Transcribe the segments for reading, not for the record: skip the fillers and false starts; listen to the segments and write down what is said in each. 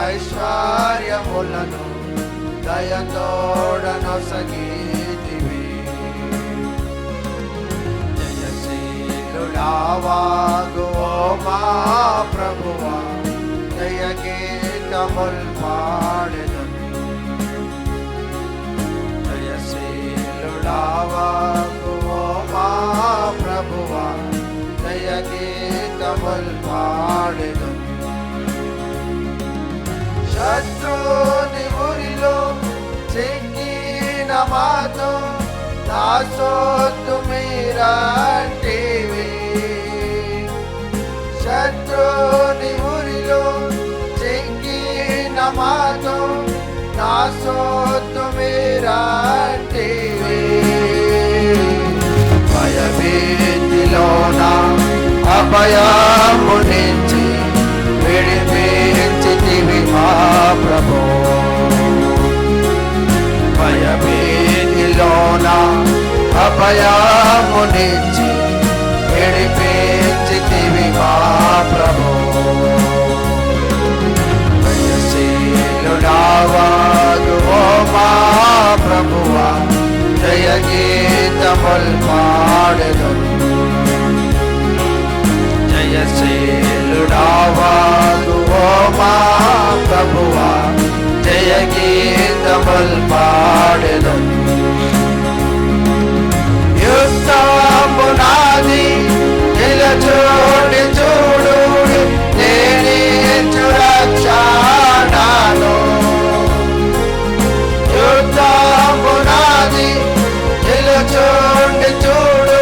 ఐశ్వర్యములను దయతోడనొసగితివి. జయశీలుడావాగు ఓ మా ప్రభువా, జయ గీతముల్ పాడెదను. జయశీలుడావాగు ఓ మా ప్రభువా, జయ గీతముల్ పాడెదను. శత్రుని ఊరిలో చిక్కిన మాతో నా సొత్తు మీరంటివి. శత్రుని ఊరిలో చిక్కిన మాతో నా సొత్తు మీరంటివి. భయభీతిలోన అభయము నుంచి విడిపించితివి మా ప్రభో. భయభీతిలోన అభయము నుంచి విడిపించితివి మా ప్రభో. జయశీలుడావాగు ఓ మా ప్రభువా, జయ గీతముల్ పాడెదను. జయశీలుడావాగు ఓ మా ప్రభువా, జయ గీతముల్ పాడెదను. యుద్ధము నాది నిలచోటి చూడు, నేనిచ్చు రక్షణను. యుద్ధము నాది నిలచోటి చూడు,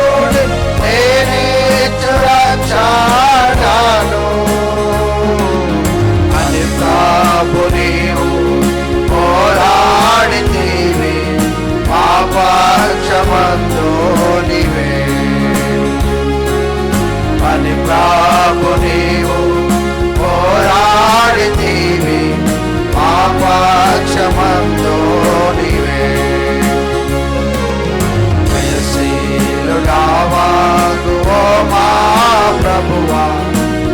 నేనిచ్చు రక్షణను. అని ప్రభు నీవు పోరాడితివి, మా పక్షమందు నీవే. అని ప్రభు నీవు పోరాడితివి, మా పక్షమందు నీవే. జయశీలుడావాగు ఓ మా ప్రభువా,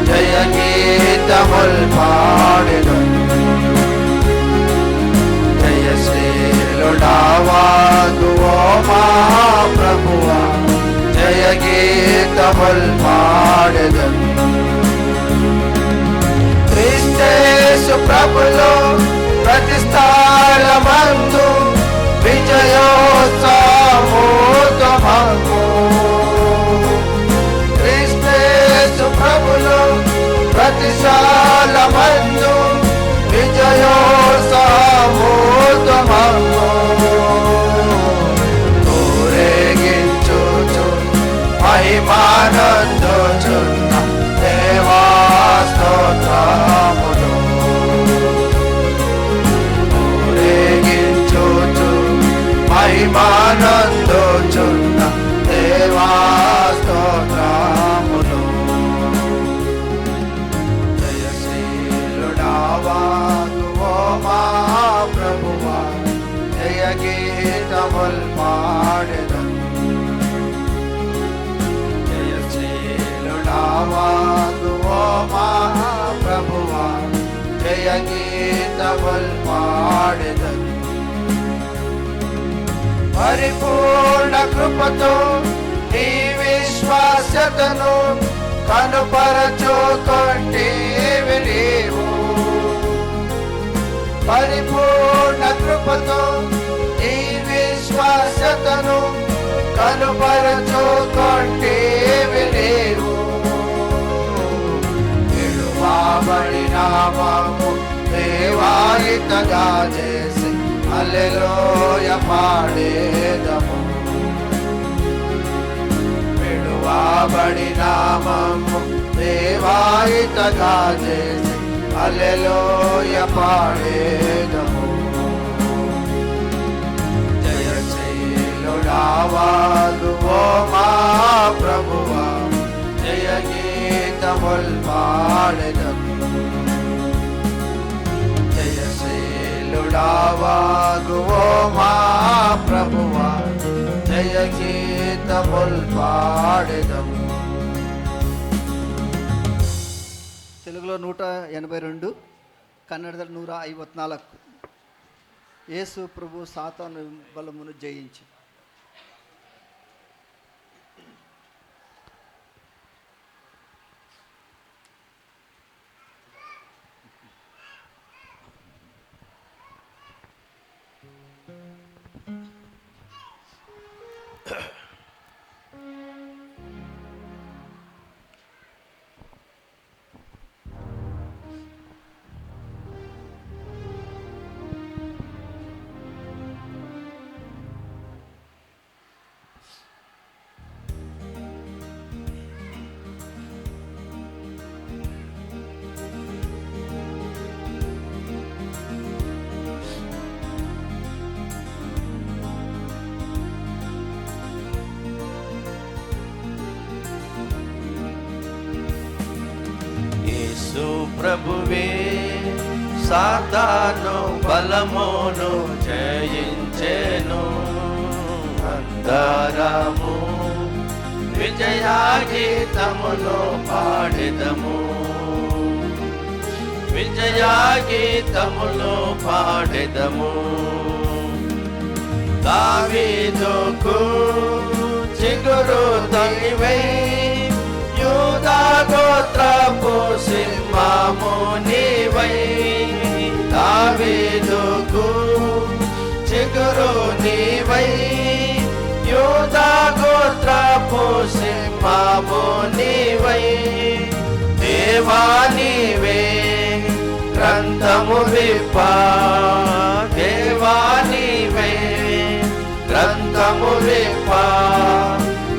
జయ గీతముల్ పాడెదను. జయశీలుడావాగు ఓ మా ప్రభువా, జయ గీతముల్ పాడెదను. క్రీస్తు ప్రభులో ప్రతి స్థలమందు విజయోత్సవము. క్రీస్తు ప్రభులో ప్రతి స్థలమందు విజయోత్సవము. ఊరేగించుచు మహిమానందుచున్న దేవా స్తోత్రములు. ఊరేగించుచు మహిమానందుచున్న దేవా స్తోత్రములు. జయశీలుడావాగు ఓ మా ప్రభువా, జయ గీతముల్ పాడెదను. జయశీలుడావాగు ఓ మా ప్రభువా, జయ గీతముల్ పాడెదను. పరిపూర్ణ కృపతో నీ విశ్వాస్యతను కనుపరచుకొంటివి నీవు. పరిపూర్ణ కృపతో నీ విశ్వాస్యతను కనుపరచుకొంటివి నీవు. విడువబడిన మమ్ము దేవాయితగా చేసి హల్లెలూయ పాడేదము. విడువబడిన మమ్ము దేవాయితగా చేసి హల్లెలూయ పాడేదము. జయశీలుడావాగు ఓ మా ప్రభువా, జయ గీతముల్ పాడెదము. జయశీలుడావాగు ఓ మా ప్రభువా, జయ గీతముల్ పాడెదము. తెలుగులో 182 ಕನ್ನಡದಲ್ಲಿ 154. ಯೇಸು ಪ್ರಭು ಸಾತಾನು ಬಲವನ್ನು ಜయించి. ప్రభువే సాతాను బలమును జయించెను. అందరము విజయగీతమును పాడెదము, విజయగీతమును పాడెదము. దావీదుకు చిగురు తనివై యూదా గోత్రపు సింహము నీవై. దావీదుకు చిగురు నీవై యూదా గోత్రపు సింహము నీవై. దేవా నీవే గ్రంథము విప్పా, దేవా నీవే గ్రంథము విప్పా.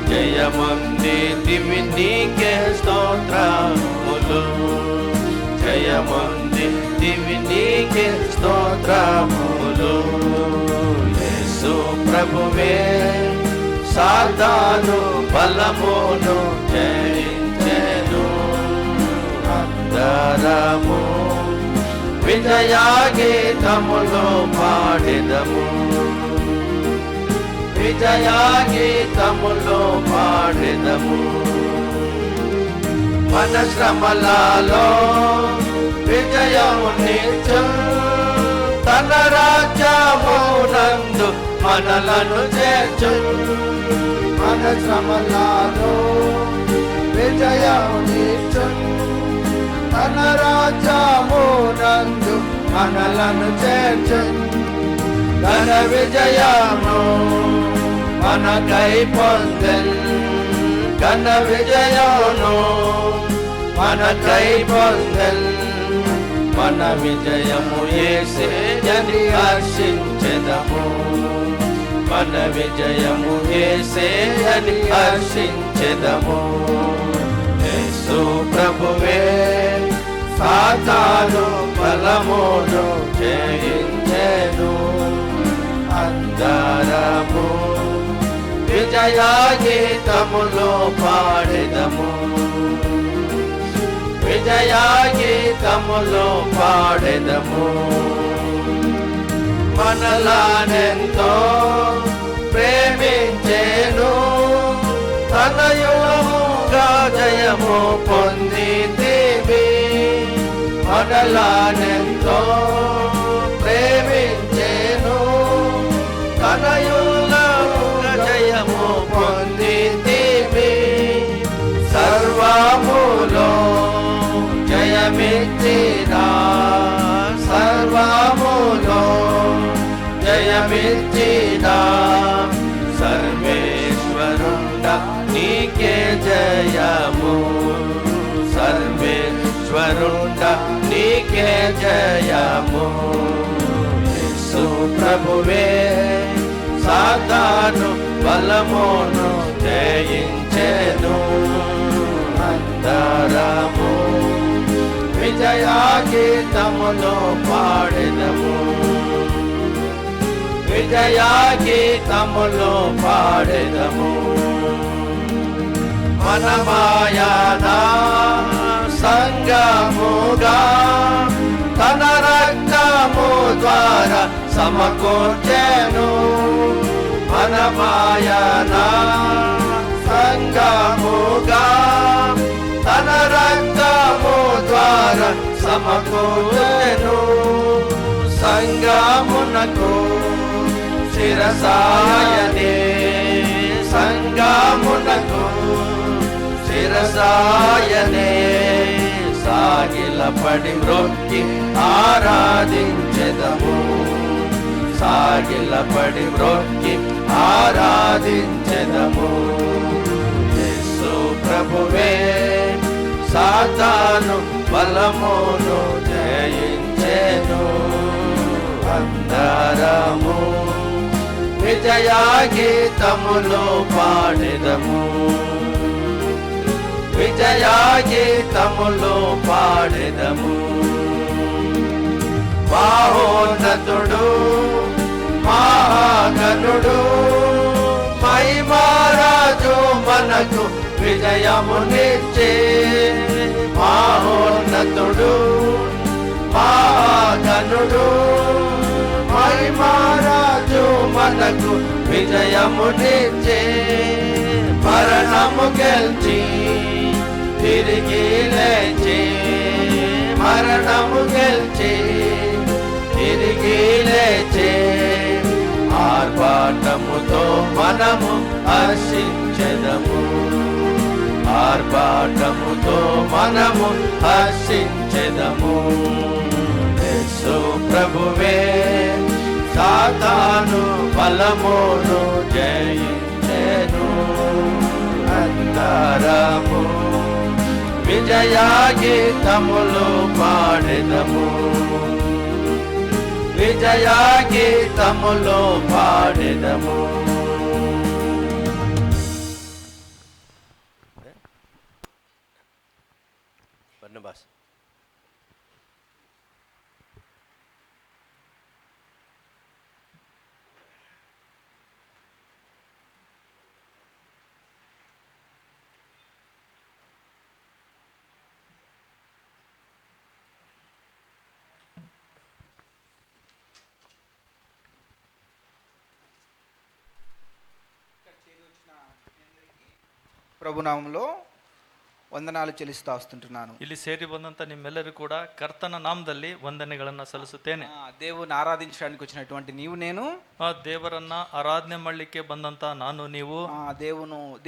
జయముందితివి నీకే స్తోత్రములు, జయముందితివి నీకే స్తోత్రములు. యేసు ప్రభువే సాతాను బలమును జయించెను. అందరము విజయగీతములు పాడెదము, విజయగీతములు పాడెదము. మన శ్రమలలో విజయమునిచ్చు తన రాజ్యమునందు మనలను చేర్చు. మన శ్రమలలో విజయమునిచ్చు తన రాజ్యమునందు మనలను చేర్చు. ఘన విజయము మనకై పొందెన్, ఘన విజయమును మనకై పొందెన్. మన విజయము యేసే అని హర్షించెదము, మన విజయము యేసే అని హర్షించెదము. యేసు ప్రభువే సాతాను బలమును జయించెను. అందరము విజయగీతములు పాడెదము, విజయగీతములు పాడెదము. మనలానెంతో ప్రేమించెను, తనయులముగా జయము పొందితివి. మనలానెంతో ప్రేమించెను, తనయులముగా జయము పొందితివి. సర్వములో జయమిచ్చినా, సర్వములో జయమిచ్చినా. సర్వేశ్వరుండ నీకే జయము, సర్వేశ్వరుండ నీకే జయము. యేసు ప్రభువే సాతాను బలమును జయించెను. అందరము విజయగీతములు పాడెదము, విజయగీతములు పాడెదము. మనమాయనా సంగముగా తన రక్తము ద్వారా సమకూర్చెను. మనమాయనా సంగముగా తన రక్తము ద్వారా సమకూర్చెను. సంగమునకు శిరసాయనే సంగమునకు శిరసాయనే సాగిలపడి మ్రొక్కి ఆరాధించెదము సాగిలపడి మ్రొక్కి ఆరాధించెదము యేసు ప్రభువే సాతాను బలమును జయించెను అందరము విజయ గీతములు పాడెదము విజయ గీతములు పాడెదము మహోన్నతుడు మహాగణుడు మహిమరాజు మనకు విజయమునిచ్చే మహోన్నతుడు మహాగణుడు మహిమరాజు మనకు విజయమునిచ్చే మరణము గెలిచి తిరిగి లేచి మరణము గెలిచి తిరిగి లేచి ఆర్భాటముతో మనము హర్షించెదము ఆర్భాటముతో మనము హర్షించెదము యేసు ప్రభువే సాతాను బలమును జయించెను అందరము విజయ గీతములు పాడెదము విజయ గీతములు పాడెదము బర్నబాస్ ప్రభునామంలో వందనాలు చెల్లిಸ್ತಾ వస్తుంటున్నాను. ಇಲ್ಲಿ ಸೇರಿ ಬಂದಂತ ನಿಮ್ಮೆಲ್ಲರೂ ಕೂಡ ಕರ್ತನ ನಾಮದಲ್ಲಿ ವಂದನೆಗಳನ್ನ ಸಲ್ಲಿಸುತ್ತೇನೆ. దేవుని ఆరాధించడానికి వచ్చినటువంటి నీవు నేను ಆ ದೇವರನ್ನ ಆರಾಧನೆ ಮಾಡಲಿಕ್ಕೆ ಬಂದಂತ ನಾನು ನೀವು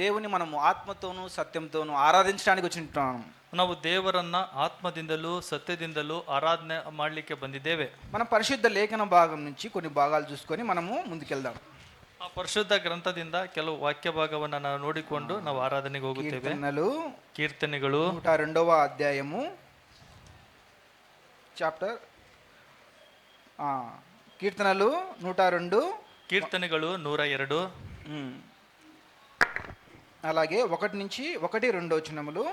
దేవుని మనము ఆత్మతోను సత్యంతోను ఆరాధించడానికి వచ్చింటున్నాము. ನಾವು ದೇವರನ್ನ ಆತ್ಮದಿಂದಲೂ ಸತ್ಯದಿಂದಲೂ ಆರಾಧನೆ ಮಾಡಲಿಕ್ಕೆ ಬಂದಿದ್ದೇವೆ. మనం పరిశుద్ధ లేఖన భాగం నుంచి కొన్ని భాగాలు చూసుకొని మనము ముందుకెళ్దాం. ಆ ಪರಿಶುದ್ಧ ಗ್ರಂಥದಿಂದ ಕೆಲವು ವಾಕ್ಯ ಭಾಗವನ್ನ ನಾವು ನೋಡಿಕೊಂಡು ನಾವು ಆರಾಧನೆಗೆ ಹೋಗುತ್ತೇವೆ. ಕೀರ್ತನೆಗಳು 102వ అధ్యాయము చాప్టర్ కీర్తనలు 102 కీర్తనలు 102 అలాగే 1 నుంచి 1-2 వచనములు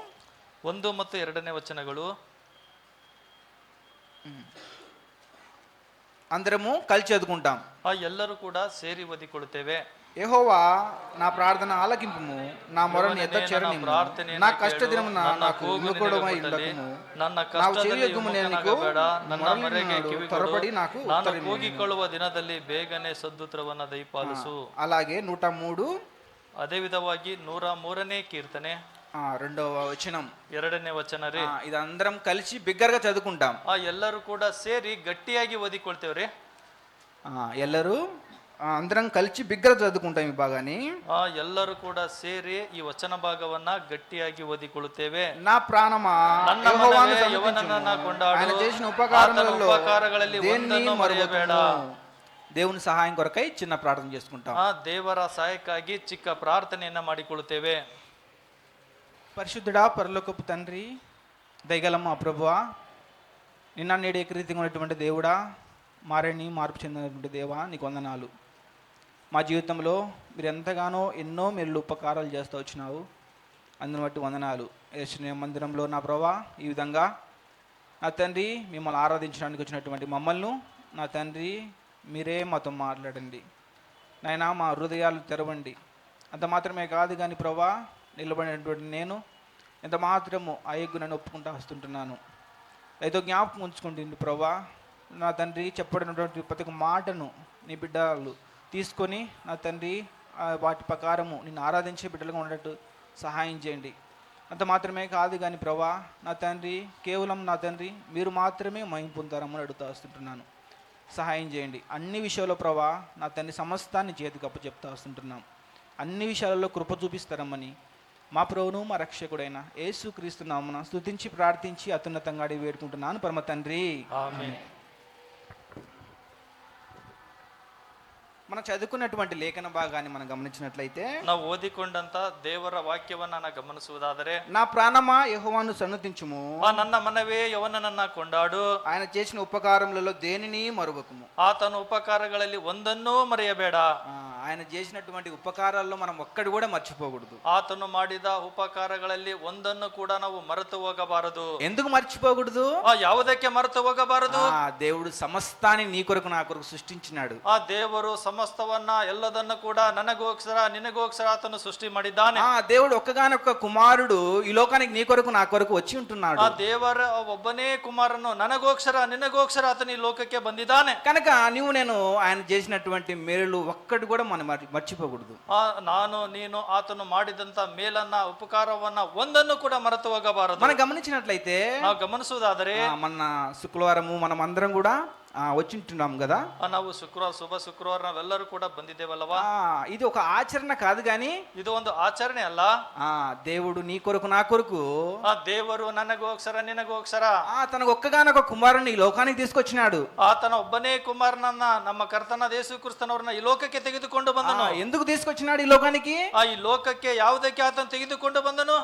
1 ಮತ್ತು 2ನೇ వచనಗಳು అందరము కలిసి చదువుకుంటాం. ಎಲ್ಲರೂ ಕೂಡ ಸೇರಿ ಓದಿಕೊಳ್ಳುತ್ತೇವೆ. యెహోవా నా ప్రార్థన ఆలకింపుము, నా మొరను ఎత్తచేరనిమ్ము, నా కష్ట దినమున నాకు విముఖుడమై ఉండకుము, నా చెవియొగ్గుము నేను నీకు త్వరపడి నాకు ಕೂಗಿಕೊಳ್ಳುವ ದಿನದಲ್ಲಿ ಬೇಗನೆ ಸದ್ದುತ್ರವನ್ನ ದಯಪಾಲಿಸು. అలాగే 103 ಅದೇ ವಿಧವಾಗಿ 103ನೇ ಕೀರ್ತನೆ 2వ వచనం 2ನೇ ವಚನ ರೀ. ఇదందరం కలిసి బిగ్గరగా చదువుకుంటాం. ಎಲ್ಲರೂ ಕೂಡ ಸೇರಿ ಗಟ್ಟಿಯಾಗಿ ಓದಿಕೊಳ್ತೇವ್ರಿ. ಎಲ್ಲರೂ అందరం కలిసి బిగ్గరగా చదువుకుంటాం ఈ భాగాన్ని. ಎಲ್ಲರೂ ಕೂಡ ಸೇರಿ ಈ ವಚನ ಭಾಗವನ್ನ ಗಟ್ಟಿಯಾಗಿ ಓದಿಕೊಳ್ಳುತ್ತೇವೆ. నా ప్రాణమా ಯೆಹೋವನನ್ನ ಕೊಂಡಾಡು, ఆయన చేసిన ఉపకారಗಳಲ್ಲಿ ಒಂದನ್ನು ಮರೆಯಬೇಡ. దేవుని సహాయం కొరకై చిన్న ప్రార్థన చేసుకుంటాం. ದೇವರ ಸಹಾಯಕ್ಕಾಗಿ ಚಿಕ್ಕ ಪ್ರಾರ್ಥನೆಯನ್ನ ಮಾಡಿಕೊಳ್ಳುತ್ತೇವೆ. పరిశుద్ధుడా పరలోకపు తండ్రి, దయగలమా ప్రభువా, నిన్న నేడు ఏకరీతిగా ఉన్నటువంటి దేవుడా, మారని మార్పు చెందినటువంటి దేవా, నీకు వందనాలు. మా జీవితంలో మీరు ఎంతగానో ఎన్నో మేలు ఉపకారాలు చేస్తూ వచ్చినావు, అందుని బట్టి వందనాలు. యేసు మందిరంలో నా ప్రభువా, ఈ విధంగా నా తండ్రి మిమ్మల్ని ఆరాధించడానికి వచ్చినటువంటి మమ్మల్ని నా తండ్రి మీరే మాతో మాట్లాడండి నాయనా, మా హృదయాలు తెరవండి. అంత మాత్రమే కాదు కానీ ప్రభువా, నిలబడినటువంటి నేను ఎంత మాత్రము అయోగ్యునని ఒప్పుకుంటూ వస్తుంటున్నాను. ఏదో జ్ఞాపకం ఉంచుకుంటుంది ప్రభా, నా తండ్రి చెప్పడినటువంటి ప్రతి ఒక్క మాటను నీ బిడ్డలు తీసుకొని నా తండ్రి వాటి ప్రకారము నిన్ను ఆరాధించే బిడ్డలుగా ఉన్నట్టు సహాయం చేయండి. అంత మాత్రమే కాదు కానీ ప్రభా, నా తండ్రి కేవలం నా తండ్రి మీరు మాత్రమే మహిమ పొందుతారని అడుగుతూ వస్తుంటున్నాను. సహాయం చేయండి. అన్ని విషయాల్లో ప్రభా నా తండ్రి సమస్తాన్ని చేతికి అప్పచెప్తా వస్తుంటున్నాం. అన్ని విషయాలలో కృప చూపిస్తారమ్మని మా ప్రభువును మా రక్షకుడైన యేసుక్రీస్తు నామమున స్తుతించి ప్రార్థించి అత్యున్నతంగా అడిగి వేడుకుంటున్నాను పరమ తండ్రి. ఆమేన్. మనం చదువుకున్నటువంటి లేఖన భాగాన్ని మనం గమనించినట్లయితే, ನಾವು ಓದಿಕೊಂಡಂತ ದೇವರ ವಾಕ್ಯವನ್ನ ನಾ ಗಮನಿಸುವುದಾದರೆ, నా ప్రాణమా యెహోవాను సన్నతించుము, ನನ್ನ ಮನವೇ ಯವನನ್ನ ಕೊಂಡಾಡು, ఆయన చేసిన ఉపకారములలో దేనిని మరువకుము. ಆತನ ಉಪಕಾರಗಳಲ್ಲಿ ಒಂದನ್ನೂ ಮರೆಯಬೇಡ. ఆయన చేసినటువంటి ఉపకారాల్లో మనం ఒక్కటి కూడా మర్చిపోకూడదు. ಆತನು ಮಾಡಿದ ಉಪಕಾರಗಳಲ್ಲಿ ಒಂದನ್ನು ಕೂಡ ನಾವು ಮರೆತು ಹೋಗಬಾರದು. ఎందుకు మర్చిపోకూడదు? ಯಾವುದಕ್ಕೆ ಮರೆತು ಹೋಗಬಾರದು? దేవుడు సమస్తాన్ని నీ కొరకు నా కొరకు సృష్టించినాడు. ಆ ದೇವರು ಸಮಸ್ತವನ್ನ ಎಲ್ಲದನ್ನು ಕೂಡ ನನಗೋಸ್ಕರ ನಿನಗೋಸ್ಕರ ಆತನು ಸೃಷ್ಟಿ ಮಾಡಿದ್ದಾನೆ. దేవుడు ఒక్కగానొక్క కుమారుడు ఈ లోకానికి నీ కొరకు నా కొరకు వచ్చి ఉంటున్నాడు. ಆ ದೇವರ ಒಬ್ಬನೇ ಕುಮಾರನು ನನಗೋಸ್ಕರ ನಿನಗೋಸ್ಕರ ಆತನು ಈ ಲೋಕಕ್ಕೆ ಬಂದಿದ್ದಾನೆ. కనుక నువ్వు నేను ఆయన చేసినటువంటి మేలు ఒక్కటి కూడా మనం మర్చిపోకూడదు. ನಾನು ನೀನು ಆತನು ಮಾಡಿದಂತ ಮೇಲನ್ನ ಉಪಕಾರವನ್ನ ಒಂದನ್ನು ಕೂಡ ಮರೆತು ಹೋಗಬಾರದು. మనం గమనించినట్లయితే, ನಾವು ಗಮನಿಸುವುದಾದರೆ, మన శుక్రవారము మనం అందరం కూడా వచ్చింటున్నాం కదా. ನಾವು ಶುಕ್ರವಾರ ನಾವೆಲ್ಲರೂ ಕೂಡ ಬಂದಿದ್ದೇವಲ್ಲವಾ. ఇది ఒక ఆచరణ కాదు గాని ಇದು ಒಂದು ಆಚರಣೆ ಅಲ್ಲ. దేవుడు నీ కొరకు నా కొరకు, ಆ ದೇವರು ನನಗೋಸ್ಕರ ನಿನಗೋಸ್ಕರ తనకు ఒక్కగానొక కుమారుని ఈ లోకానికి తీసుకొచ్చినాడు. ಆತನ ಒಬ್ಬನೇ ಕುಮಾರನನ್ನ ನಮ್ಮ ಕರ್ತನಾದ ಯೇಸು ಕ್ರಿಸ್ತನವರನ್ನ ಈ ಲೋಕಕ್ಕೆ ತೆಗೆದುಕೊಂಡು ಬಂದನು. ఎందుకు తీసుకొచ్చినాడు ఈ లోకానికి? ಈ ಲೋಕಕ್ಕೆ ಯಾವುದಕ್ಕೆ ಆತನು ತೆಗೆದುಕೊಂಡು ಬಂದನು?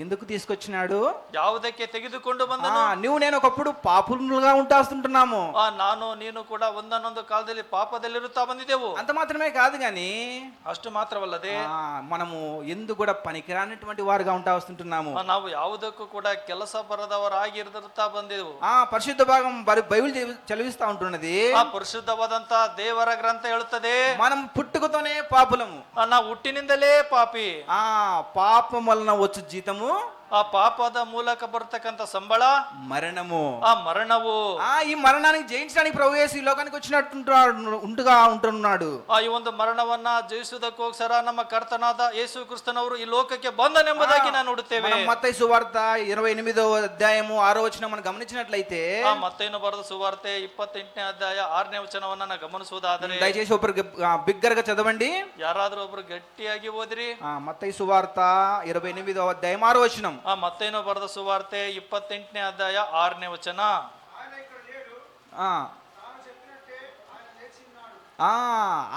ఎందుకు తీసుకొచ్చినాడు? ಯಾವುದಕ್ಕೆ ತೆಗೆದುಕೊಂಡು ಬಂದನು? నువ్వు నేను ఒకప్పుడు పాపులుగా ఉంటాస్తుంటున్నాము. ನಾನು ನೀನು ಕೂಡ ಒಂದನ್ನೊಂದು ಕಾಲದಲ್ಲಿ ಪಾಪದಲ್ಲಿರುತ್ತಾ ಬಂದಿದ್ದೆವು. అంత మాత్రమే కాదు గాని, ಅಷ್ಟು ಮಾತ್ರವಲ್ಲದೆ మనము ఎందుకు కూడా పనికిరానటువంటి వారుగా ఉంటా వస్తుంటున్నాము. ನಾವು ಯಾವುದಕ್ಕೂ ಕೂಡ ಕೆಲಸ ಬರದವರಾಗಿ ಇರುತ್ತಾ ಬಂದೆವು. పరిశుద్ధ భాగం బైబిల్ చదివిస్తా ఉంటున్నది. ಆ ಪರಿಶುದ್ಧವಾದಂತ ದೇವರ ಗ್ರಂಥ ಹೇಳುತ್ತದೆ, మనం పుట్టుకతోనే పాపులము, ನಾವು ಹುಟ್ಟಿನಿಂದಲೇ ಪಾಪಿ. పాపం వలన వచ్చు జీతము, ಆ ಪಾಪದ ಮೂಲಕ ಬರ್ತಕ್ಕಂಥ ಸಂಬಳ మరణము. ಆ ಮರಣವು. ఈ మరణానికి జయించడానికి ప్రభు యేసు ఈ లోకానికి ఉంటున్నాడు. ಈ ಒಂದು ಮರಣವನ್ನ ಜಯಿಸುವುದಕ್ಕೋಸ್ಕರ ನಮ್ಮ ಕರ್ತನಾದ ಯೇಸು ಕ್ರಿಸ್ತನವರು ಈ ಲೋಕಕ್ಕೆ ಬಂದನೆಂಬುದಾಗಿ ನಾವು ನೋಡುತ್ತೇವೆ. మత్తయి సువార్త 28వ అధ్యాయము 6వ వచనం మనం గమనించినట్లయితే, ಮತ್ತೇನು ಬರೆದ ಸುವಾರ್ತೆ 28ನೇ ಅಧ್ಯಾಯ 6ನೇ ವಚನವನ್ನ ನಾವು ಗಮನಿಸುವುದಾದರೆ, దయచేసి ಒಬ್ಬರು బిగ్గరగా చదవండి. ಯಾರಾದ್ರೂ ಒಬ್ರು ಗಟ್ಟಿಯಾಗಿ ಓದಿರಿ. మత్తయి సువార్త 28వ అధ్యాయం 6వ వచనం. ಮತ್ತೇನು ಬರೆದ ಸುವಾರ್ತೆ 28ನೇ ಅಧ್ಯಾಯ 6ನೇ ವಚನ.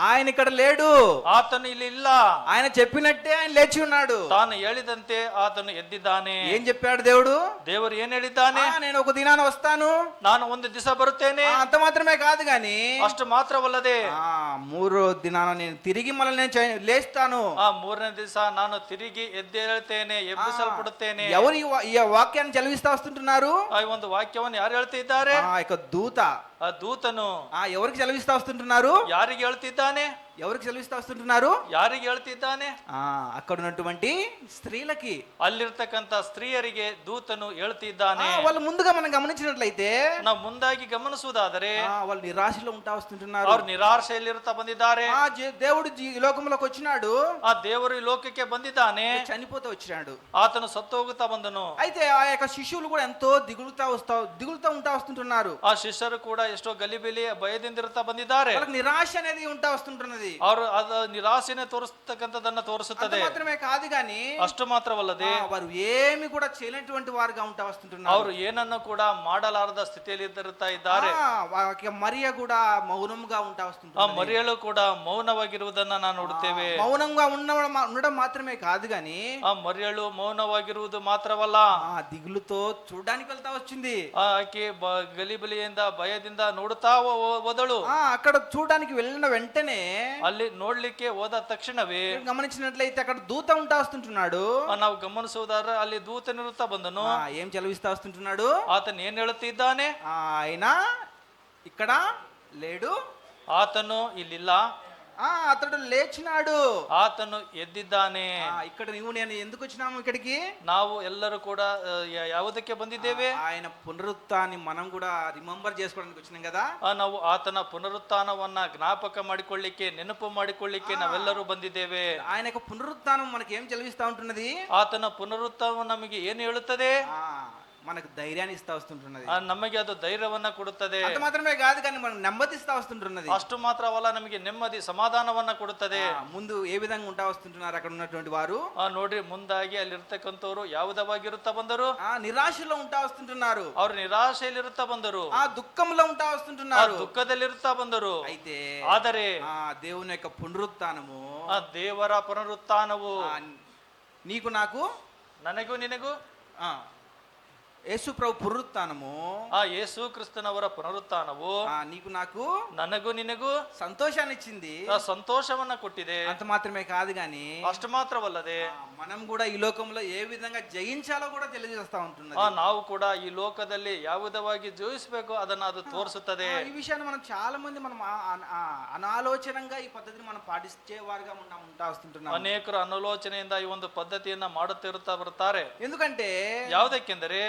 ఆయన ఇక్కడ లేడు, ಆತನು ಇಲ್ಲಿ ಇಲ್ಲ. ఆయన చెప్పినట్టే ఆయన లేచి ఉన్నాడు. ತಾನು ಹೇಳಿದಂತೆ ಆತನು ಎದ್ದಿದ್ದಾನೆ. ఏం చెప్పాడు దేవుడు? ದೇವರು ಏನ್ ಹೇಳಿದ್ದಾನೆ? నేను ఒక దినాన వస్తాను, ನಾನು ಒಂದು ದಿವಸ ಬರುತ್ತೇನೆ. అంత మాత్రమే కాదు గాని, ಅಷ್ಟು ಮಾತ್ರವಲ್ಲದೆ మూడో దినాన నేను తిరిగి మళ్ళీ నేను లేస్తాను. ಆ ಮೂರನೇ ದಿವಸ ನಾನು ತಿರುಗಿ ಎದ್ದೇಳ್ತೇನೆ, ಎಬ್ಬಿಸಲ್ಪಡುತ್ತೇನೆ. ఎవరు ఈ వాక్యాన్ని చదివిస్తా వస్తుంటున్నారు? ಈ ಒಂದು ವಾಕ್ಯವನ್ನು ಯಾರು ಹೇಳ್ತಿದ್ದಾರೆ? దూత. ಆ ದೂತನು ఎవరికి చదివిస్తా వస్తుంటున్నారు? ಯಾರಿಗೆ ಹೇಳ್ತಿದ್ದಾನೆ? ఎవరికి చదివిస్తా వస్తుంటున్నారు? ಯಾರಿಗೆ ಹೇಳ್ತಿದ್ದಾನೆ? అక్కడ ఉన్నటువంటి స్త్రీలకి, ಅಲ್ಲಿರ್ತಕ್ಕಂಥ ಸ್ತ್ರೀಯರಿಗೆ ದೂತನು ಹೇಳ್ತಿದ್ದಾನೆ. వాళ్ళు ముందుగా మనం గమనించినట్లయితే, ನಾವು ಮುಂದಾಗಿ ಗಮನಿಸುವುದಾದರೆ వాళ్ళు నిరాశలో ఉంటా వస్తుంటున్నారు. ಅವ್ರು ನಿರಾಶೆಯಲ್ಲಿರುತ್ತಾ ಬಂದಿದ್ದಾರೆ. దేవుడు ఈ లోకంలోకి వచ్చినాడు, ಆ ದೇವರು ಈ ಲೋಕಕ್ಕೆ ಬಂದಿದ್ದಾನೆ, చనిపోతూ వచ్చినాడు. ಆತನು ಸತ್ತು ಹೋಗುತ್ತಾ ಬಂದನು. అయితే ఆ యొక్క శిష్యులు కూడా ఎంతో దిగులుతా ఉంటా వస్తుంటున్నారు. ಆ ಶಿಷ್ಯರು ಕೂಡ ಎಷ್ಟೋ ಗಲಿಬಿಲಿ ಭಯದಿಂದ ಇರುತ್ತಾ ಬಂದಿದ್ದಾರೆ. వాళ్ళకి నిరాశ అనేది ఉంటా వస్తుంటున్నది. ಅವರು ಅದ ನಿರಾಶೆನೆ ತೋರಿಸ್ತಕ್ಕಂಥದನ್ನ ತೋರಿಸುತ್ತದೆ. మాత్రమే కాదు గాని, ಅಷ್ಟು ಮಾತ್ರವಲ್ಲದೆ వారు ఏమి కూడా చేయనటువంటి వారుగా ఉంటా వస్తుంటున్నారు. ಅವರು ಏನನ್ನು ಕೂಡ ಮಾಡಲಾರದ ಸ್ಥಿತಿಯಲ್ಲಿ ಇರುತ್ತಾ ಇದ್ದಾರೆ. మరియ కూడా మౌనంగా ఉంటా ಆ వస్తుంటుంది. మరియಳು ಕೂಡ ಮೌನವಾಗಿರುವುದನ್ನ ನಾವು ನೋಡುತ್ತೇವೆ. మౌనంగా ఉండడం మాత్రమే కాదు గాని, ಆ మరియಳು ಮೌನವಾಗಿರುವುದು ಮಾತ್ರವಲ್ಲ, దిగులుతో చూడడానికి వెళ్తా వచ్చింది. ಆಕೆ ಗಲಿಬಿಲಿಯಿಂದ ಭಯದಿಂದ ನೋಡುತ್ತಾ ಹೋದಳು. అక్కడ చూడడానికి వెళ్ళిన వెంటనే, ಅಲ್ಲಿ ನೋಡ್ಲಿಕ್ಕೆ ಹೋದ ತಕ್ಷಣವೇ గమనించినట్లయితే అక్కడ దూత ఉంటా వస్తుంటున్నాడు. ನಾವು ಗಮನಿಸುವುದಾದ್ರೆ ಅಲ್ಲಿ ದೂತನಿರುತ್ತಾ ಬಂದನು. ఏం చదివిస్తా వస్తుంటున్నాడు? ಆತನು ಏನ್ ಹೇಳುತ್ತಿದ್ದಾನೆ? ఆయన ఇక్కడ లేడు, ಆತನು ಇಲ್ಲಿಲ್ಲ, అతడు లేచినాడు, ಆತನು ಎದ್ದಿದ್ದಾನೆ. ఇక్కడ నువ్వు నేను ఎందుకు వచ్చినాము ఇక్కడికి? ನಾವು ಎಲ್ಲರೂ ಕೂಡ ಯಾವುದಕ್ಕೆ ಬಂದಿದ್ದೇವೆ? ఆయన పునరుత్థాన్ని మనం కూడా రిమెంబర్ చేసుకోవడానికి వచ్చినాం కదా. ನಾವು ಆತನ ಪುನರುತ್ಥಾನವನ್ನ ಜ್ಞಾಪಕ ಮಾಡಿಕೊಳ್ಳಿಕ್ಕೆ, ನೆನಪು ಮಾಡಿಕೊಳ್ಳಿಕ್ಕೆ ನಾವೆಲ್ಲರೂ ಬಂದಿದ್ದೇವೆ. ఆయన యొక్క పునరుత్థానం మనకి ఏం చదివిస్తా ఉంటున్నది? ಆತನ ಪುನರುತ್ಥಾನ ನಮಗೆ ಏನು ಹೇಳುತ್ತದೆ? మనకు ధైర్యాన్ని ఇస్తా వస్తుంటున్నది. ನಮಗೆ ಅದು ಧೈರ್ಯವನ್ನ ಕೊಡುತ್ತದೆ. అంత మాత్రమే కాదు కానీ మనకు నెమ్మదిస్తా వస్తుంటున్నది. ಅಷ್ಟು ಮಾತ್ರವಲ್ಲ, ನಮಗೆ ನೆಮ್ಮದಿ ಸಮಾಧಾನವನ್ನ ಕೊಡುತ್ತದೆ. ముందు ఏ విధంగా ఉంటా వస్తుంటున్నారు అక్కడ ఉన్నటువంటి వారు? ನೋಡ್ರಿ, ಮುಂದಾಗಿ ಅಲ್ಲಿ ಇರ್ತಕ್ಕಂಥವ್ರು ಯಾವ విధವಾಗಿರುತ್ತಾ ಬಂದರು? నిరాశలో ఉంటా వస్తుంటున్నారు. ಅವ್ರು ನಿರಾಶೆಯಲ್ಲಿರುತ್ತಾ ಬಂದರು. దుఃఖంలో ఉంటా వస్తుంటున్నారు. ದುಃಖದಲ್ಲಿರುತ್ತಾ ಬಂದರು. అయితే ಆದರೆ దేవుని యొక్క పునరుత్థానము, ದೇವರ ಪುನರುತ್ಥಾನವು నీకు నాకు, ನನಗೂ ನಿನಗೂ, యేసు ప్రభు పునరుత్థానము, ಯೇಸು ಕ್ರಿಸ್ತನವರ ಪುನರುತ್ಥಾನವು నీకు నాకు, ನನಗೂ ನಿನಗೂ సంతోషాన్ని ఇచ్చింది. ಸಂತೋಷವನ್ನ ಕೊಟ್ಟಿದೆ. అంత మాత్రమే కాదు గాని ಅಷ್ಟು ಮಾತ್ರವಲ್ಲದೆ మనం కూడా ఈ లోకంలో ఏ విధంగా జయించాలో కూడా తెలియజేస్తా ఉంటుంది. ನಾವು ಕೂಡ ಈ ಲೋಕದಲ್ಲಿ ಯಾವ ವಿಧವಾಗಿ ಜೀವಿಸಬೇಕು ಅದನ್ನ ಅದು ತೋರಿಸುತ್ತದೆ. ఈ విషయాన్ని మనం చాలా మంది మనం అనాలోచనంగా ఈ పద్ధతిని మనం పాటించే వారిగా ఉంటా వస్తుంటున్నాం. ಅನೇಕರು ಅನಾಲೋಚನೆಯಿಂದ ಈ ಒಂದು ಪದ್ಧತಿಯನ್ನ ಮಾಡುತ್ತಿರುತ್ತಾ ಬರ್ತಾರೆ. ఎందుకంటే ಯಾವುದಕ್ಕೆಂದರೆ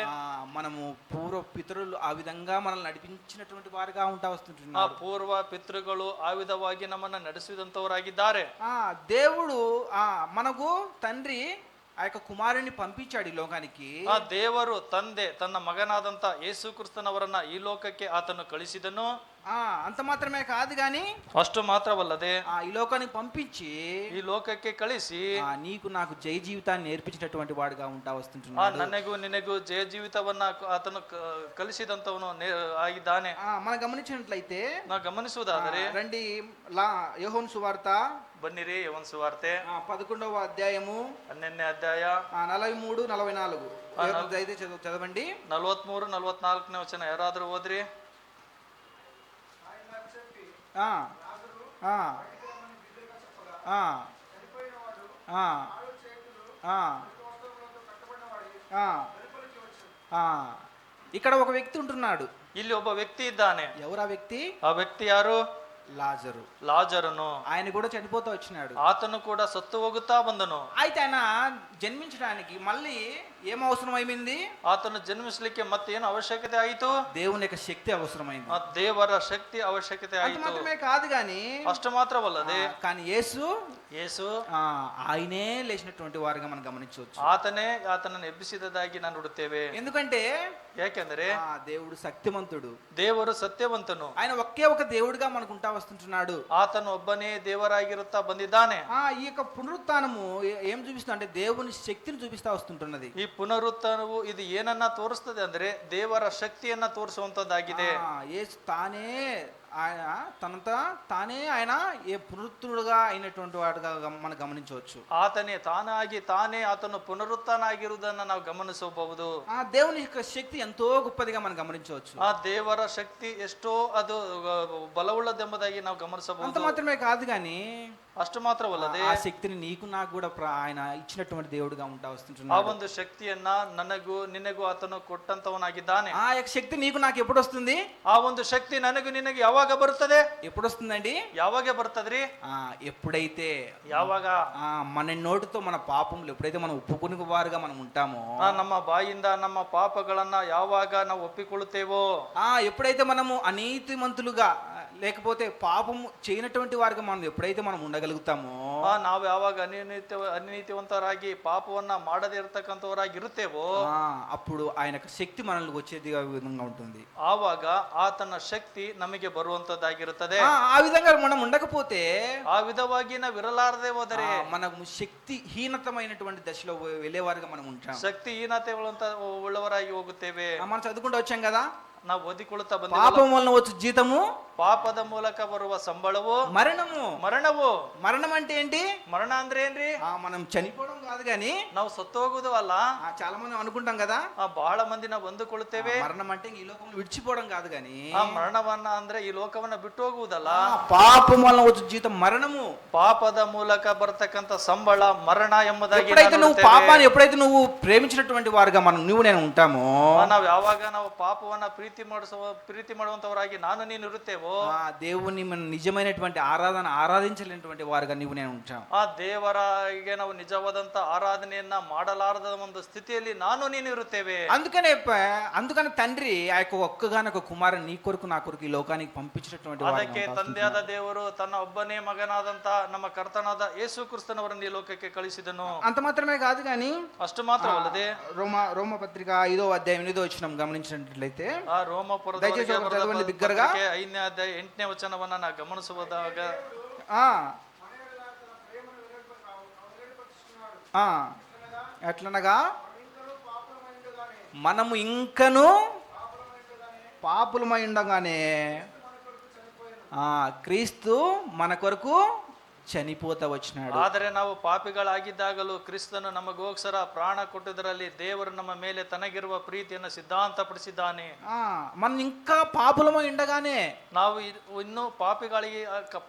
మనము పూర్వ పితరులు ఆ విధంగా మనల్ని నడిపించినటువంటి వారుగా ఉంటా వస్తుంటున్నారు. పూర్వ ಪಿತೃಗಳು ಆ ವಿಧವಾಗಿ ನಮ್ಮನ್ನ ನಡೆಸಿದಂತವರಾಗಿದ್ದಾರೆ. దేవుడు మనకు తండ్రి ఆ యొక్క కుమారుని పంపించాడు ఈ లోకానికి. ದೇವರು ತಂದೆ ತನ್ನ ಮಗನಾದಂತ ಯೇಸು ಕ್ರಿಸ್ತನವರನ್ನ ಈ ಲೋಕಕ್ಕೆ ಆತನು ಕಳಿಸಿದನು. అంత మాత్రమే కాదు గాని ಅಷ್ಟು ಮಾತ್ರವಲ್ಲದೆ ఈ లోకానికి పంపించి ఈ ಲೋಕಕ್ಕೆ ಕಳಿಸಿ నీకు నాకు జయ జీవితాన్ని నేర్పించినటువంటి వాడుగా ఉంటా వస్తుంటున్నాడు. ನನಗೂ ನಿನಗೂ ಜಯ ಜೀವಿತವನ್ನ ಆತನು ಕಲಿಸಿದಂತವನು ಆಗಿದ್ದಾನೆ. మనం గమనించినట్లయితే, ನಾವು ಗಮನಿಸುವುದಾದರೆ రండి యోహాను సువార్త, ಬನ್ನಿರಿ యోహాను ಸುವಾರ್ತೆ 11వ అధ్యాయము 12ನೇ ಅಧ್ಯಾಯ 43, 44 అయితే చదవండి. 43, 44ನೇ ವಚನ ಯಾರಾದ್ರೂ ಓದ್ರಿ. ఇక్కడ ఒక వ్యక్తి ఉంటున్నాడు. ಇಲ್ಲಿ ಒಬ್ಬ ವ್ಯಕ್ತಿ ಇದ್ದಾನೆ. ఎవరు ఆ వ్యక్తి? ಆ ವ್ಯಕ್ತಿ ಯಾರು? లాజరు. లాజరును. ఆయన కూడా చనిపోతూ వచ్చినాడు. ಆತನು ಕೂಡ ಸತ್ತು ಹೋಗುತ್ತಾ ಬಂದನು. అయితే ఆయన జన్మించడానికి మళ్ళీ ఏం అవసరం అయింది? ಆತನು ಜನ್ಮಿಸಲಿಕ್ಕೆ ಮತ್ತೇನು ಅವಶ್ಯಕತೆ ಆಯಿತು? దేవుని యొక్క శక్తి అవసరమైంది. ದೇವರ ಶಕ್ತಿ ಅವಶ್ಯಕತೆ ಆಯಿತು. మాత్రమే కాదు గాని అಷ್ಟು మాత్రవಲ್ಲದೆ కానీ యేసు ఆయనే లేచినటువంటి వారుగా మనం గమనించవచ్చు. ಆತನನ್ನು ಎಬ್ಬಿಸಿದಾಗಿ ನಾವು ನೋಡುತ್ತೇವೆ. ఎందుకంటే ಯಾಕೆಂದರೆ దేవుడు శక్తిమంతుడు, ದೇವರು ಸತ್ಯವಂತನು. ఆయన ఒకే ఒక దేవుడిగా మనకు ఉంటా వస్తుంటున్నాడు. ಆತನು ಒಬ್ಬನೇ ದೇವರಾಗಿರುತ್ತಾ ಬಂದಿದ್ದಾನೆ. ఈ యొక్క పునరుత్థానము ఏం చూపిస్తుంది అంటే దేవుని శక్తిని చూపిస్తా వస్తుంటున్నది. ಈ పునరుత్థಾನವು ಇದು ಏನನ್ನ ತೋರಿಸ್ತದೆ ಅಂದ್ರೆ ದೇವರ ಶಕ್ತಿಯನ್ನ ತೋರಿಸುವಂತದ್ದಾಗಿದೆ. యేసు ఆయన తనంతా తానే ఆయన ఏ పునరుత్థుడుగా అయినటువంటి వాడుగా మనం గమనించవచ్చు. ತಾನೇ ಆತನು ಪುನರುತ್ಥಾನ ಆಗಿರುವುದನ್ನು ನಾವು ಗಮನಿಸಬಹುದು. దేవుని యొక్క శక్తి ఎంతో గొప్పదిగా మనం గమనించవచ్చు. ఆ ದೇವರ ಶಕ್ತಿ ಎಷ್ಟೋ ಅದು ಬಲವುಳ್ಳದೆಂಬುದಾಗಿ ನಾವು ಗಮನಿಸಬಹುದು. అంత మాత్రమే కాదు కానీ ಅಷ್ಟು ಮಾತ್ರವಲ್ಲದೆ ಆ శక్తిని నీకు నాకు కూడా ఆయన ఇచ్చినటువంటి దేవుడుగా ఉంటా వస్తుంటున్నాడు. ಆ ಒಂದು ಶಕ್ತಿಯನ್ನ ನನಗೂ ನಿನಗೂ ಆತನು ಕೊಟ್ಟಂತವನಾಗಿದ್ದಾನೆ. ఆ యొక్క శక్తి నీకు నాకు ఎప్పుడు వస్తుంది? ಆ ಒಂದು ಶಕ್ತಿ ನನಗೂ ನಿನಗೆ ಯಾವಾಗ ಬರುತ್ತದೆ? ఎప్పుడు వస్తుందండి? ಯಾವಾಗ ಬರ್ತದ್ರಿ? ఎప్పుడైతే ಯಾವಾಗ మన నోటితో మన పాపములు ఎప్పుడైతే మనం ఒప్పుకునే వారుగా మనం ఉంటామో, ನಮ್ಮ ಬಾಯಿಂದ ನಮ್ಮ ಪಾಪಗಳನ್ನ ಯಾವಾಗ ನಾವು ಒಪ್ಪಿಕೊಳ್ಳುತ್ತೇವೋ, ఎప్పుడైతే మనము అనీతిమంతులుగా లేకపోతే పాపము చేయనటువంటి వారిగా మనం ఎప్పుడైతే మనం ఉండగలుగుతామో, ನಾವು ಯಾವಾಗ ಅನೀತಿವಂತರಾಗಿ ಪಾಪವನ್ನ ಮಾಡದೇ ಇರತಕ್ಕಂಥವರಾಗಿ ಇರುತ್ತೇವೋ, అప్పుడు ఆయన శక్తి మనల్ని వచ్చేది విధంగా ఉంటుంది. ಆವಾಗ ಆತನ ಶಕ್ತಿ ನಮಗೆ ಬರುವಂತದ್ದಾಗಿರುತ್ತದೆ. ఆ విధంగా మనం ఉండకపోతే, ಆ ವಿಧವಾಗಿ ನಾವು ಇರಲಾರದೆ ಹೋದರೆ మనము శక్తిహీనతమైనటువంటి దశలో వెళ్ళేవారుగా మనం ఉంటాం. ಶಕ್ತಿಹೀನತೆ ಉಳ್ಳವರಾಗಿ ಹೋಗುತ್ತೇವೆ. మనం చదువుకుంటూ వచ్చాం కదా, ನಾವು ಓದಿಕೊಳ್ಳುತ್ತಾ ಬಂದ పాపం వలన వచ్చు జీతము, ಪಾಪದ ಮೂಲಕ ಬರುವ ಸಂಬಳವು మరణము. మరణం అంటే ఏంటి? ಮರಣ ಅಂದ್ರೆ ಏನ್ರಿ? మనం చనిపోవడం కాదు గాని ನಾವು ಸತ್ತು ಹೋಗುದು ಅಲ್ಲ. చాలా మంది అనుకుంటాం కదా, ಬಹಳ ಮಂದಿ ನಾವು ಹೊಂದಿಕೊಳ್ಳುತ್ತೇವೆ మరణం అంటే ఈ లోకంలో విడిచిపోవడం కాదు గాని, ಆ ಮರಣವನ್ನ ಅಂದ್ರೆ ಈ ಲೋಕವನ್ನ ಬಿಟ್ಟು ಹೋಗುವುದಲ್ಲ. పాపం వలన వచ్చు జీతం మరణము. ಪಾಪದ ಮೂಲಕ ಬರ್ತಕ್ಕಂಥ ಸಂಬಳ ಮರಣ ಎಂಬುದಾಗಿ ఎప్పుడైతే నువ్వు ప్రేమించినటువంటి వారుగా నువ్వు నేను ఉంటామో, ನಾವು ಯಾವಾಗ ನಾವು ಪಾಪವನ್ನ ಪ್ರೀತಿ ಮಾಡುವಂತವರಾಗಿ ನಾನು ನೀನು ಇರುತ್ತೇವೋ, ఆ దేవుని మనం నిజమైనటువంటి ఆరాధించలేనటువంటి వారుగా నీవు నేను ఉంటాం. ಆ ದೇವರಿಗೆ ನಾವು ನಿಜವಾದಂತ ಆರಾಧನೆಯನ್ನ ಮಾಡಲಾರದ ಒಂದು ಸ್ಥಿತಿಯಲ್ಲಿ ನಾನು ನೀನು ಇರುತ್ತೇವೆ. అందుకని తండ్రి ఆ యొక్క ఒక్కగానొక కుమారుని నీ కొరకు నా కొరకు ఈ లోకానికి పంపించినటువంటి ಅದಕ್ಕೆ ತಂದೆಯಾದ ದೇವರು ತನ್ನ ಒಬ್ಬನೇ ಮಗನಾದಂತ ನಮ್ಮ ಕರ್ತನಾದ ಯೇಸು ಕ್ರಿಸ್ತನವರನ್ನು ಈ ಲೋಕಕ್ಕೆ ಕಳಿಸಿದನು. అంత మాత్రమే కాదు కానీ ಅಷ್ಟು ಮಾತ್ರವಲ್ಲದೆ రోమ పత్రిక 5వ అధ్యాయం 8వ వచనం గమనించినట్లయితే ಆ ರೋಮಪುರದ దయచేసి ఒకటి చదవండి బిగ్గరగా. 5ನೇ ಅಧ್ಯಾಯ 8ನೇ ವಚನವನ್ನ ನಾವು ಗಮನಿಸುವುದಾಗ ఎట్లనగా మనము ఇంకను పాపులమై ఉండగానే క్రీస్తు మన కొరకు చనిపోతా వచ్చినాడు. ಆದರೆ ನಾವು ಪಾಪಿಗಳಾಗಿದ್ದಾಗಲೂ ಕ್ರಿಸ್ತನು ನಮಗೋಸ್ಕರ ಪ್ರಾಣ ಕೊಟ್ಟುದರಲ್ಲಿ ದೇವರು ನಮ್ಮ ಮೇಲೆ ತನಗಿರುವ ಪ್ರೀತಿಯನ್ನು ಸಿದ್ಧಾಂತಪಡಿಸಿದ್ದಾನೆ. మనం ఇంకా పాపులమై ఉండగానే ನಾವು ಇನ್ನೂ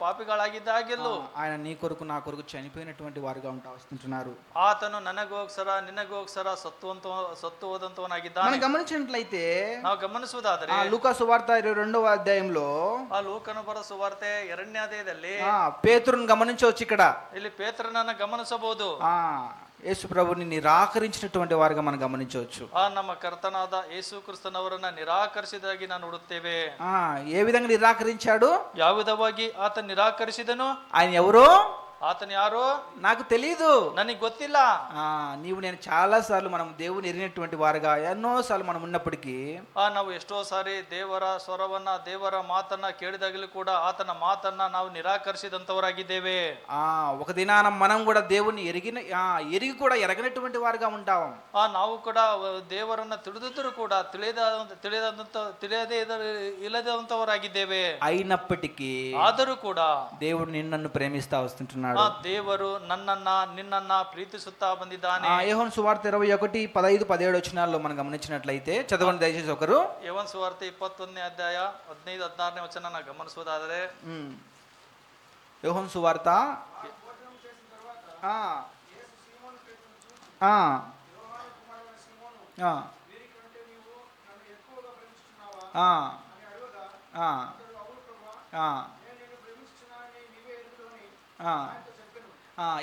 ಪಾಪಿಗಳಾಗಿದ್ದಾಗಲೂ ఆయన నీ కొరకు నా కొరకు చనిపోయినటువంటి వారుగా వస్తుంటున్నారు. ಆತನು ನನಗೋಸ್ಕರ ನಿನಗೋಸ್ಕರ ಸತ್ತು ಹೋದಂತವನಾಗಿದ್ದಾನೆ. మనం గమనించినట్లయితే ನಾವು ಗಮನಿಸುವುದಾದರೆ లూకా సువార్త 22వ అధ్యాయంలో ಆ ಲೂಕನ ಬರ ಸುವಾರ್ತೆ 2ನೇ ಅಧ್ಯಾಯದಲ್ಲಿ పేతురుని గమనించవచ్చు. ఇక్కడ ಇಲ್ಲಿ ಪೇತ್ರನನ್ನ ಗಮನಿಸಬಹುದು. యేసు ప్రభుని నిరాకరించినటువంటి వారుగా మనం గమనించవచ్చు. ನಮ್ಮ ಕರ್ತನಾದ ಯೇಸು ಕ್ರಿಸ್ತನವರನ್ನ ನಿರಾಕರಿಸಿದಾಗಿ ನಾವು ನೋಡುತ್ತೇವೆ. ఏ విధంగా నిరాకరించాడు? ಯಾವ ವಿಧವಾಗಿ ಆತ ನಿರಾಕರಿಸಿದನು? ఆయన ఎవరో ఆతను యారో నాకు తెలియదు, ನನಗೆ ಗೊತ್ತಿಲ್ಲ. నీవు నేను చాలా సార్లు మనం దేవుని ఎరిగినటువంటి వారుగా ఎన్నో సార్లు మనం ఉన్నప్పటికీ ನಾವು ಎಷ್ಟೋ ಸಾರಿ ದೇವರ ಸ್ವರವನ್ನ ದೇವರ ಮಾತನ್ನ ಕೇಳಿದಾಗಲೂ ಕೂಡ ಆತನ ಮಾತನ್ನ ನಾವು నిరాకరిಸಿದಂತವರಾಗಿದ್ದೇವೆ. ఒక దినాన మనం కూడా దేవుని ఎరిగి కూడా ఎరగనటువంటి వారుగా ఉంటాం. ನಾವು ಕೂಡ ದೇವರನ್ನ ತಿಳಿದಿದ್ದರೂ ಕೂಡ ತಿಳಿಯದೇ ಇಲ್ಲದಂತವರಾಗಿದ್ದೇವೆ. అయినప్పటికీ ಆದರೂ ಕೂಡ దేవుడు నిన్ను ప్రేమిస్తా వస్తుంటున్నాడు. ದೇವರು ನಿನ್ನನ್ನ ಪ್ರೀತಿಸುತ್ತಾ ಬಂದಿದ್ದಾನೆ. యోహాను సువార్త 21:15-17 వచనాల్లో మనం గమనించినట్లయితే చదవండి దయచేసి ఒకరు. యోహాను సువార్త 21ನೇ ಅಧ್ಯಾಯ 15-16ನೇ ವಚನ ಗಮನಿಸುವುದಾದರೆ యోహాను సువార్త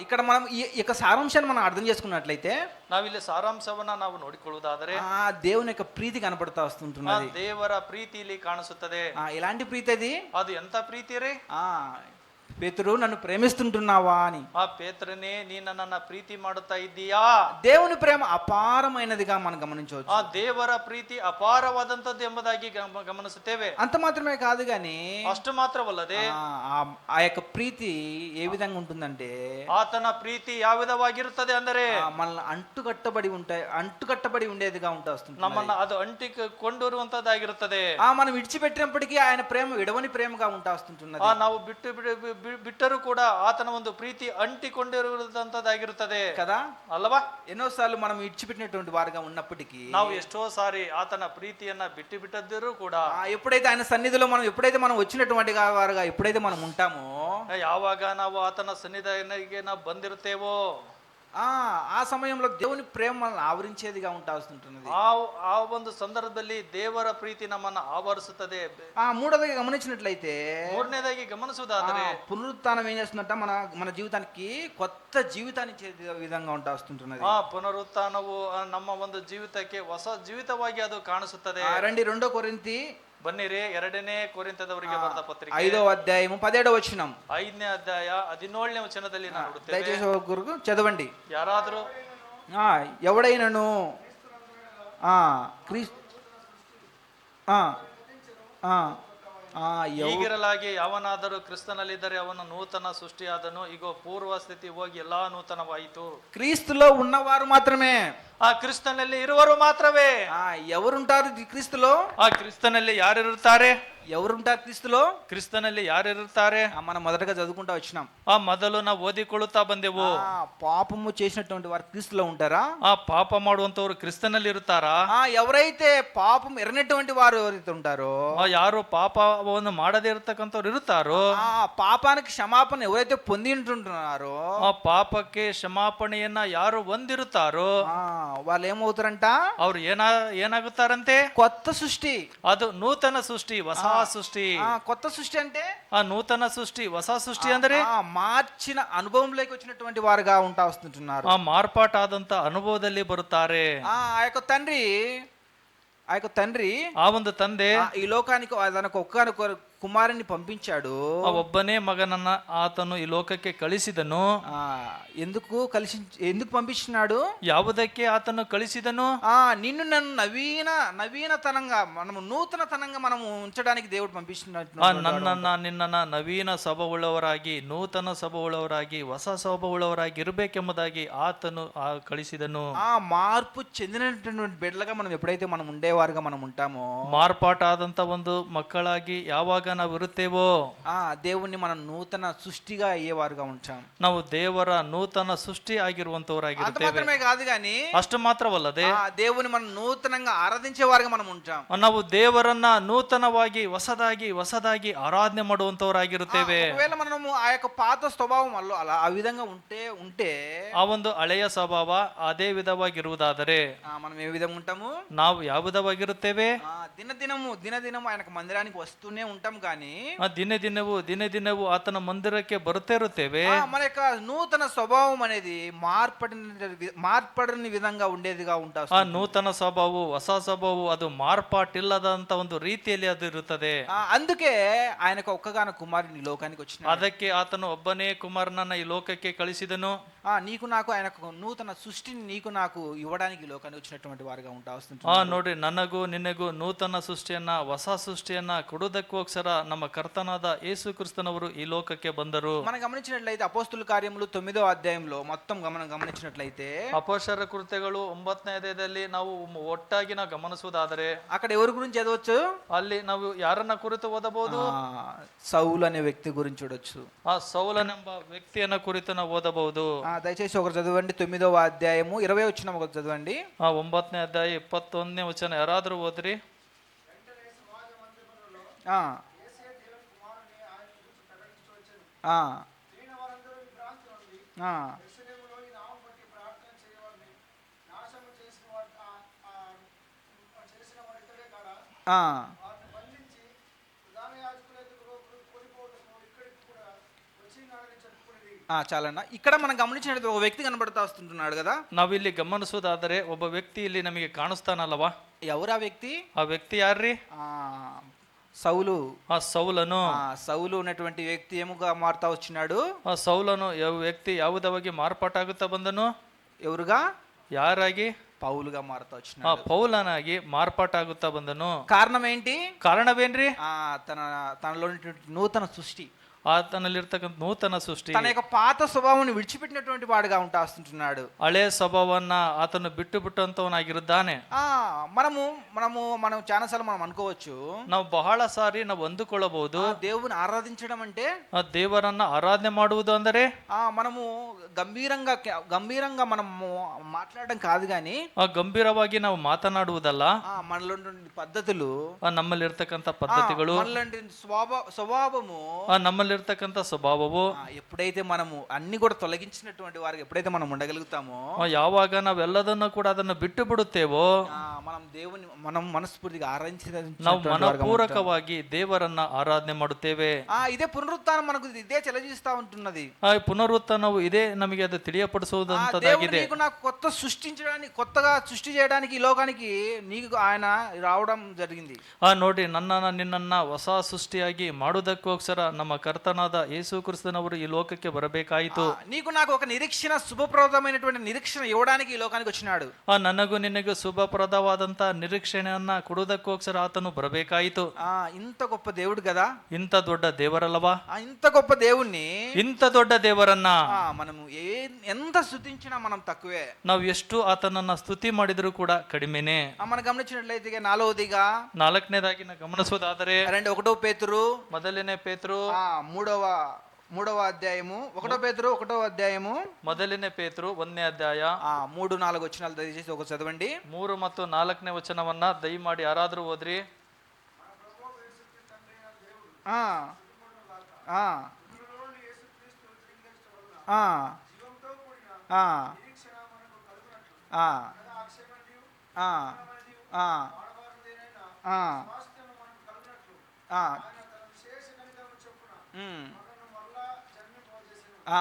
ఇక్కడ మనం ఈ యొక్క సారాంశాన్ని మనం అర్థం చేసుకున్నట్లయితే ನಾವಿಲ್ಲಿ ಸಾರಾಂಶವನ್ನ ನಾವು ನೋಡಿಕೊಳ್ಳುವುದಾದರೆ దేవుని యొక్క ప్రీతి కనపడతా వస్తుంటున్నది. ದೇವರ ಪ್ರೀತಿ ಇಲ್ಲಿ ಕಾಣಿಸುತ್ತದೆ. ఎలాంటి ప్రీతి అది? ಅದು ಎಂತ ಪ್ರೀತಿ ರೀ? పేతురు నన్ను ప్రేమిస్తుంటున్నావా అని. పేతురునే నీ నన్ను ప్రీతి ಮಾಡುತ್ತಾ ಇದ್ದೀಯಾ? దేవుని ప్రేమ అపారమైనదిగా మనం గమనించవచ్చు. ದೇವರ ಪ್ರೀತಿ ಅಪಾರವಾದಂತದ್ದು ಎಂಬುದಾಗಿ ಗಮನಿಸುತ್ತೇವೆ. అంత మాత్రమే కాదు గాని ಅಷ್ಟು ಮಾತ್ರವಲ್ಲದೆ ఆ యొక్క ప్రీతి ఏ విధంగా ఉంటుందంటే ಆತನ ಪ್ರೀತಿ ಯಾವ ವಿಧವಾಗಿರುತ್ತದೆ ಅಂದರೆ మనల్ని అంటుకట్టబడి ఉండేదిగా ఉంటా వస్తుంది. ನಮ್ಮನ್ನ ಅದು ಅಂಟಿಕೊಂಡಿರುವಂತದ್ದಾಗಿರುತ್ತದೆ. మనం విడిచిపెట్టినప్పటికీ ఆయన ప్రేమ విడవని ప్రేమగా ఉంటా వస్తుంటున్నది. ನಾವು ಬಿಟ್ಟರೂ ಕೂಡ ಆತನ ಒಂದು ಪ್ರೀತಿ ಅಂಟಿಕೊಂಡಿರುವಂತದ್ದಾಗಿರುತ್ತದೆ కదా ಅಲ್ಲವಾ? ఎన్నోసార్లు మనం విడిచిపెట్టినటువంటి వారుగా ఉన్నప్పటికీ ನಾವು ಎಷ್ಟೋ ಸಾರಿ ಆತನ ಪ್ರೀತಿಯನ್ನ ಬಿಟ್ಟಿದ್ದರೂ ಕೂಡ ఎప్పుడైతే ఆయన సన్నిధిలో మనం వచ్చినటువంటి వారుగా ఎప్పుడైతే మనం ఉంటామో ಯಾವಾಗ ನಾವು ಆತನ ಸನ್ನಿಧಿಗೆ ನಾವು ಬಂದಿರುತ್ತೇವೋ ఆ సమయంలో దేవుని ప్రేమ మనల్ని ఆవరించేదిగా ఉంటుంటున్నది. ఆ ಒಂದು సందర్భದಲ್ಲಿ ದೇವರ ಪ್ರೀತಿ ನಮ್ಮನ್ನು ಆವರಿಸುತ್ತದೆ. మూడోదిగా గమనించినట్లయితే మూడನೇದಾಗಿ ಗಮನಿಸುವುದಾದರೆ పునరుత్థానం ఏం చేస్తుందంట మన జీవితానికి కొత్త జీవితాన్ని ఇచ్చే విధంగా వస్తుంటున్నది. పునరుత్థానವು ನಮ್ಮ ಒಂದು ಜೀವಿತಕ್ಕೆ ಹೊಸ ಜೀವಿತವಾಗಿ ಅದು ಕಾಣಿಸುತ್ತದೆ. రండి 2 కొరింథీ ಬನ್ನಿರಿ 2ನೇ ಕೊರಿಂಥದವರಿಗೆ ಬರೆದ ಪತ್ರಿಕೆ 5వ అధ్యాయం 17వ వచనం. 5ನೇ ಅಧ್ಯಾಯ 17ನೇ ವಚನದಲ್ಲಿ ನಾವು ನೋಡುತ್ತೇವೆ. దయచేసి ఒకరు చదవండి. ಯಾರಾದರೂ ఎవడైనను ಹೀಗಿರಲಾಗಿ ಯಾವನಾದರೂ ಕ್ರಿಸ್ತನಲ್ಲಿದ್ದರೆ ಅವನು ನೂತನ ಸೃಷ್ಟಿಯಾದನು, ಈಗ ಪೂರ್ವ ಸ್ಥಿತಿ ಹೋಗಿ ಎಲ್ಲಾ ನೂತನವಾಯಿತು. క్రీస్తులో ఉన్నవారు మాత్రమే, ಕ್ರಿಸ್ತನಲ್ಲಿ ಇರುವರು ಮಾತ್ರವೇ. ఎవరుంటారు క్రీస్తులో? ಕ್ರಿಸ್ತನಲ್ಲಿ ಯಾರಿರುತ್ತಾರೆ? ఎవరుంటారు క్రీస్తులో? క్రిస్తుನಲ್ಲಿ ಯಾರಿರುತ್ತಾರೆ? మనం మొదటగా చదువుకుంటా వచ్చినాం. మొదలు ನಾವು ಓದಿಕೊಳ್ಳುತ್ತಾ ಬಂದೆವು. పాపము చేసినటువంటి వారు క్రీస్తులో ఉంటారా? పాప ಮಾಡುವಂತವರು ಕ್ರಿಸ್ತನಲ್ಲಿ ಇರುತ್ತಾರಾ? ఎవరైతే పాపం ఎరనటువంటి వారు ఎవరైతే ఉంటారో, ಯಾರು ಪಾಪವನ್ನು ಮಾಡದೇ ಇರತಕ್ಕಂಥವ್ರು ಇರುತ್ತಾರೋ, పాపానికి క్షమాపణ ఎవరైతే పొంది ఉంటున్నారో, ಪಾಪಕ್ಕೆ ಕ್ಷಮಾಪಣೆಯನ್ನ ಯಾರು ಹೊಂದಿರುತ್ತಾರೋ వాళ్ళు ఏమవుతారంట? ಅವ್ರು ಏನಾಗುತ್ತಾರಂತೆ? కొత్త సృష్టి, ಅದು ನೂತನ ಸೃಷ್ಟಿ, ಹೊಸ సృష్టి. కొత్త సృష్టి అంటే ఆ నూతన సృష్టి, ಹೊಸ సృష్టి ಅಂದರೆ మార్చిన అనుభవంలోకి వచ్చినటువంటి వారుగా ఉంటా వస్తుంటున్నారు. ಆ ಮಾರ್ಪಾಟಾದಂತ ಅನುಭವದಲ್ಲಿ ಬರುತ್ತಾರೆ. ఆ యొక్క తండ్రి ಆ ಒಂದು ತಂದೆ ఈ లోకానికి తనకు ఒక్కనొక్క కుమారుని పంపించాడు. ಆ ಒಬ್ಬನೇ ಮಗನನ್ನ ಆತನು ಈ ಲೋಕಕ್ಕೆ ಕಳಿಸಿದನು. ఎందుకు పంపించినాడు? ಯಾವುದಕ್ಕೆ ಆತನು ಕಳಿಸಿದನು? నిన్ను నన్ను నవీనతనంగా మనము నూతనతనంగా మనము ఉంచడానికి దేవుడు పంపించినట్టు. ನನ್ನನ್ನ ನಿನ್ನನ್ನ ನವೀನ ಸ್ವಭಾವವುಳ್ಳವರಾಗಿ, ನೂತನ ಸ್ವಭಾವವುಳ್ಳವರಾಗಿ, ಹೊಸ ಸ್ವಭಾವವುಳ್ಳವರಾಗಿ ಇರಬೇಕೆಂಬುದಾಗಿ ಆತನು ಕಳಿಸಿದನು. మార్పు చెందినటువంటి బిడ్డలుగా మనం ఎప్పుడైతే మనం ఉండేవారుగా మనం ఉంటామో, ಮಾರ್ಪಾಟಾದಂತ ಒಂದು ಮಕ್ಕಳಾಗಿ ಯಾವಾಗ ನಾವು ಇರುತ್ತೇವೋ దేవుణ్ణి మనం నూతన సృష్టిగా అయ్యేవారుగా ఉంటాం. ನಾವು ದೇವರ ನೂತನ ಸೃಷ್ಟಿ ಆಗಿರುವಂತವರಾಗಿರುತ್ತೇವೆ. మాత్రమే కాదు కానీ ಅಷ್ಟು ಮಾತ್ರವಲ್ಲದೆ దేవుని మనం నూతనంగా ఆరాధించేవారుగా మనం ఉంటాం. ನಾವು ದೇವರನ್ನ ನೂತನವಾಗಿ ಹೊಸದಾಗಿ ಆರಾಧನೆ ಮಾಡುವಂತವರಾಗಿರುತ್ತೇವೆ. ఒకవేళ మనము ఆ యొక్క పాత స్వభావం అలా ఆ విధంగా ఉంటే ಆ ಒಂದು ಹಳೆಯ ಸ್ವಭಾವ ಅದೇ ವಿಧವಾಗಿರುವುದಾದರೆ మనం ఏ విధంగా ఉంటాము? ನಾವು ಯಾವ ವಿಧವಾಗಿರುತ್ತೇವೆ? దినదినము ఆయనకు మందిరానికి వస్తూనే ఉంటాం కానీ ದಿನೇ ದಿನವೂ ಆತನ ಮಂದಿರಕ್ಕೆ ಬರುತ್ತೇ ಇರುತ್ತೇವೆ. మన యొక్క నూతన స్వభావం అనేది మార్పడని విధంగా ఉండేదిగా ఉంటా. ಆ ನೂತನ ಸ್ವಭಾವವು, ಹೊಸ ಸ್ವಭಾವವು ಅದು ಮಾರ್ಪಾಟಿಲ್ಲದಂತ ಒಂದು ರೀತಿಯಲ್ಲಿ ಅದು ಇರುತ್ತದೆ. అందుకే ఆయనకు ఒక్కగాన కుమారుని లోకానికి వచ్చిన. ಅದಕ್ಕೆ ಆತನು ಒಬ್ಬನೇ ಕುಮಾರನನ್ನ ಈ ಲೋಕಕ್ಕೆ ಕಳಿಸಿದನು. నీకు నాకు ఆయనకు నూతన సృష్టిని నీకు నాకు ఇవ్వడానికి లోకానికి వచ్చినటువంటి వారుగా ఉంటా వస్తుంది. ನೋಡ್ರಿ, ನನಗೂ ನಿನಗೂ ನೂತನ ಸೃಷ್ಟಿಯನ್ನ, ಹೊಸ ಸೃಷ್ಟಿಯನ್ನ ಕೊಡುವುದಕ್ಕೋಸ್ಕರ ನಮ್ಮ ಕರ್ತನಾದ ಯೇಸು ಕ್ರಿಸ್ತನವರು ಈ ಲೋಕಕ್ಕೆ ಬಂದರು. మనం గమనించినట్లయితే అపోస్తుల కార్యములు 9వ అధ్యాయంలో మొత్తం గమనించినట్లయితే ಅಪೊಸ್ತಲರ ಕೃತ್ಯಗಳು 9ನೇ ಅಧ್ಯಾಯದಲ್ಲಿ ನಾವು ಒಟ್ಟಾಗಿ ನಾವು ಗಮನಿಸುವುದಾದರೆ అక్కడ ఎవరి గురించి చదవచ్చు? ಅಲ್ಲಿ ನಾವು ಯಾರನ್ನ ಕುರಿತು ಓದಬಹುದು? సౌలు అనే వ్యక్తి గురించి చూడొచ్చు. ಆ ಸೌಲನೆಂಬ ವ್ಯಕ್ತಿಯನ್ನ ಕುರಿತು ನಾವು ಓದಬಹುದು. దయచేసి ఒకరు చదవండి. 9వ అధ్యాయము 20వ వచనం ఒకరు చదవండి. 9ನೇ ಅಧ್ಯಾಯ 21ನೇ ವಚನ ಯಾರಾದ್ರೂ ಓದ್ರಿ. చాలన్నా. ఇక్కడ మనం గమనించినట్టు ఒక వ్యక్తి కనబడతా వస్తుంటున్నాడు కదా. ನಾವಿಲ್ಲಿ ಗಮನಿಸುವುದಾದರೆ ಒಬ್ಬ ವ್ಯಕ್ತಿ ಇಲ್ಲಿ ನಮಗೆ ಕಾಣಿಸ್ತಾನಲ್ವಾ? ఎవరు ఆ వ్యక్తి? ఆ వ్యక్తి ಯಾರ್ರಿ? సౌలు. ఆ సౌలను. సౌలు ఉన్నటువంటి వ్యక్తి ఏముగా మారుతా వచ్చినాడు? ఆ సౌలను వ్యక్తి ಯಾವುದವಾಗಿ ಮಾರ್ಪಾಟಾಗುತ್ತಾ ಬಂದನು? ఎవరుగా? ಯಾರಾಗಿ? పౌలుగా మారుతా వచ్చినాడు. పౌలనాಗಿ ಮಾರ್ಪಾಟಾಗುತ್ತಾ ಬಂದನು. కారణం ఏంటి? కారణವೇನ್ರಿ? తనలో నూతన సృష్టి, ಆತನಲ್ಲಿರ್ತಕ್ಕಂಥ ನೂತನ ಸೃಷ್ಟಿ, తన యొక్క పాత స్వభావాన్ని విడిచిపెట్టినటువంటి వాడుగా ఉంటా వస్తుంటున్నాడు. ಹಳೆ ಸ್ವಭಾವವನ್ನ ಆತನು ಬಿಟ್ಟುಬಿಟ್ಟಂತವನಾಗಿರುತ್ತಾನೆ. మనం చాలాసార్లు మనం అనుకోవచ్చు, ನಾವು ಬಹಳ ಸಾರಿ ನಾವು ಅಂದುಕೊಳ್ಳಬಹುದು, దేవుని ఆరాధించడం అంటే ದೇವರನ್ನ ಆರಾಧನೆ ಮಾಡುವುದು ಅಂದರೆ మనము గంభీరంగా మనము మాట్లాడడం కాదు కానీ ಗಂಭೀರವಾಗಿ ನಾವು ಮಾತನಾಡುವುದಲ್ಲ. మనలో పద్ధతులు, ನಮ್ಮಲ್ಲಿರ್ತಕ್ಕಂಥ ಪದ್ಧತಿಗಳು, స్వభావము, ನಮ್ಮಲ್ಲಿರ್ತಕ್ಕಂಥ ಸ್ವಭಾವವು ఎప్పుడైతే మనము అన్ని కూడా తొలగించినటువంటి వారికి ఎప్పుడైతే మనం ఉండగలుగుతామో, ಯಾವಾಗ ನಾವೆಲ್ಲದನ್ನು ಕೂಡ ಅದನ್ನು ಬಿಟ್ಟು ಬಿಡುತ್ತೇವೋ, మనం మనస్ఫూర్తిగా ನಾವು ಮನಪೂರ್ವಕವಾಗಿ ದೇವರನ್ನ ಆರಾಧನೆ ಮಾಡುತ್ತೇವೆ. ఇదే పునరుత్థానం మనకు ఇదే తెలియజేస్తా ఉంటున్నది. పునరుత్థానವು ఇదే నಮಗೆ అది తెలియపಡಿಸುವುದಂತದಾಗಿದೆ. నాకు కొత్తగా సృష్టి చేయడానికి ఈ లోకానికి నీకు ఆయన రావడం జరిగింది. ನೋಡಿ, ನಿನ್ನನ್ನ ಹೊಸ ಸೃಷ್ಟಿಯಾಗಿ ಮಾಡುವುದಕ್ಕೋಸ್ಕರ ನಮ್ಮ ಕರ್ತನಾದ ಯೇಸು ಕ್ರಿಸ್ತನವರು ಈ ಲೋಕಕ್ಕೆ ಬರಬೇಕಾಯಿತು. నీకు నాకు ఒక నిరీక్షణ, శుభప్రదమైనటువంటి నిరీక్షణ ఇవ్వడానికి ఈ లోకానికి వచ్చినాడు. ನನಗೂ ನಿನಗೂ ಶುಭಪ್ರದವಾದಂತ ನಿರೀಕ್ಷಣೆಯನ್ನ ಕೊಡುವುದಕ್ಕೋಸ್ಕರ ಆತನು ಬರಬೇಕಾಯಿತು. ఇంత గొప్ప దేవుడు కదా, ಇಂಥ ದೊಡ್ಡ ದೇವರಲ್ಲವಾ? ఇంత గొప్ప దేవుణ్ణి, ಇಂಥ ದೊಡ್ಡ ದೇವರನ್ನ మనము ఎంత స్తుతించినా మనం తక్కువే. ನಾವು ಎಷ್ಟು ಆತನನ್ನ ಸ್ತುತಿ ಮಾಡಿದ್ರು ಕೂಡ ಕಡಿಮೆನೆ. మనం గమనించినట్లయితే నాలుగవదిగా, ನಾಲ್ಕನೇದಾಗಿ ನಾವು ಗಮನಿಸುವುದಾದರೆ 1 పేతురు, ಮೊದಲನೇ ಪೇತ್ರು, 3వ అధ్యాయము, 1 పేతురు 1వ అధ్యాయము, ಮೊದಲನೇ ಪೇತ್ರು 1ನೇ ಅಧ್ಯಾಯ 3-4 వచనాలు దయచేసి ఒక చదవండి. 3 ಮತ್ತು 4ನೇ ವಚನವನ್ನ ದಯಮಾಡಿ ಯಾರಾದ್ರೂ ಓದ್ರಿ. ఆ, ఉమ్. ఆ,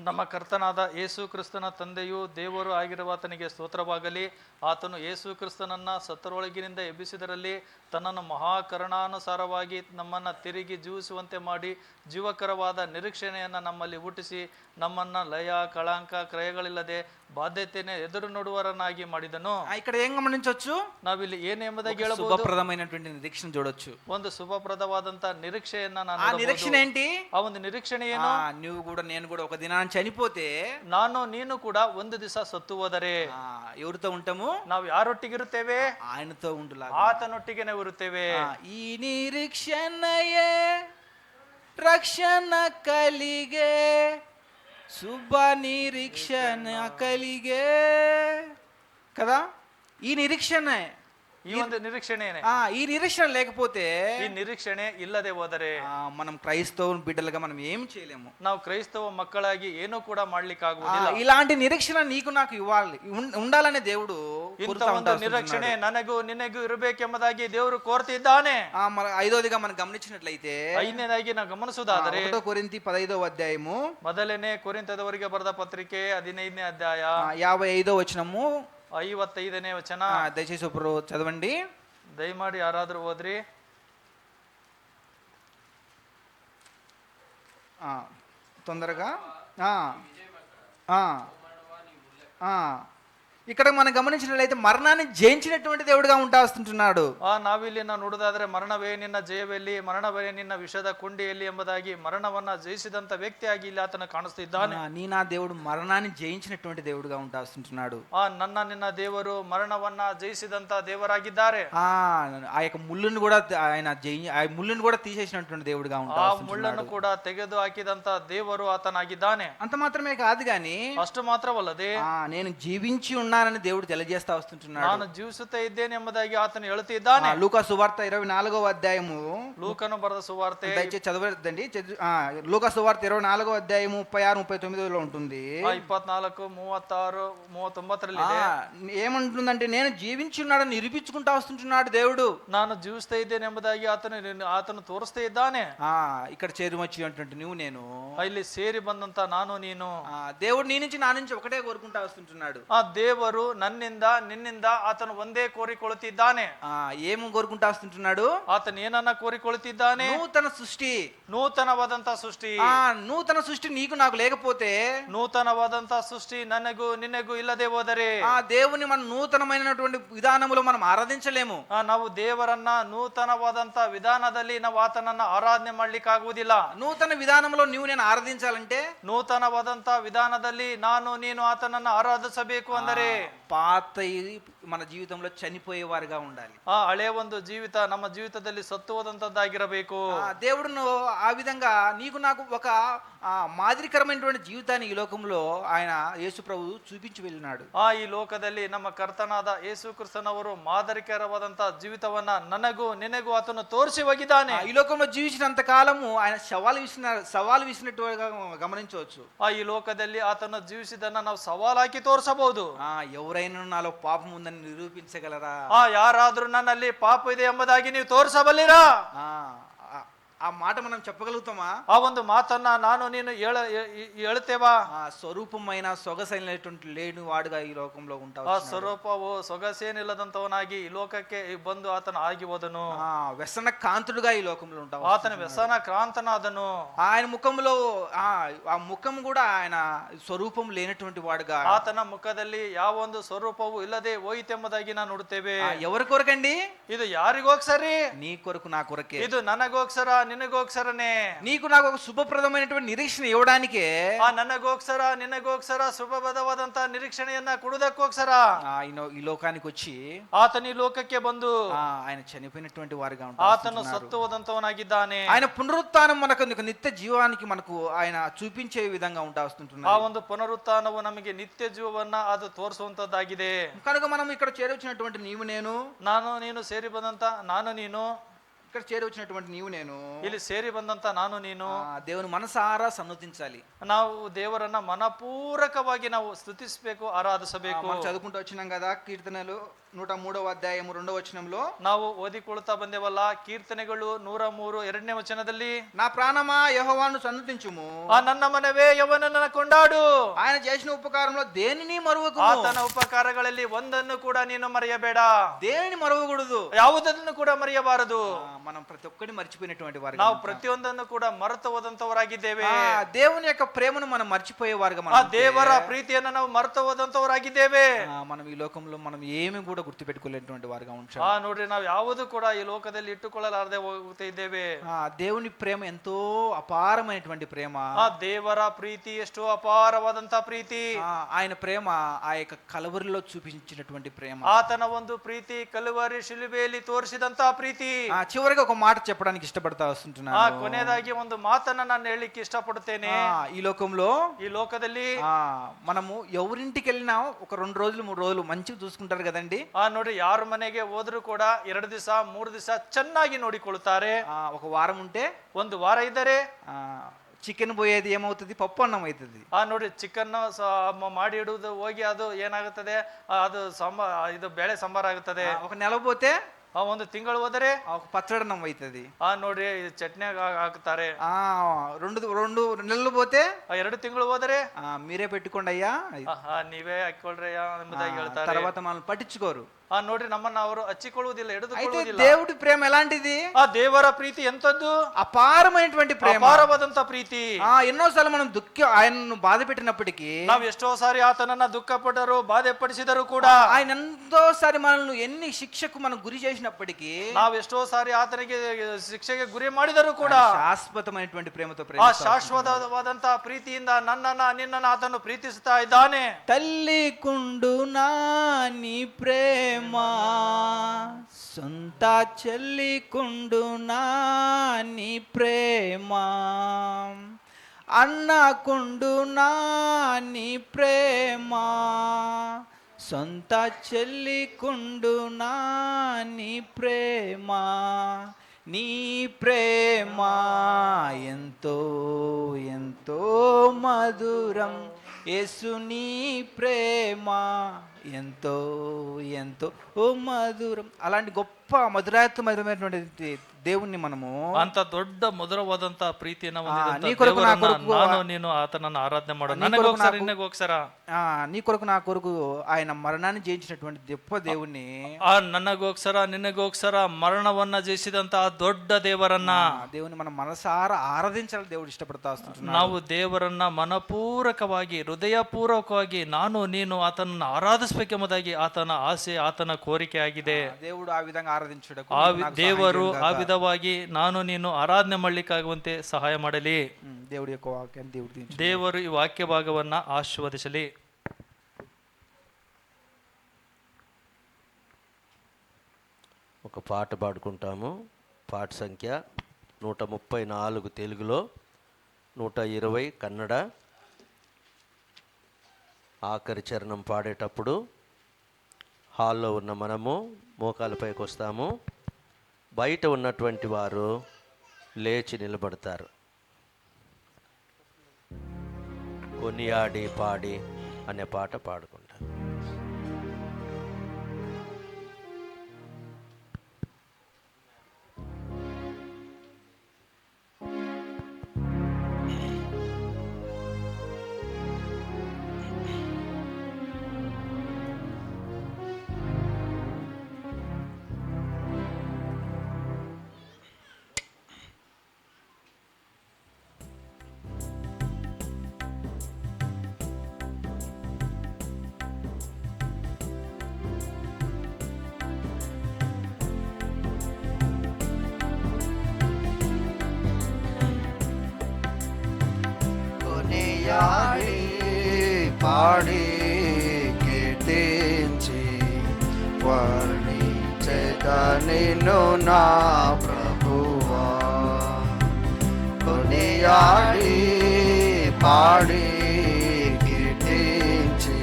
ನಮ್ಮ ಕರ್ತನಾದ ಯೇಸು ಕ್ರಿಸ್ತನ ತಂದೆಯು ದೇವರು ಆಗಿರುವ ಆತನಿಗೆ ಸ್ತೋತ್ರವಾಗಲಿ. ಆತನು ಯೇಸು ಕ್ರಿಸ್ತನನ್ನ ಸತ್ತರೊಳಗಿನಿಂದ ಎಬ್ಬಿಸಿದರಲ್ಲಿ ತನ್ನನ್ನು ಮಹಾಕರುಣಾನುಸಾರವಾಗಿ ನಮ್ಮನ್ನು ತಿರುಗಿ ಜೀವಿಸುವಂತೆ ಮಾಡಿ ಜೀವಕರವಾದ ನಿರೀಕ್ಷಣೆಯನ್ನು ನಮ್ಮಲ್ಲಿ ಹುಟ್ಟಿಸಿ ನಮ್ಮನ್ನ ಲಯ ಕಳಂಕ ಕ್ರಯಗಳಿಲ್ಲದೆ ಬಾಧ್ಯತೆಯನ್ನು ಎದುರು ನೋಡುವರನ್ನಾಗಿ ಮಾಡಿದನು. ఇక్కడ ఏం గమనించవచ్చు? ನಾವಿಲ್ಲಿ ಏನು ಎಂಬುದಾಗಿ ಹೇಳಬಹುದು? శుభప్రదమైనటువంటి నిరీక్షణ చూడొచ్చు. ಒಂದು ಶುಭಪ್ರದವಾದಂತ ನಿರೀಕ್ಷೆಯನ್ನ ఆ ನಾನು నిరీక్షణ ఏంటి? ಆ ಒಂದು నిరీಕ್ಷಣೆ ಏನು? నువ్వు కూడా నేను కూడా ఒక దినాన్ని చనిపోతే ನಾನು ನೀನು ಕೂಡ ಒಂದು ದಿವಸ ಸತ್ತು ಹೋದರೆ ఎవరితో ఉంటాము? ನಾವು ಯಾರೊಟ್ಟಿಗಿರುತ್ತೇವೆ? ఆయనతో ఉండులా. ಆತನೊಟ್ಟಿಗೆನೆ ಇರುತ್ತೇವೆ. ఈ నిరీక్షణయే రక్షణ కలిగే, శుభ నిరీక్షణ కలిగే కదా. ఈ నిరీక్షణ, ಈ ಒಂದು ನಿರೀಕ್ಷಣೆನೆ. ఈ నిరీక్షణ లేకపోతే, ಈ ನಿರೀಕ್ಷಣೆ ಇಲ್ಲದೆ ಹೋದರೆ మనం క్రైస్తవ బిడ్డలుగా మనం ఏం చేయలేము. ನಾವು ಕ್ರೈಸ್ತವ ಮಕ್ಕಳಾಗಿ ಏನೂ ಕೂಡ ಮಾಡ್ಲಿಕ್ಕಾಗುವುದಿಲ್ಲ. ఇలాంటి నిరీక్షణ నీకు నాకు ఇవ్వాలి, ఉండాలనే దేవుడు ಇಂಥ ಒಂದು ನಿರೀಕ್ಷಣೆ ನನಗೂ ನಿನಗೂ ಇರಬೇಕೆಂಬುದಾಗಿ ದೇವರು ಕೋರ್ತಿದ್ದಾನೆ. ఐదోదిగా మనం గమనించినట్లయితే, ಐದನೇದಾಗಿ ನಾವು ಗಮನಿಸುವುದಾದರೆ 1 కొరింథీ 15వ అధ్యాయము ಮೊದಲನೇ ಕೊರಿಂಥದವರಿಗೆ ಬರೆದ ಪತ್ರಿಕೆ 15ನೇ ಅಧ್ಯಾಯ 55వ వచనము 55ನೇ ವಚನ. దయచేసి ఒకరు చదవండి. ದಯಮಾಡಿ ಯಾರಾದ್ರೂ ಓದ್ರಿ. తొందరగా. ఇక్కడ మనం గమనించినట్లయితే మరణాన్ని జయించినటువంటి దేవుడుగా ఉంటా వస్తుంటున్నాడు. ನಾವಿಲ್ಲಿ ನೋಡುವುದಾದ್ರೆ ಮರಣವೇ ನಿನ್ನ ಜಯವೆಲ್ಲಿ, ಮರಣವೇ ನಿನ್ನ ವಿಷದ ಕೊಂಡಿಯಲ್ಲಿ ಎಂಬುದಾಗಿ ಮರಣವನ್ನ ಜಯಿಸಿದಂತ ವ್ಯಕ್ತಿಯಾಗಿ ಇಲ್ಲಿ ಆತನ ಕಾಣಿಸ್ತಿದ್ದಾನೆ. నీ నా దేవుడు మరణాన్ని జయించినటువంటి దేవుడుగా ఉంటా వస్తుంటున్నాడు. ನನ್ನ ನಿನ್ನ ದೇವರು ಮರಣವನ್ನ ಜಯಿಸಿದಂತ ದೇವರಾಗಿದ್ದಾರೆ. ఆ యొక్క ముళ్ళును కూడా ఆయన ఆ ముళ్ళును కూడా తీసేసినటువంటి దేవుడుగా ఉంటా ಆ వస్తుంటున్నాడు. ಮುಳ್ಳನ್ನು ಕೂಡ ತೆಗೆದು ಹಾಕಿದಂತ ದೇವರು ಆತನಾಗಿದ್ದಾನೆ. అంత మాత్రమే కాదు గాని, ಅಷ್ಟು ಮಾತ್ರವಲ್ಲದೆ నేను జీవించి ఉన్నానని దేవుడు తెలియజేస్తా వస్తుంటున్నాడు. ನಾನು ಜೀವಿಸುತ್ತಾ ಇದ್ದೇನೆ ಎಂಬುದಾಗಿ ಆತನು ಹೇಳುತ್ತಿದ್ದಾನೆ. లూకా సువార్త 24వ అధ్యాయము, ಲೂಕನು ಬರೆದ ಸುವಾರ್ತೆ, దయచేసి చదవద్దండి. లూకా సువార్త 24వ అధ్యాయము 36-39లో ఉంటుంది. 24, 36, 39 ఏమంటుందంటే, నేను జీవించి ఉన్నాడని నిరూపించుకుంటా వస్తుంటున్నాడు దేవుడు. ನಾನು ಜೀವಿಸ್ತಾ ಇದ್ದೇನೆ ಎಂಬುದಾಗಿ ಆತನು ತೋರಿಸ್ತಾ ಇದ್ದಾನೆ. ఇక్కడ చేరి వచ్చినటువంటి నువ్వు నేను, ಇಲ್ಲಿ ಸೇರಿ ಬಂದಂತ ನಾನು ನೀನು, దేవుడు నీ నుంచి నా నుంచి ఒకటే కోరుకుంటా వస్తుంటున్నాడు. ಆ ದೇವರು ನನ್ನಿಂದ ನಿನ್ನಿಂದ ಆತನು ಒಂದೇ ಕೋರಿಕೊಳ್ಳುತ್ತಿದ್ದಾನೆ. ఏం కోరుకుంటా వస్తుంటున్నాడు? ಆತನು ಏನನ್ನ ಕೋರಿಕೊಳ್ಳುತ್ತಿದ್ದಾನೆ? నూతన సృష్టి, ನೂತನವಾದಂತ ಸೃಷ್ಟಿ. నూతన సృష్టి నీకు నాకు లేకపోతే, ನೂತನವಾದಂತ ಸೃಷ್ಟಿ ನನಗೂ ನಿನಗೂ ಇಲ್ಲದೆ ಹೋದರೆ, దేవుని మనం నూతనమైనటువంటి విధానములో మనం ఆరాధించలేము. ನಾವು ದೇವರನ್ನ ನೂತನವಾದಂತ ವಿಧಾನದಲ್ಲಿ ನಾವು ಆತನನ್ನ ಆರಾಧನೆ ಮಾಡ್ಲಿಕ್ಕಾಗುವುದಿಲ್ಲ. నూతన విధానంలో నువ్వు నేను ఆరాధించాలంటే, ನೂತನವಾದಂತ ವಿಧಾನದಲ್ಲಿ ನಾನು ನೀನು ಆತನನ್ನ ಆರಾಧಿಸಬೇಕು ಅಂದರೆ పాత మన జీవితంలో చనిపోయేవారుగా ఉండాలి. ಆ ಹಳೆ ಒಂದು ಜೀವಿತ ನಮ್ಮ ಜೀವಿತದಲ್ಲಿ ಸತ್ತು ಹೋದಂತದ್ದಾಗಿರಬೇಕು. దేవుడును ఆ విధంగా నీకు నాకు ఒక మాదిరికరమైనటువంటి జీవితాన్ని ఈ లోకంలో ఆయన యేసు ప్రభు చూపించి వెళ్ళినాడు. ಈ ಲೋಕದಲ್ಲಿ ನಮ್ಮ ಕರ್ತನಾದ ಯೇಸು ಕ್ರಿಸ್ತನವರು ಮಾದರಿಕರವಾದಂತ ಜೀವಿತವನ್ನ ನನಗೂ ನಿನಗೂ ಆತನು ತೋರಿಸಿ ಹೋಗಿದ್ದಾನೆ. ఈ లోకంలో జీవించినంత కాలము ఆయన సవాలు విసినట్టుగా గమనించవచ్చు. ಈ ಲೋಕದಲ್ಲಿ ಆತನು ಜೀವಿಸಿದನ್ನ ನಾವು ಸವಾಲಾಕಿ ತೋರಿಸಬಹುದು. ఎవరైనా నాలో పాపం ఉందని నిరూపించగలరా? ಯಾರಾದ್ರೂ ನನ್ನಲ್ಲಿ ಪಾಪ ಇದೆ ಎಂಬುದಾಗಿ ನೀವು ತೋರಿಸಬಲ್ಲಿರಾ? ఆ మాట మనం చెప్పగలుగుతామా? ಆ ಒಂದು ಮಾತನ್ನ ನಾನು ನೀನು ಹೇಳ್ತೇವಾ? స్వరూపమైన సొగసైనటువంటి లేని వాడుగా ఈ లోకంలో ఉంటావు. ಆ ಸ್ವರೂಪವು ಸೊಗಸೇನಿಲ್ಲದಂತವನಾಗಿ ಈ ಲೋಕಕ್ಕೆ ಬಂದು ಆತನ ಆಗಿ ಹೋದನು. వ్యసన కాంతుడుగా ఈ లోకంలో ఉంటావు. ಆತನ ವ್ಯಸನ ಕ್ರಾಂತನಾದನು. ఆయన ముఖంలో ఆ ముఖం కూడా ఆయన స్వరూపం లేనటువంటి వాడుగా, ಆತನ ಮುಖದಲ್ಲಿ ಯಾವ ಒಂದು ಸ್ವರೂಪವು ಇಲ್ಲದೆ ಹೋಯಿತೆಂಬುದಾಗಿ ನಾವು ನೋಡುತ್ತೇವೆ. ఎవరి కొరకండి? ಇದು ಯಾರಿಗೋಸ್ಕರಿ? నీ కొరకు నా కొరకే. ಇದು ನನಗೋಸ್ಕರ ನಿನಗೋಸ್ಕರನೇ. నీకు నాకు ఒక శుభప్రదమైనటువంటి నిరీక్షణ ఇవ్వడానికే, ನನಗೋಸ್ಕರ ನಿನಗೋಸ್ಕರ ಶುಭಪ್ರದವಾದಂತ ನಿರೀಕ್ಷಣೆಯನ್ನ ಕೊಡುವುದಕ್ಕೋಸ್ಕರ ఈ లోకానికి వచ్చి ಆತನ ಈ ಲೋಕಕ್ಕೆ ಬಂದು ఆయన చనిపోయినటువంటి వారుగా ఉంటారు. ಆತನು ಸತ್ತು ಹೋದಂತವನಾಗಿದ್ದಾನೆ. ఆయన పునరుత్థానం మనకు నిత్య జీవానికి మనకు ఆయన చూపించే విధంగా ఉంటా వస్తుంటున్నారు. ಆ ಒಂದು ಪುನರುತ್ಥಾನವು ನಮಗೆ ನಿತ್ಯ ಜೀವವನ್ನ ಅದು ತೋರಿಸುವಂತದ್ದಾಗಿದೆ. కనుక మనం ఇక్కడ చేరొచ్చినటువంటి నీవు నేను, ನಾನು ನೀನು ಸೇರಿ ಬಂದಂತ ನಾನು ನೀನು, ఇక్కడ చేరొచ్చినటువంటి నీవు నేను, ಇಲ್ಲಿ ಸೇರಿ ಬಂದಂತ ನಾನು ನೀನು దేవుని మనసారా సన్నతించాలి. ನಾವು ದೇವರನ್ನ ಮನಪೂರ್ವಕವಾಗಿ ನಾವು ಸ್ತುತಿಸಬೇಕು, ಆರಾಧಿಸಬೇಕು. చదువుకుంటూ వచ్చినాం కదా కీర్తనలు 103వ అధ్యాయము 2వ వచనంలో, ನಾವು ಓದಿಕೊಳ್ತಾ ಬಂದೇವಲ್ಲ, ಕೀರ್ತನೆಗಳು 103 2ನೇ ವಚನದಲ್ಲಿ, నా ప్రాణమా యెహోవాను సన్నతించుము, ಆ ನನ್ನ ಮನವೇ ಯೆಹೋವನನ್ನ ಕೊಂಡಾಡು, ఆయన చేసిన ఉపకారంలో దేనిని మరువకు. ಆತನ ಉಪಕಾರಗಳಲ್ಲಿ ಒಂದನ್ನು ಕೂಡ ನೀನು ಮರೆಯಬೇಡ, దేనిని మరువకూడదు, ಯಾವುದನ್ನು ಕೂಡ ಮರೆಯಬಾರದು. మనం ప్రతి ఒక్కటి మర్చిపోయినటువంటి వారు, ನಾವು ಪ್ರತಿಯೊಂದನ್ನು ಕೂಡ ಮರೆತು ಹೋದಂತವರಾಗಿದ್ದೇವೆ. దేవుని యొక్క ప్రేమను మనం మర్చిపోయేవారుగా ಆ ದೇವರ ಪ್ರೀತಿಯನ್ನು ನಾವು ಮರೆತು ಹೋದಂತವರಾಗಿದ್ದೇವೆ. మనం ఈ లోకంలో మనం ఏమి కూడా గుర్తు పెట్టుకోలేనటువంటి వారుగా ఉంటాం. ನೋಡ್ರಿ, ನಾವು ಯಾವುದು ಕೂಡ ಈ ಲೋಕದಲ್ಲಿ ಇಟ್ಟುಕೊಳ್ಳಲಾರದೆ ಹೋಗ್ತಾ ಇದ್ದೇವೆ. దేవుని ప్రేమ ఎంతో అపారమైనటువంటి ప్రేమ. ಆ ದೇವರ ಪ್ರೀತಿ ಎಷ್ಟು ಅಪಾರವಾದಂತ ಪ್ರೀತಿ. ఆయన ప్రేమ ఆ యొక్క కలవరిలో చూపించినటువంటి ప్రేమ. ಆತನ ಒಂದು ಪ್ರೀತಿ ಕಲವರಿ ಶಿಲುಬೆಯಲ್ಲಿ ತೋರಿಸಿದಂತ ಪ್ರೀತಿ. చివరిగా ఒక మాట చెప్పడానికి ఇష్టపడతా వస్తుంటున్నాను. ಕೊನೆಯದಾಗಿ ಒಂದು ಮಾತನ್ನ ನಾನು ಹೇಳಲಿಕ್ಕೆ ಇಷ್ಟಪಡುತ್ತೇನೆ. ఈ లోకంలో, ఈ ಲೋಕದಲ್ಲಿ మనము ఎవరింటికి వెళ్ళినా ఒక 2 రోజులు 3 రోజులు మంచిగా చూసుకుంటారు కదండి. ನೋಡ್ರಿ, ಯಾರ ಮನೆಗೆ ಹೋದ್ರು ಕೂಡ 2 ದಿವಸ 3 ದಿವಸ ಚೆನ್ನಾಗಿ ನೋಡಿಕೊಳ್ಳುತ್ತಾರೆ. ఒక వారం ఉంటే, ಒಂದು ವಾರ ಇದ್ದರೆ చికెన్ పోయేది ఏమవుతుంది, పప్పు అన్నం అవుతుంది. ನೋಡ್ರಿ, ಚಿಕನ್ ಮಾಡಿ ಇಡುವುದು ಹೋಗಿ ಅದು ಏನಾಗುತ್ತದೆ, ಅದು ಇದು ಬೇಳೆ ಸಾಂಬಾರ್ ಆಗುತ್ತದೆ. ఒక నెల పోతే, ಒಂದು ತಿಂಗಳು ಹೋದರೆ ఒక పచ్చడన్నం అవుతుంది. ನೋಡ್ರಿ, ಚಟ್ನಿ ಹಾಕ್ತಾರೆ. 2 నెలలు పోతే, 2 ತಿಂಗಳು ಹೋದರೆ మీరే పెట్టుకోండి అయ్యా, ನೀವೇ ಹಾಕೊಳ್ರಿ ಎಂಬುದಾಗಿ ಹೇಳ್ತಾರೆ. తర్వాత మనల్ని పట్టించుకోరు. ನೋಡ್ರಿ, ನಮ್ಮನ್ನ ಅವರು ಹಚ್ಚಿಕೊಳ್ಳುವುದಿಲ್ಲ, అయితే ಹಿಡಿದುಕೊಳ್ಳುವುದಿಲ್ಲ. దేవుడి ప్రేమ ఎలాంటిది? ಆ ದೇವರ ಪ್ರೀತಿ ಎಂತದ್ದು? అపారమైనటువంటి ప్రేమ, ಅಪಾರವಾದಂತ ಪ್ರೀತಿ. ఎన్నోసార్లు మనం ఆయనను బాధ పెట్టినప్పటికీ, ನಾವು ಎಷ್ಟೋ ಸಾರಿ ಆತನನ್ನ ದುಃಖಪಟ್ಟರು, ಬಾಧೆ ಪಡಿಸಿದರು ಕೂಡ, ఆయన ఎంతోసారి మనల్ని ఎన్ని శిక్షకు మనం గురి చేసినప్పటికీ, ನಾವು ಎಷ್ಟೋ ಸಾರಿ ಆತನಿಗೆ ಶಿಕ್ಷೆಗೆ ಗುರಿ ಮಾಡಿದರು ಕೂಡ, శాశ్వతమైనటువంటి ప్రేమతో ಆ ಶಾಶ್ವತವಾದಂತ ಪ್ರೀತಿಯಿಂದ ನಿನ್ನನ್ನ ಆತನು ಪ್ರೀತಿಸುತ್ತಾ ಇದ್ದಾನೆ. తల్లి కుండునా నీ ప్రేమ, సొంత చెల్లి కుండునా నీ ప్రేమ, అన్న కుండునా నీ ప్రేమ, సొంత చెల్లి కుండునా నీ ప్రేమ, నీ ప్రేమ ఎంతో ఎంతో మధురం, యేసు నీ ప్రేమ ఎంతో ఎంతో మధురం. అలాంటి గొప్ప మధురాత్మకమైనటువంటి దేవుణ్ణి మనము, ಅಂತ ದೊಡ್ಡ ಮಧುರವಾದಂತ ಪ್ರೀತಿಯನ್ನ నీ కొరకు నా కొరకు ನಾನು ನೀನು ಆತನನ್ನ ಆರಾಧನೆ ಮಾಡೋಣ. నీ కొరకు నా కొరకు ఆయన మరణాన్ని జయించినటువంటి గొప్ప దేవుణ్ణి, ನನಗೋಸ್ಕರ ನಿನಗೋಸ್ಕರ ಮರಣವನ್ನ ಜಯಿಸಿದಂತ ದೊಡ್ಡ ದೇವರನ್ನ, దేవుని మనం మనసారా ఆరాధించాలని దేవుడు ఇష్టపడతా వస్తున్నాడు. ನಾವು ದೇವರನ್ನ ಮನಪೂರ್ವಕವಾಗಿ ಹೃದಯಪೂರ್ವಕವಾಗಿ ನಾನು ನೀನು ಆತನನ್ನ ಆರಾಧಿಸಬೇಕೆಂಬುದಾಗಿ ಆತನ ಆಸೆ, ಆತನ ಕೋರಿಕೆ ಆಗಿದೆ. దేవుడు ఆ విధంగా ఆరాధించుటకు, ದೇವರು ಆ ವಿಧವಾಗಿ ನಾನು ನೀನು ಆರಾಧನೆ ಮಾಡ್ಲಿಕ್ಕಾಗುವಂತೆ ಸಹಾಯ ಮಾಡಲಿ. దేవుడి యొక్క వాక్యాన్ని ದೇವರು ಈ ವಾಕ್ಯ ಭಾಗವನ್ನ ಆಶೀರ್ವದಿಸಲಿ. ఒక పాట పాడుకుంటాము. పాట సంఖ్య 134 తెలుగులో, 120 కన్నడ. ఆఖరి చరణం పాడేటప్పుడు హాల్లో ఉన్న మనము మోకాలపైకి వస్తాము. బయట ఉన్నటువంటి వారు లేచి నిలబడతారు. కొనియాడి పాడి అనే పాట పాడుకుంటారు. కొనియాడి పాడి కీర్తించి వర్ణించెద నిన్ను నా ప్రభువా. కొనియాడి పాడి కీర్తించి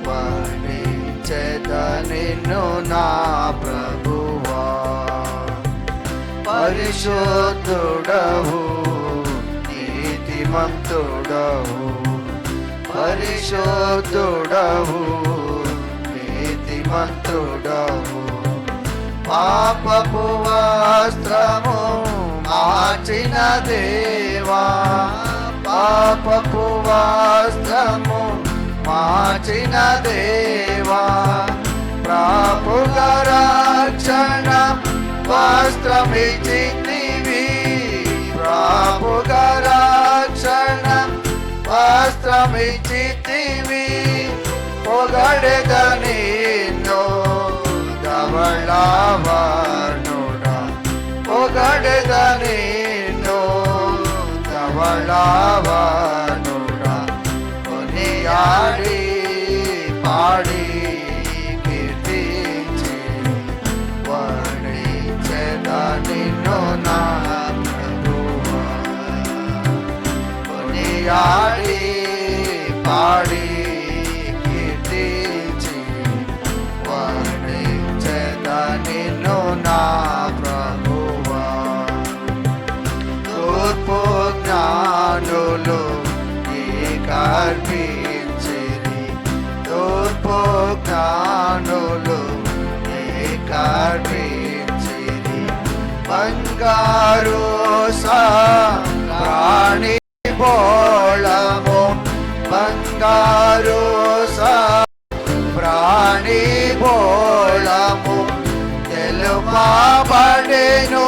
వర్ణించెద నిన్ను నా ప్రభువా. పరిశుద్ధుడవు, నీతిమంతుడవు, పరిశుద్ధుడవు, నీతిమంతుడవు, నీతిమంతుడవు పాపపు వస్త్రము మార్చిన దేవా పాపపు వస్త్రము మార్చిన దేవా ప్రభుగా రక్షణ వస్త్రమిచ్చితివి ప్రభుగా రక్షణ వస్త్రమిచ్చితివి పొగడెద నిన్ను ధవళావనుడా పొగడెద నిన్ను ధవళావనుడా కొనియాడి పాడి కీర్తించి వర్ణించెద నిన్ను నా ప్రభువా కొనియాడి పాడి కీర్తించి వర్ణించెద నిన్ను నా ప్రభువా తూర్పు జ్ఞానులు కర్పించిరి తూర్పు జ్ఞానులు కర్పించిరి బంగారు ప్రాణి బోళము బంగారు ప్రాణి బోళము తెలుపబడెను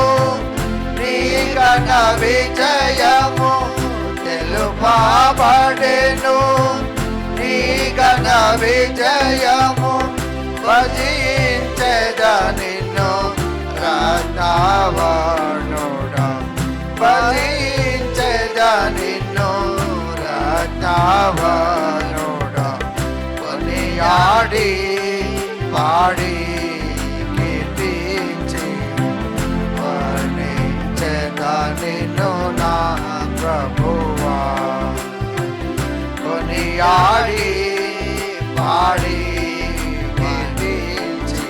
నీ ఘన విజయము తెలుపబడెను నీ ఘన విజయము భజించెద నిన్ను రత్నవర్ణుడా భజించెద నిన్ను రత్నవర్ణుడా కొనియాడి పాడి కీర్తించి వర్ణించెద నిన్ను నా ప్రభువా కొనియాడి పాడి కీర్తించి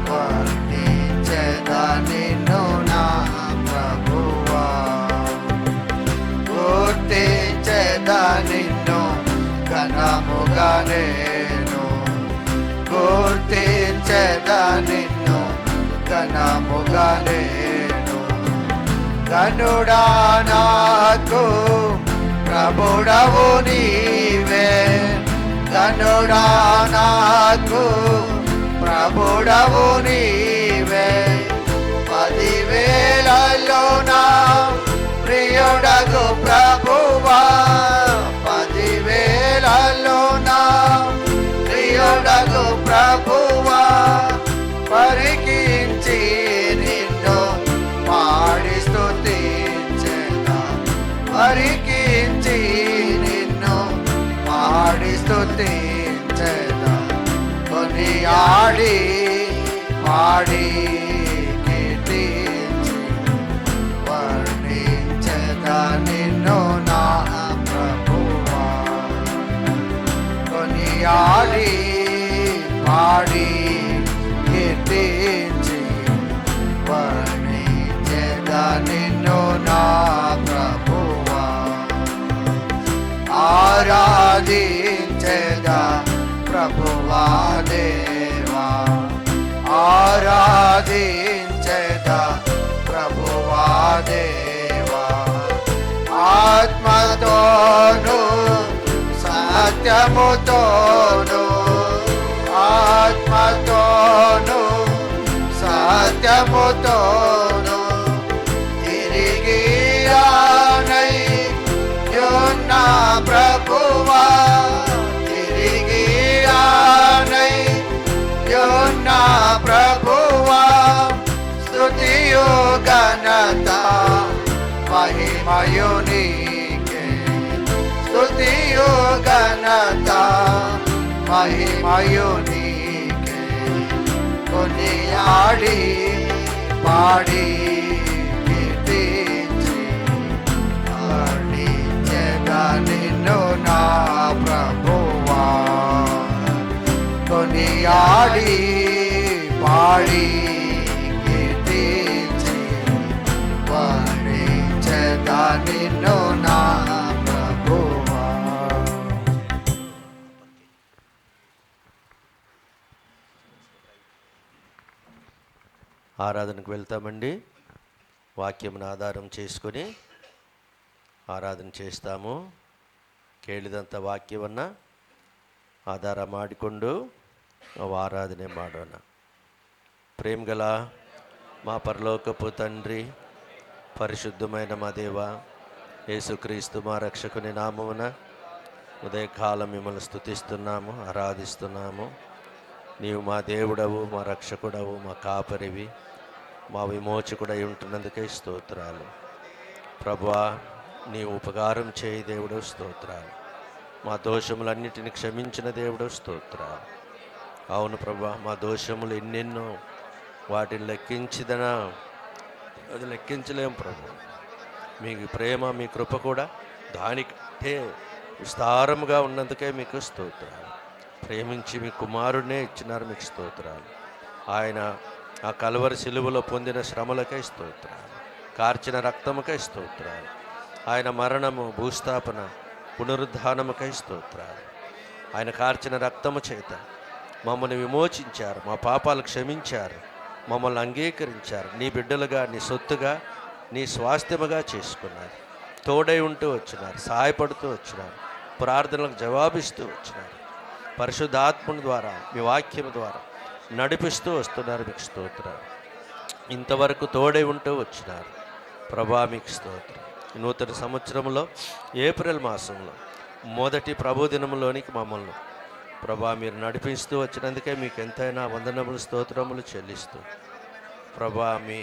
వర్ణించెద నిన్ను నా ప్రభువా గుర్తించెద నిన్ను ఘనముగా నేను గుర్తించెద నిన్ను ఘనముగా నేను గనుడా నాకు ప్రభుడవు నీవే గనుడా నాకు ప్రభుడవు నీవే 10,000లో నా ప్రియుడగు ప్రభువా 10,000లో నా ప్రియుడగు ప్రభువా పరికించి నిన్ను పాడి స్తుతించెదా పరికించి నిన్ను పాడి స్తుతించెదా కొనియాడి పాడి కీర్తించి వర్ణించెదా నిన్ను నా ప్రభువా కొనియాడి పాడి కీర్తించి వర్ణించెదా నిన్ను నా ప్రభువా ఆరాధించెదా ప్రభువా దేవా ఆరాధించెదా ప్రభువా దేవా ఆత్మతోను సత్యముతోను ఆత్మతోను సత్యముతోను తిరిగి రానై యున్న ప్రభువా తిరిగి రానై యున్న ప్రభువా స్తుతియు ఘనత మహిమయు నీకే స్తుతియు ఘనత మహిమయు నీకే కొనియాడి పాడి కీర్తించి వర్ణించెదా నిన్ను నా ప్రభువా కొనియాడి పాడి కీర్తించి వర్ణించెదా నిన్ను నా ప్రభువా ఆరాధనకు వెళ్తామండి. వాక్యమును ఆధారం చేసుకొని ಆರಾಧನೆ చేస్తాము. ಕೇಳಿದಂಥ ವಾಕ್ಯವನ್ನು ಆಧಾರ ಮಾಡಿಕೊಂಡು ನಾವು ಆರಾಧನೆ ಮಾಡೋಣ. ప్రేమగల మా పరలోకపు తండ్రి, పరిశుద్ధమైన మా దేవ, యేసుక్రీస్తు మా రక్షకుని నామమున ఉదయకాలం మిమ్మల్ని స్తుతిస్తున్నాము, ఆరాధిస్తున్నాము. నీవు మా దేవుడవు, మా రక్షకుడవు, మా కాపరివి, మా విమోచకుడై ఉంటున్నందుకే స్తోత్రాలు. ప్రభువా, నీ ఉపకారం చేయి దేవుడు, స్తోత్రాలు. మా దోషములన్నిటిని క్షమించిన దేవుడు, స్తోత్రాలు. అవును ప్రభువా, మా దోషములు ఎన్నెన్నో, వాటిని లెక్కించిదనా అది లెక్కించలేము ప్రభు. మీ ప్రేమ, మీ కృప కూడా దానికంటే విస్తారముగా ఉన్నందుకే మీకు స్తోత్రాలు. ప్రేమించి మీ కుమారుడినే ఇచ్చినారు, మీకు స్తోత్రాలు. ఆయన ఆ కలువరి సిలువలో పొందిన శ్రమలకై స్తోత్రాలు, కార్చిన రక్తముకై స్తోత్రాలు. ఆయన మరణము, భూస్థాపన, పునరుద్ధానముకై స్తోత్రాలు. ఆయన కార్చిన రక్తము చేత మమ్మల్ని విమోచించారు, మా పాపాలు క్షమించారు, మమ్మల్ని అంగీకరించారు, నీ బిడ్డలుగా, నీ సొత్తుగా, నీ స్వాస్థ్యముగా చేసుకున్నారు. తోడై ఉంటూ వచ్చినారు, సహాయపడుతూ వచ్చినారు, ప్రార్థనలకు జవాబిస్తూ వచ్చినారు. పరిశుద్ధాత్ముని ద్వారా, మీ వాక్యం ద్వారా నడిపిస్తూ వస్తున్నారు, మీకు స్తోత్రాలు. ఇంతవరకు తోడై ఉంటూ వచ్చినారు ప్రభా, మీకు స్తోత్రం. నూతన సంవత్సరంలో ఏప్రిల్ మాసంలో మొదటి ప్రభుదినంలోనికి మమ్మల్ని ప్రభా మీరు నడిపిస్తూ వచ్చినందుకే మీకు ఎంతైనా వందనములు, స్తోత్రములు చెల్లిస్తూ ప్రభా మీ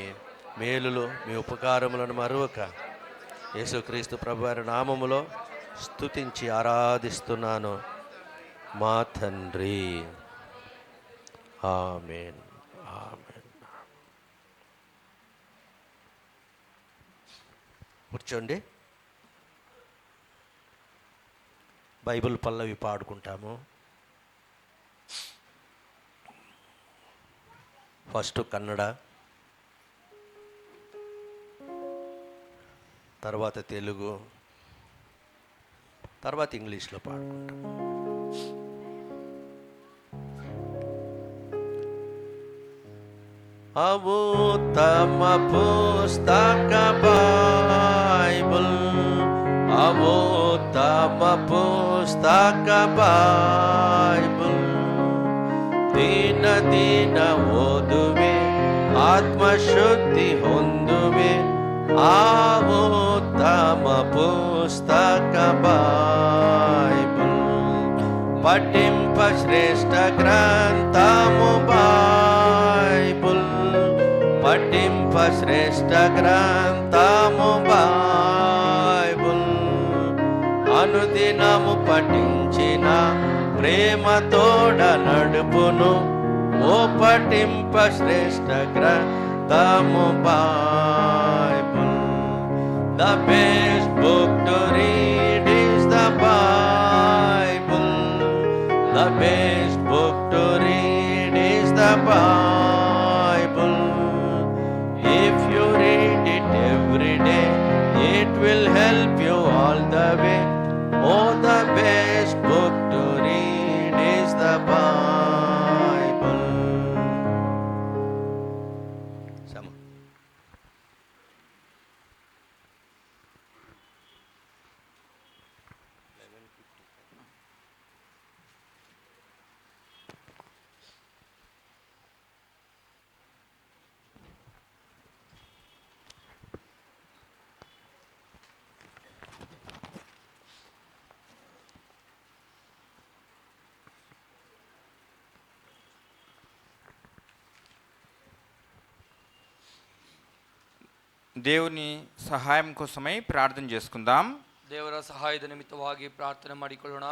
మేలులు, మీ ఉపకారములను మరువక యేసుక్రీస్తు ప్రభు వారి నామములో స్తుతించి ఆరాధిస్తున్నాను మా తండ్రి. ఆమేన్, ఆమేన్. కూర్చోండి. బైబిల్ పల్లవి పాడుకుంటాము. ఫస్ట్ కన్నడ, తర్వాత తెలుగు, తర్వాత ఇంగ్లీష్లో పాడుకుంటాం. అమూతమ పుస్తక బైబిల్, అమూతమ పుస్తక బైబిల్, ದಿನ ದಿನ ಓದುವೆ, ಆತ್ಮಶುದ್ಧಿ ಹೊಂದುವೆ. ಆ ಉತ್ತಮ ಪುಸ್ತಕ ಬೈಬಲ್, ಪಠಿಂಪ ಶ್ರೇಷ್ಠ ಗ್ರಂಥము బైబిల్, పఠింప శ్రేష్ఠ గ్రంథము బైబిల్. అనుదినము పఠించిన ప్రేమ తోడ నడుపును, ఓ పఠింప శ్రేష్ఠ గ్రంథము Bible. The best book to read is the Bible. The best book to read is the Bible. If you read it every day, it will help you all the way. Oh, the best book to read is the Bible. Sama. దేవుని సహాయం కోసమై ప్రార్థన చేసుకుందాం. ದೇವರ ಸಹಾಯದ ನಿಮಿತ್ತವಾಗಿ ಪ್ರಾರ್ಥನೆ ಮಾಡಿಕೊಳ್ಳೋಣ.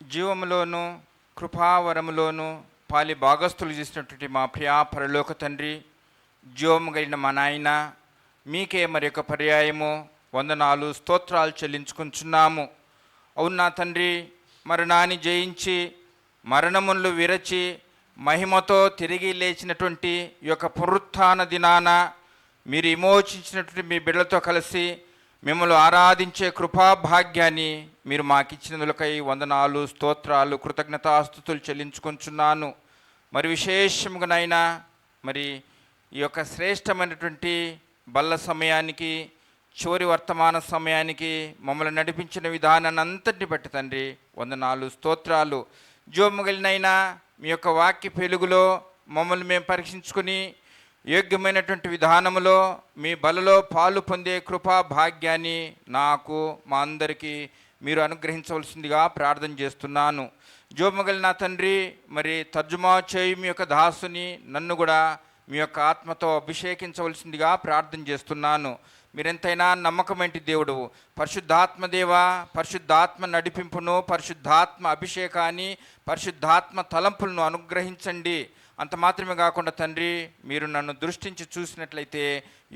జీవములోను కృపావరములోను పాలి భాగస్థులు చేసినటువంటి మా ప్రియా పరలోక తండ్రి, జీవము కలిగిన మా నాయన, మీకే మరి యొక్క పర్యాయము వందనాలు, స్తోత్రాలు చెల్లించుకుంటున్నాము. అవునా తండ్రి, మరణాన్ని జయించి మరణములు విరచి మహిమతో తిరిగి లేచినటువంటి ఈ యొక్క పునరుత్థాన దినాన మీరు విమోచించినటువంటి మీ బిడ్డలతో కలిసి మిమ్మల్ని ఆరాధించే కృపాభాగ్యాన్ని మీరు మాకిచ్చినందులకై వందనాలు, స్తోత్రాలు, కృతజ్ఞతాస్తుతులు చెల్లించుకొంచున్నాను. మరి విశేషముగానైనా మరి ఈ యొక్క శ్రేష్టమైనటువంటి బల్ల సమయానికి, చివరి వర్తమాన సమయానికి మమ్మల్ని నడిపించిన విధానాన్ని అంతటిని బట్టి తండ్రి వందనాలు, స్తోత్రాలు. జోముగలినైనా మీ యొక్క వాక్య పెలుగులో మమ్మల్ని మేము పరీక్షించుకొని యోగ్యమైనటువంటి విధానములో మీ బలలో పాలు పొందే కృపా భాగ్యాన్ని నాకు, మా అందరికీ మీరు అనుగ్రహించవలసిందిగా ప్రార్థన చేస్తున్నాను. జోమగలి నా తండ్రి, మరి తర్జుమా చేయి మీ యొక్క దాసుని నన్ను కూడా మీ యొక్క ఆత్మతో అభిషేకించవలసిందిగా ప్రార్థన చేస్తున్నాను. మీరెంతైనా నమ్మకమైన దేవుడు. పరిశుద్ధాత్మ దేవా, పరిశుద్ధాత్మ నడిపింపును, పరిశుద్ధాత్మ అభిషేకాన్ని, పరిశుద్ధాత్మ తలంపులను అనుగ్రహించండి. అంత మాత్రమే కాకుండా తండ్రి, మీరు నన్ను దృష్టించి చూసినట్లయితే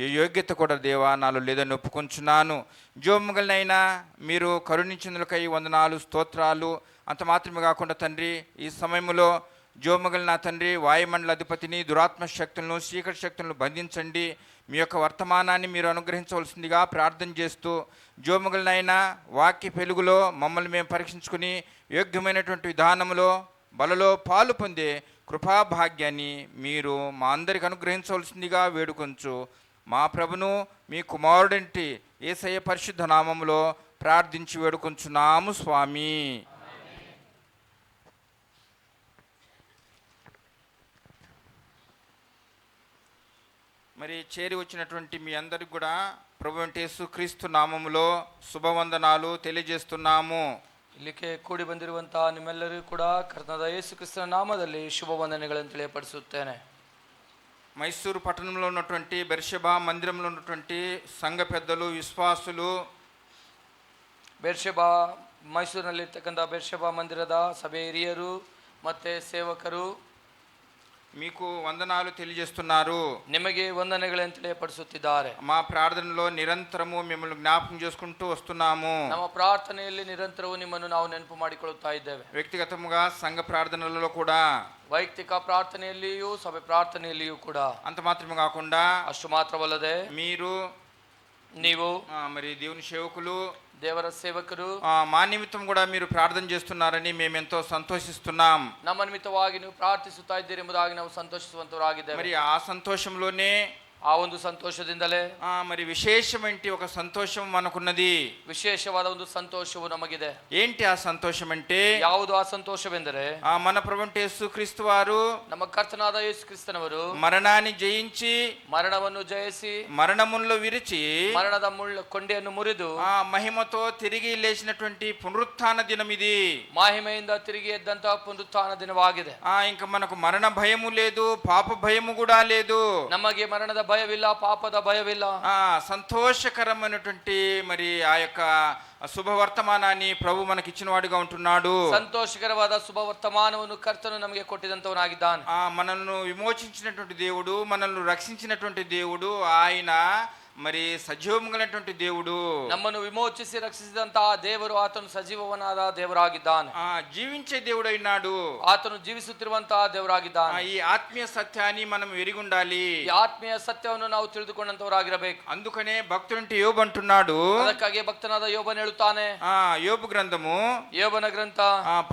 ఏ యోగ్యత కూడా దేవా నాలో లేదని ఒప్పుకొంచున్నాను. జోముగలనైనా మీరు కరుణించినందులకై వందనాలు, స్తోత్రాలు. అంత మాత్రమే కాకుండా తండ్రి, ఈ సమయంలో జోముగల్ నా తండ్రి వాయుమండల అధిపతిని, దురాత్మ శక్తులను, చీకటి శక్తులను బంధించండి. మీ యొక్క వర్తమానాన్ని మీరు అనుగ్రహించవలసిందిగా ప్రార్థన చేస్తూ, జోముగలనైనా వాక్య పెలుగులో మమ్మల్ని మేము పరీక్షించుకుని యోగ్యమైనటువంటి విధానంలో బలలో పాలు పొందే కృపాభాగ్యాన్ని మీరు మా అందరికి అనుగ్రహించవలసిందిగా వేడుకొంచు. మా ప్రభును మీ కుమారుడంటి యేసయ్య పరిశుద్ధ నామములో ప్రార్థించి వేడుకొంచున్నాము స్వామి. మరి చేరి వచ్చినటువంటి మీ అందరికి కూడా ప్రభు యేసుక్రీస్తు నామములో ಶುಭವಂದನಾಲು తెలియజేస్తున్నాము. ಇಲ್ಲಿಗೆ ಕೂಡಿ ಬಂದಿರುವಂತಹ ನಿಮ್ಮೆಲ್ಲರಿಗೂ ಕೂಡ ಕರ್ತನಾದ ಯೇಸು ಕ್ರಿಸ್ತನ ನಾಮದಲ್ಲಿ ಶುಭವಂದನೆಗಳನ್ನು ತಿಳಿಯಪಡಿಸುತ್ತೇನೆ. మైసూరు పట్టణంలో ఉన్నటువంటి బెర్షెబా మందిరంలో ఉన్నటువంటి సంఘ పెద్దలు, విశ్వాసులు, ಬೇರ್ಷೆಬಾ ಮೈಸೂರಿನಲ್ಲಿರ್ತಕ್ಕಂಥ ಬೇರ್ಷೆಬಾ ಮಂದಿರದ ಸಭೆ ಹಿರಿಯರು ಮತ್ತೆ ಸೇವಕರು మీకు వందనాలు తెలియజేస్తున్నారు. ನಿಮಗೆ ವಂದನೆಗಳನ್ನು ತಿಳಿಯಪಡಿಸುತ್ತಿದ್ದಾರೆ. మా ప్రార్థనలో నిరంతరము మిమ్మల్ని జ్ఞాపకం చేసుకుంటూ వస్తున్నాము. ನಮ್ಮ ಪ್ರಾರ್ಥನೆಯಲ್ಲಿ ನಿರಂತರವೂ ನಿಮ್ಮನ್ನು ನಾವು ನೆನಪು ಮಾಡಿಕೊಳ್ಳುತ್ತಾ ಇದ್ದೇವೆ. వ్యక్తిగతంగా సంఘ ప్రార్థనలలో కూడా, ವೈಯಕ್ತಿಕ ಪ್ರಾರ್ಥನೆಯಲ್ಲಿಯೂ ಸಭೆ ಪ್ರಾರ್ಥನೆಯಲ್ಲಿಯೂ ಕೂಡ. అంత మాత్రమే కాకుండా ಅಷ್ಟು ಮಾತ್ರವಲ್ಲದೆ ನೀವು మరి దేవుని సేవకులు, ದೇವರ ಸೇವಕರು మా నిమిత్తం కూడా మీరు ప్రార్థన చేస్తున్నారని మేము ఎంతో సంతోషిస్తున్నాం. ನಮ್ಮ ನಿಮಿತ್ತವಾಗಿ ನೀವು ಪ್ರಾರ್ಥಿಸುತ್ತಾ ಇದ್ದೀರಿ ಎಂಬುದಾಗಿ ನಾವು ಸಂತೋಷಿಸುವಂತವರಾಗಿದ್ದೇವೆ. మరి ఆ సంతోషంలోనే, ಆ ಒಂದು ಸಂತೋಷದಿಂದಲೇ మరి విశేషమైన ఒక సంతోషం మనకున్నది. ವಿಶೇಷವಾದ ಒಂದು ಸಂತೋಷವು ನಮಗಿದೆ. ఏంటి ఆ సంతోషం అంటే, ಯಾವುದು ಆ ಸಂತೋಷವೆಂದರೆ మన ప్రభువైన యేసుక్రీస్తు వారు ನಮ್ಮ ಕರ್ತನಾದ ಯೇಸು ಕ್ರಿಸ್ತನವರು మరణాన్ని జయించి, ಮರಣವನ್ನು ಜಯಿಸಿ, మరణములో విరిచి, ಮರಣದ ಕೊಂಡಿಯನ್ನು ಮುರಿದು మహిమతో తిరిగి లేచినటువంటి పునరుత్థాన దినం ఇది. ಮಹಿಮೆಯಿಂದ ತಿರುಗಿ ಎದ್ದಂತಹ ಪುನರುತ್ಥಾನ ದಿನವಾಗಿದೆ. ఇంకా మనకు మరణ భయము లేదు, పాప భయము కూడా లేదు. ನಮಗೆ ಮರಣದ ಭಯವಿಲ್ಲ, ಪಾಪದ ಭಯವಿಲ್ಲ. సంతోషకరమైనటువంటి మరి ఆ యొక్క శుభవర్తమానాన్ని ప్రభు మనకి ఇచ్చిన వాడిగా ఉంటున్నాడు. ಸಂತೋಷಕರವಾದ ಶುಭ ವರ್ತಮಾನವನ್ನು ಕರ್ತನು ನಮಗೆ ಕೊಟ್ಟಿದಂತವನಾಗಿದ್ದಾನೆ. మనల్ని విమోచించినటువంటి దేవుడు, మనల్ని రక్షించినటువంటి దేవుడు, ఆయన మరి సజీవమైనటువంటి దేవుడు. ನಮ್ಮನ್ನು ವಿಮೋಚಿಸಿ ರಕ್ಷಿಸಿದಂತಹ ದೇವರು, ಆತನು ಸಜೀವವನಾದ ದೇವರಾಗಿದ್ದಾನೆ. జీవించే దేవుడైనాడు. ಆತನು ಜೀವಿಸುತ್ತಿರುವಂತಹ ದೇವರಾಗಿದ್ದಾನೆ. ఈ ఆత్మీయ సత్యాన్ని మనం ఎరిగి ఉండాలి. ಈ ಆತ್ಮೀಯ ಸತ್ಯವನ್ನು ನಾವು ತಿಳಿದುಕೊಂಡಂತವರಾಗಿರಬೇಕು. అందుకనే భక్తుడంటే యోబు అంటున్నాడు, ಅದಕ್ಕಾಗಿ ಭಕ್ತನಾದ ಯೋಬನು ಹೇಳುತ್ತಾನೆ, యోబు గ్రంథము ಯೋಬನ ಗ್ರಂಥ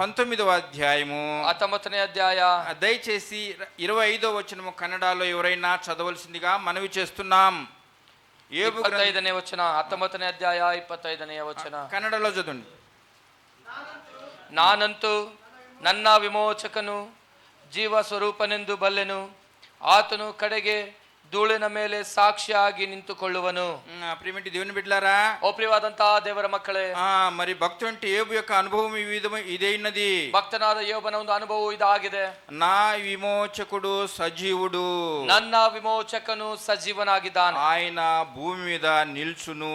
19వ అధ్యాయము 19ನೇ ಅಧ್ಯಾಯ. దయచేసి 25వ వచనము కన్నడలో ఎవరైనా చదవలసిందిగా మనవి చేస్తున్నాం. 25ನೇ ವಚನ, 19ನೇ ಅಧ್ಯಾಯ 25ನೇ ವಚನ. కన్నడలో చదవండి. ನಾನಂತೂ ನನ್ನ ವಿಮೋಚಕನು ಜೀವ ಸ್ವರೂಪನೆಂದು ಬಲ್ಲೆನು, ಆತನು ಕಡೆಗೆ ಧೂಳಿನ ಮೇಲೆ ಸಾಕ್ಷಿಯಾಗಿ ನಿಂತುಕೊಳ್ಳುವನು. ప్రియమైన దేవుని బిడ్డలారా, ఓ ప్రియವಾದಂತಹ ದೇವರ మಕ್ಕಳೇ, మరి భక్తుడి యోబు యొక్క అనుభవం ఇదే ఉన్నది. ಭಕ್ತನಾದ ಯೋಬನ ಒಂದು ಅನುಭವ ಇದಾಗಿದೆ. నా విమోచకుడు సజీవుడు, ನನ್ನ ವಿಮೋಚಕನು ಸಜೀವನಾಗಿದ್ದಾನೆ. ఆయన భూమి మీద నిల్చును,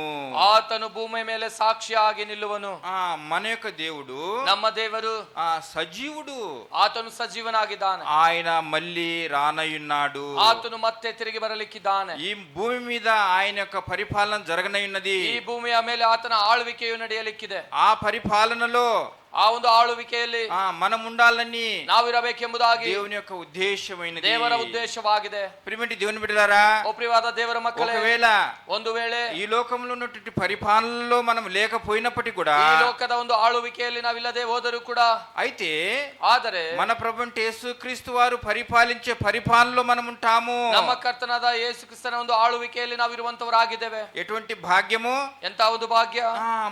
ಆತನು ಭೂಮಿ ಮೇಲೆ ಸಾಕ್ಷಿಯಾಗಿ ನಿಲ್ಲುವನು. మన యొక్క దేవుడు, ನಮ್ಮ ದೇವರು సజీవుడు, ಆತನು ಸಜೀವನಾಗಿದ್ದಾನೆ. ఆయన మళ్ళీ రానయున్నాడు. ಆತನು ಮತ್ತೆ ತಿರುಗಿ ಬರಲಿಕ್ಕಿದ್ದಾನೆ. ఈ భూమి మీద ఆయన యొక్క పరిపాలన జరగనయున్నది. ಈ ಭೂಮಿಯ ಮೇಲೆ ಆತನ ಆಳ್ವಿಕೆಯು ನಡೆಯಲಿಕ್ಕಿದೆ. ఆ పరిపాలనలో ಆ ಒಂದು ಆಳುವಿಕೆಯಲ್ಲಿ మనం ఉండాలని ನಾವಿರಬೇಕೆಂಬುದಾಗಿ దేవుని యొక్క ఉద్దేశమైనది. ದೇವರ ಉದ್ದೇಶವಾಗಿದೆ. ప్రియమైన దేవుని బిడ్డలారా, ఓ ప్రియವಾದ ದೇವರ ಮಕ್ಕಳೇ, ఒకవేళ ಒಂದು ವೇಳೆ ఈ లోకంలో ఉన్నటువంటి పరిపాలనలో మనం లేకపోయినప్పటికీ కూడా, ಈ ಲೋಕದ ಒಂದು ಆಳುವಿಕೆಯಲ್ಲಿ ನಾವಿಲ್ಲದೆ ಹೋದರೂ ಕೂಡ, అయితే ಆದರೆ మన ప్రభువు యేసుక్రీస్తు వారు పరిపాలించే పరిపాలనలో మనం ఉంటాము. ನಮ್ಮ ಕರ್ತನಾದ ಯೇಸು ಕ್ರಿಸ್ತನ ಒಂದು ಆಳುವಿಕೆಯಲ್ಲಿ ನಾವಿರುವಂತವರಾಗಿದ್ದೇವೆ. ఎటువంటి భాగ్యము! ಎಂತ ಒಂದು ಭಾಗ್ಯ!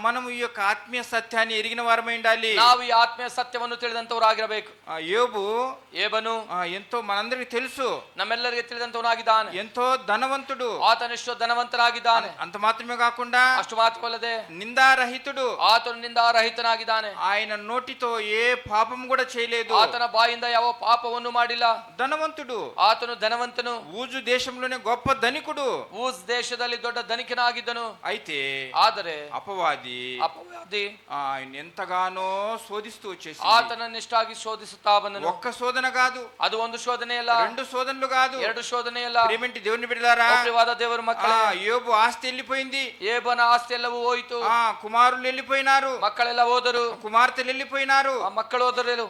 మనం ఈ యొక్క ఆత్మీయ సత్యాన్ని ఎరిగిన వారమై ఉండాలి. ನಾವು ಈ ಆತ್ಮೀಯ ಸತ್ಯವನ್ನು ತಿಳಿದಂತವರಾಗಿರಬೇಕು. ಏಬನು ఎంతో మనందరికి తెలుసు, ನಮ್ಮೆಲ್ಲರಿಗೆ ತಿಳಿದಂತವನಾಗಿದ್ದಾನೆ. ఎంతో ధనవంతుడు, ಆತನೆಷ್ಟೋ ಧನವಂತನಾಗಿದ್ದಾನೆ. అంత మాత్రమే కాకుండా ಅಷ್ಟು ಮಾತ್ರವಲ್ಲದೆ నిందారహితుడు, ಆತನು ನಿಂದಾರಹಿತನಾಗಿದ್ದಾನೆ. ఆయన నోటితో ఏ పాపం కూడా చేయలేదు. ಆತನ ಬಾಯಿಂದ ಯಾವ ಪಾಪವನ್ನು ಮಾಡಿಲ್ಲ. ధనవంతుడు, ಆತನು ಧನವಂತನು. ఊజు దేశంలోనే గొప్ప ధనికుడు, ಊಸ್ ದೇಶದಲ್ಲಿ ದೊಡ್ಡ ಧನಿಕನಾಗಿದ್ದನು. అయితే ಆದರೆ అపవాది ఆయన ఎంతగానో శోధిస్తూ వచ్చేసి ಆತನನ್ನಿಷ್ಟಾಗಿ ಶೋಧಿಸುತ್ತಾ ಬಂದನು. ఒక్క శోధన కాదు, ಅದು ಒಂದು ಶೋಧನೆ ಅಲ್ಲ, రెండు శోధనలు కాదు, ಎರಡು ಶೋಧನೆ ಅಲ್ಲ. ప్రియమైన దేవుని బిడ్డలారా, ಪ್ರಿಯವಾದ ದೇವರ ಮಕ್ಕಳೇ, యోబు ఆస్తి వెళ్ళిపోయింది, ಏಬನ ಆಸ್ತಿ ಎಲ್ಲವೂ ಹೋಯಿತು. కుమారులు వెళ్ళిపోయినారు, ಮಕ್ಕಳೆಲ್ಲ ಹೋದರು, కుమార్తెలు వెళ్ళిపోయినారు, ಮಕ್ಕಳು ಹೋದರು.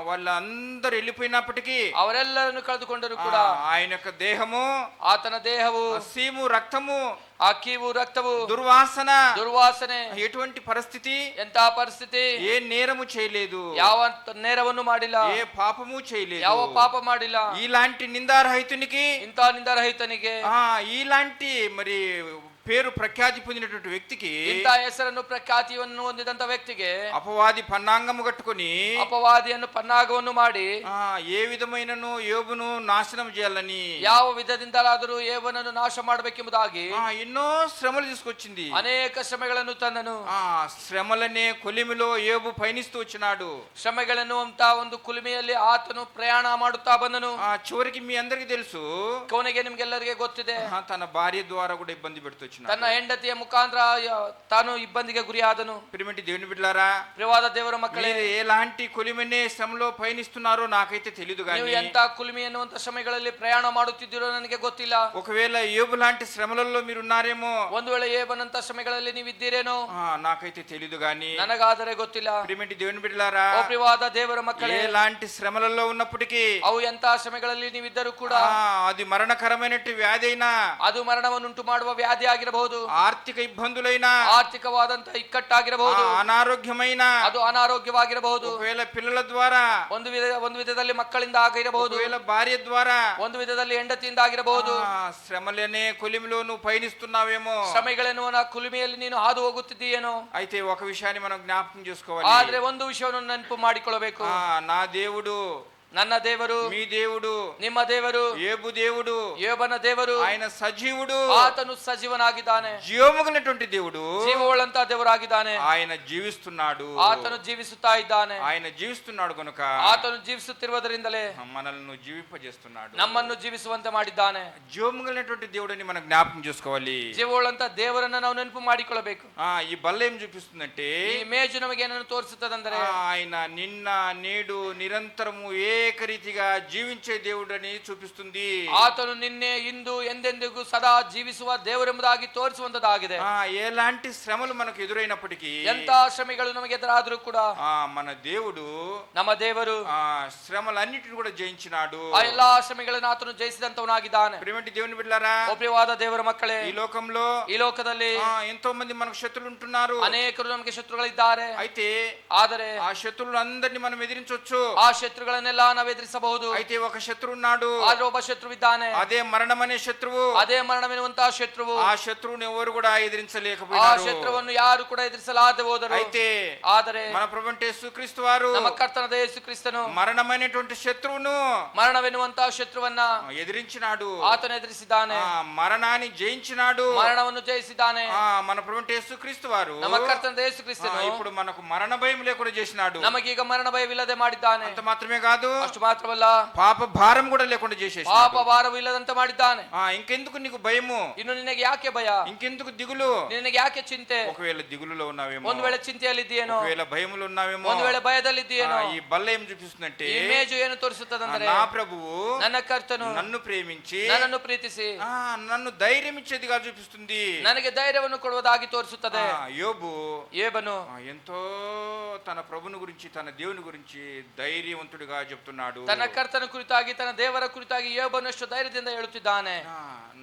వాళ్ళందరూ వెళ్ళిపోయినప్పటికీ ಅವರೆಲ್ಲರನ್ನು ಕಳೆದುಕೊಂಡರು ಕೂಡ ఆయన యొక్క దేహము, ಆತನ ದೇಹವು, సీము రక్తము, ಆ ಕೀವು ರಕ್ತವು, దుర్వాసన, ఎటువంటి పరిస్థితి, ಎಂತ ಪರಿಸ್ಥಿತಿ, ఏ నేరము చేయలేదు, ಯಾವ ನೇರವನ್ನು ಮಾಡಿಲ್ಲ, ఏ పాపము చేయలేదు, ಯಾವ ಪಾಪ ಮಾಡಿಲ್ಲ. ఇలాంటి నిందారహితునికి, ಇಂಥ ನಿಂದಾರಹಿತನಿಗೆ, ఇలాంటి మరి పేరు ప్రఖ్యాతి పొందినటువంటి వ్యక్తికి, ಇಂಥ ಹೆಸರನ್ನು ಪ್ರಖ್ಯಾತಿಯನ್ನು ಹೊಂದಿದಂತ ವ್ಯಕ್ತಿಗೆ అపవాది పన్నాంగము కట్టుకొని ಅಪವಾದಿಯನ್ನು ಪನ್ನಾಗವನ್ನು ಮಾಡಿ ఏ విధమైనను యోబును నాశనం చేయాలని, ಯಾವ ವಿಧದಿಂದಲಾದರೂ ಏಬನನ್ನು ನಾಶ ಮಾಡಬೇಕೆಂಬುದಾಗಿ ఎన్నో శ్రమలు తీసుకొచ్చింది. ಅನೇಕ ಶ್ರಮೆಗಳನ್ನು ತಂದನು. శ్రమలనే కొలిమిలో యోబు పయనిస్తూ వచ్చినాడు. ಶ್ರಮೆಗಳನ್ನು ಅಂತ ಒಂದು ಕುಲುಮೆಯಲ್ಲಿ ಆತನು ಪ್ರಯಾಣ ಮಾಡುತ್ತಾ ಬಂದನು. చివరికి మీ అందరికి తెలుసు, ಕೊನೆಗೆ ನಿಮ್ಗೆಲ್ಲರಿಗೆ ಗೊತ್ತಿದೆ, తన భార్య ద్వారా కూడా ఇబ్బంది పెడుతూ ತನ್ನ ಹೆಂಡತಿಯ ಮುಖಾಂತರ ತಾನು ಇಬ್ಬಂದಿಗೆ ಗುರಿಯಾದನು. ప్రియమైన దేవుని బిడ్డలారా, ಪ್ರಿಯವಾದ ದೇವರ ಮಕ್ಕಳೇ, ఎలాంటి కొలిమినే శ్రమలో పయనిస్తున్నారో నాకైతే తెలియదు ನೀವು కానీ, ಎಂತ ಕುಲುಮೆ ಎನ್ನುವಂತ ಶ್ರಮೆಗಳಲ್ಲಿ ಪ್ರಯಾಣ ಮಾಡುತ್ತಿದ್ದೀರೋ ನನಗೆ ಗೊತ್ತಿಲ್ಲ. ఒకవేళ యోబు లాంటి శ్రమలలో మీరు ఉన్నారేమో, ಒಂದು ವೇಳೆ ಏಬನಂತ ಶ್ರಮೆಗಳಲ್ಲಿ ನೀವಿದ್ದೀರೇನೋ నాకైతే తెలియదు కానీ, ನನಗಾದರೆ ಗೊತ್ತಿಲ್ಲ. ప్రియమైన దేవుని బిడ్డలారా, ಓ ಪ್ರಿಯವಾದ ದೇವರ ಮಕ್ಕಳೇ, ఎలాంటి శ్రమలలో ఉన్నప్పటికీ, ಅವು ಎಂತ ಶ್ರಮೆಗಳಲ್ಲಿ ನೀವಿದ್ದರೂ ಕೂಡ అది మరణకరమైనట్టు వ్యాధి అయినా, ಅದು ಮರಣವನ್ನುಂಟು ಮಾಡುವ ವ್ಯಾಧಿ ಆಗಿರಬಹುದು, ఆర్థిక ఇబ్బందులైనా, ಆರ್ಥಿಕವಾದಂತ ಇಕ್ಕಟ್ಟಾಗಿರಬಹುದು, అనారోగ్యమైన, ಅದು ಅನಾರೋಗ್ಯವಾಗಿರಬಹುದು, ఒకవేళ పిల్లల ద్వారా, ಒಂದು ವಿಧದಲ್ಲಿ ಮಕ್ಕಳಿಂದ ಆಗಿರಬಹುದು, ఒకవేళ భార్య ద్వారా, ಒಂದು ವಿಧದಲ್ಲಿ ಹೆಂಡತಿಯಿಂದ ಆಗಿರಬಹುದು. శ్రమలనే కొలిమిలో నువ్వు పయనిస్తున్నావేమో, ಶ್ರಮೆಗಳೆನ್ನುವ ಕುಲುಮೆಯಲ್ಲಿ ನೀನು ಹಾದು ಹೋಗುತ್ತಿದ್ದೀಯೇನೋ. అయితే ఒక విషయాన్ని మనం జ్ఞాపకం చేసుకోవాలి. ಆದ್ರೆ ಒಂದು ವಿಷಯವನ್ನು ನೆನಪು ಮಾಡಿಕೊಳ್ಳಬೇಕು. నా దేవుడు, ನನ್ನ ದೇವರು, మీ దేవుడు, ನಿಮ್ಮ ದೇವರು, ఏబు దేవుడు, ಯೋಬನ ದೇವರು, ఆయన సజీవుడు, ಆತನು ಸಜೀವನಾಗಿದ್ದಾನೆ, జీవముగలటువంటి దేవుడు, ಜೀವವುಳ್ಳಂತ ದೇವರಾಗಿದ್ದಾನೆ. ఆయన జీవిస్తున్నాడు, ಆತನು ಜೀವಿಸುತ್ತಾ ಇದ್ದಾನೆ. ఆయన జీవిస్తున్నాడు కనుక ಆತನು ಜೀವಿಸುತ್ತಿರುವುದರಿಂದಲೇ మనల్ని జీవింపజేస్తున్నాడు, ನಮ್ಮನ್ನು ಜೀವಿಸುವಂತೆ ಮಾಡಿದ್ದಾನೆ. జీవముగలటువంటి దేవుడని మనం జ్ఞాపకం చేసుకోవాలి. ಜೀವವುಳ್ಳಂತ ದೇವರನ್ನ ನಾವು ನೆನಪು ಮಾಡಿಕೊಳ್ಳಬೇಕು. ఈ బల్ల ఏం చూపిస్తుందంటే, ಈ ಮೇಜು ನಮಗೆ ಏನನ್ನು ತೋರಿಸುತ್ತದಂದರೆ, ఆయన నిన్న నేడు నిరంతరము ఏకరీతిగా జీవించే దేవుడని చూపిస్తుంది. ಆತನು ನಿನ್ನೆ ಇಂದು ಎಂದೆಂದಿಗೂ ಸದಾ ಜೀವಿಸುವ ದೇವರೆಂಬುದಾಗಿ ತೋರಿಸುವಂತದಾಗಿದೆ. ఎలాంటి శ్రమలు మనకు ఎదురైనప్పటికీ, ಎಂತ ಶ್ರಮೆಗಳು ನಮಗೆ ಎದುರಾದರೂ ಕೂಡ మన దేవుడు, ನಮ್ಮ ದೇವರು శ్రమలన్నిటిని కూడా జయించినాడు. ಆ ಎಲ್ಲಾ ಶ್ರಮೆಗಳನ್ನು ಆತನು ಜಯಿಸಿದಂತವನಾಗಿದ್ದಾನೆ. ప్రియమైన దేవుని బిడ్డలారా, ಪ್ರಿಯವಾದ ದೇವರ ಮಕ್ಕಳೇ, ఈ లోకంలో ಈ ಲೋಕದಲ್ಲಿ ఎంతో మంది మనకు శత్రులు ఉంటున్నారు. ಅನೇಕರು ನಮಗೆ ಶತ್ರುಗಳಿದ್ದಾರೆ. అయితే ಆದರೆ ఆ శత్రువులందరినీ మనం ఎదిరించవచ్చు. ಆ ಶತ್ರುಗಳನ್ನೆಲ್ಲ ನಾವು ಎದುರಿಸಬಹುದು. అయితే ఒక శత్రువు ఉన్నాడు, ಆದ್ರೆ ಒಬ್ಬ ಶತ್ರುವಿದ್ದಾನೆ, అదే మరణం అనే శత్రువు. ಅದೇ ಮರಣವೆನ್ನುವಂತಹ ಶತ್ರುವು. ఆ శత్రువుని ఎవరు కూడా ಆ ఎదిరించలేకపోయారు. ಶತ್ರುವನ್ನು ಯಾರು ಕೂಡ ಎದುರಿಸಲಾದೆ ಹೋದರು. అయితే ಆದರೆ మన ప్రభువు యేసుక్రీస్తు వారు ನಮ್ಮ ಕರ್ತನಾದ ಯೇಸು ಕ್ರಿಸ್ತನು మరణమైనటువంటి శత్రువును ಮರಣವೆನ್ನುವಂತಹ ಶತ್ರುವನ್ನ ఎదిరించినాడు, ಆತನು ಎದುರಿಸಿದ್ದಾನೆ, మరణాన్ని జయించినాడు, ಮರಣವನ್ನು ಜಯಿಸಿದ್ದಾನೆ. మన ప్రభువు యేసుక్రీస్తు వారు ನಮ್ಮ ಕರ್ತನಾದ ಯೇಸು ಕ್ರಿಸ್ತನು ఇప్పుడు మనకు మరణ భయం లేకుండా చేసినాడు. ನಮಗೀಗ ಮರಣ ಭಯವಿಲ್ಲದೆ ಮಾಡಿದ್ದಾನೆ. అంత మాత్రమే కాదు, ಅಷ್ಟು ಮಾತ್ರವಲ್ಲ, పాప భారం కూడా లేకుండా చేసేసి ಪಾಪ ಭಾರವು ಇಲ್ಲದಂತೆ ಮಾಡಿದ್ದಾನೆ. ఇంకెందుకు నీకు భయము, ಇನ್ನು ನಿನಗೆ ಯಾಕೆ ಭಯ, ఇంకెందుకు దిగులు, ನಿನಗೆ ಯಾಕೆ ಚಿಂತೆ? ఒకవేళ దిగులులో ఉన్నావేమో, ಒಂದು ವೇಳೆ ಚಿಂತೆಯಲ್ಲಿದ್ದೀಯೇನೋ, ఒకవేళ భయములో ఉన్నావేమో, ಒಂದು ವೇಳೆ ಭಯದಲ್ಲಿದ್ದೀಯೇನೋ, ఈ బల్ల ఏం చూపిస్తుందంటే ಈ ಮೇಜು ಏನು ತೋರಿಸುತ್ತದಂದ್ರೆ నా ప్రభువు ನನ್ನ ಕರ್ತನು నన్ను ప్రేమించి ನನ್ನನ್ನು ಪ್ರೀತಿಸಿ నన్ను ధైర్యం ఇచ్చేదిగా చూపిస్తుంది. ನನಗೆ ಧೈರ್ಯವನ್ನು ಕೊಡುವುದಾಗಿ ತೋರಿಸುತ್ತದೆ. యోబు ಏಬನು ఎంతో తన ప్రభుని గురించి తన దేవుని గురించి ధైర్యవంతుడిగా చెప్తున్నాడు. ತನ್ನ ಕರ್ತನ ಕುರಿತಾಗಿ ತನ್ನ ದೇವರ ಕುರಿತಾಗಿ ಯೋಬನು ಎಷ್ಟು ಧೈರ್ಯದಿಂದ ಹೇಳುತ್ತಿದ್ದಾನೆ.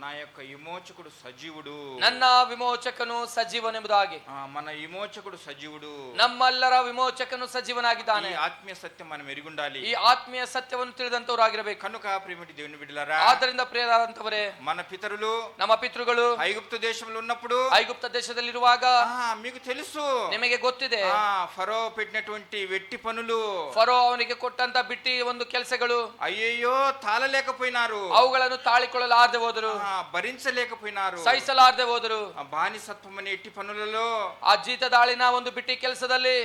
నా యొక్క విమోచకుడు సజీవుడు, ನನ್ನ ವಿಮೋಚಕನು ಸಜೀವನೆಂಬುದಾಗಿ. మన విమోచకుడు సజీవుడు, ನಮ್ಮೆಲ್ಲರ ವಿಮೋಚಕನು ಸಜೀವನಾಗಿದ್ದಾನೆ. ఈ ఆత్మీయ సత్యం మనం ఎరుగుండాలి. ಈ ಆತ್ಮೀಯ ಸತ್ಯವನ್ನು ತಿಳಿದಂತವರಾಗಿರಬೇಕು. కనుక ప్రియమైన దేవుని బిడ్డలారా, ಆದ್ದರಿಂದ ಪ್ರಿಯರಾದಂತವರೇ, మన పితరులు ನಮ್ಮ ಪಿತೃಗಳು ఐగుప్తు దేశంలో ఉన్నప్పుడు ಐಗುಪ್ತ ದೇಶದಲ್ಲಿರುವಾಗ మీకు తెలుసు, ನಿಮಗೆ ಗೊತ್ತಿದೆ, ఫరో పెట్టినటువంటి వెట్టి పనులు, ಫರೋ ಅವನಿಗೆ ಕೊಟ್ಟಂತ ಬಿಟ್ಟಿ ಒಂದು ಕೆಲಸಗಳು అయ్యయ్యో తాళలేకపోయినారు, ಅವುಗಳನ್ನು ತಾಳಿಕೊಳ್ಳಲಾರದೆ ಹೋದರು, భరించలేకపోయినారు, ಸಹಿಸಲಾರದೆ ಹೋದರು. బానిసత్వం అనే ఎట్టి పనులలో ಆ ಜೀತದಾಳಿನ ಒಂದು ಬಿಟ್ಟಿ ಕೆಲಸದಲ್ಲಿ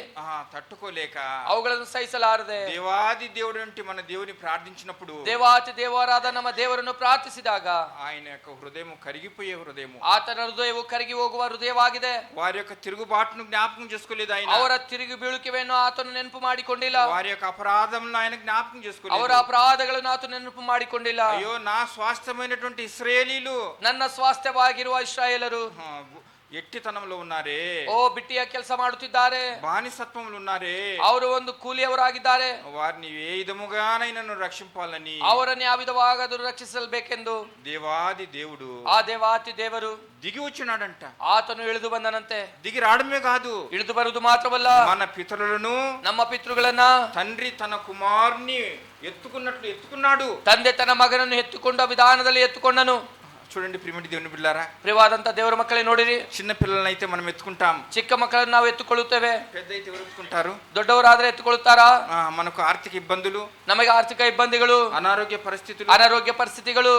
తట్టుకోలేక ಅವುಗಳನ್ನು ಸಹಿಸಲಾರದೆ దేవాది దేవుడు అంటే మన దేవుని ప్రార్థించినప్పుడు, ದೇವಾತಿ ದೇವರಾದ ನಮ್ಮ ದೇವರನ್ನು ಪ್ರಾರ್ಥಿಸಿದಾಗ ఆయన యొక్క హృదయం కరిగిపోయే హృదయం, ಆತನ ಹೃದಯವು ಕರಗಿ ಹೋಗುವ ಹೃದಯವಾಗಿದೆ. వారి యొక్క తిరుగుబాటును జ్ఞాపకం చేసుకోలేదు ఆయన, ಅವರ ತಿರುಗಿ ಬೀಳುವಿಕೆಯನ್ನು ಆತನು ನೆನಪು ಮಾಡಿಕೊಂಡಿಲ್ಲ, వారి యొక్క అపరాధములను ఆయన జ్ఞాపకం చేసుకోలేదు, ಅವರ ಅಪರಾಧಗಳನ್ನು ಆತನು ನೆನಪು ಮಾಡಿಕೊಂಡಿಲ್ಲ. అయ్యో నా స్వాస్థ్యమైనటువంటి ఇశ్రాయేలీలు, ನನ್ನ ಸ್ವಾಸ್ಥ್ಯವಾಗಿರುವ ಇಸ್ರಾಯೇಲರು ఎట్టితనంలో ఉన్నారే, ಓ ಬಿಟ್ಟಿಯ ಕೆಲಸ ಮಾಡುತ್ತಿದ್ದಾರೆ, బానిసత్వంలో ఉన్నారే, ಅವರು ಒಂದು ಕೂಲಿಯವರಾಗಿದ್ದಾರೆ. వారిని ఏ విధముగానైనా రక్షింపాలని ಅವರನ್ನು ಯಾವ ವಿಧವಾಗಾದರೂ ರಕ್ಷಿಸಲ್ಬೇಕೆಂದು దేవాది దేవుడు ಆ ದೇವಾತಿ ದೇವರು దిగి వచ్చినాడంట. ಆತನು ಇಳಿದು ಬಂದನಂತೆ. దిగి రావడమే కాదు, ಇಳಿದು ಬರುವುದು ಮಾತ್ರವಲ್ಲ, మన పితరులను ನಮ್ಮ ಪಿತೃಗಳನ್ನ తండ్రి తన కుమారుని ఎత్తుకున్నట్లు ఎత్తుకున్నాడు. ತಂದೆ ತನ್ನ ಮಗನನ್ನು ಎತ್ತುಕೊಂಡ ವಿಧಾನದಲ್ಲಿ ಎತ್ತುಕೊಂಡನು. చూడండి ప్రియమైన దేవుని బిడ్డలారా, ಪ್ರಿಯವಾದಂತ ದೇವರ ಮಕ್ಕಳೇ ನೋಡಿರಿ, చిన్న పిల్లలనైతే మనం ఎత్తుకుంటాం, ಚಿಕ್ಕ ಮಕ್ಕಳನ್ನು ನಾವು ಎತ್ತುಕೊಳ್ಳುತ್ತೇವೆ. పెద్ద అయితే ఎవరు ఎత్తుకుంటారు? ದೊಡ್ಡವರಾದ್ರೆ ಎತ್ತುಕೊಳ್ಳುತ್ತಾರಾ? మనకు ఆర్థిక ఇబ్బందులు, ನಮಗೆ ಆರ್ಥಿಕ ಇಬ್ಬಂದಿಗಳು, అనారోగ్య పరిస్థితులు, ಅನಾರೋಗ್ಯ ಪರಿಸ್ಥಿತಿಗಳು,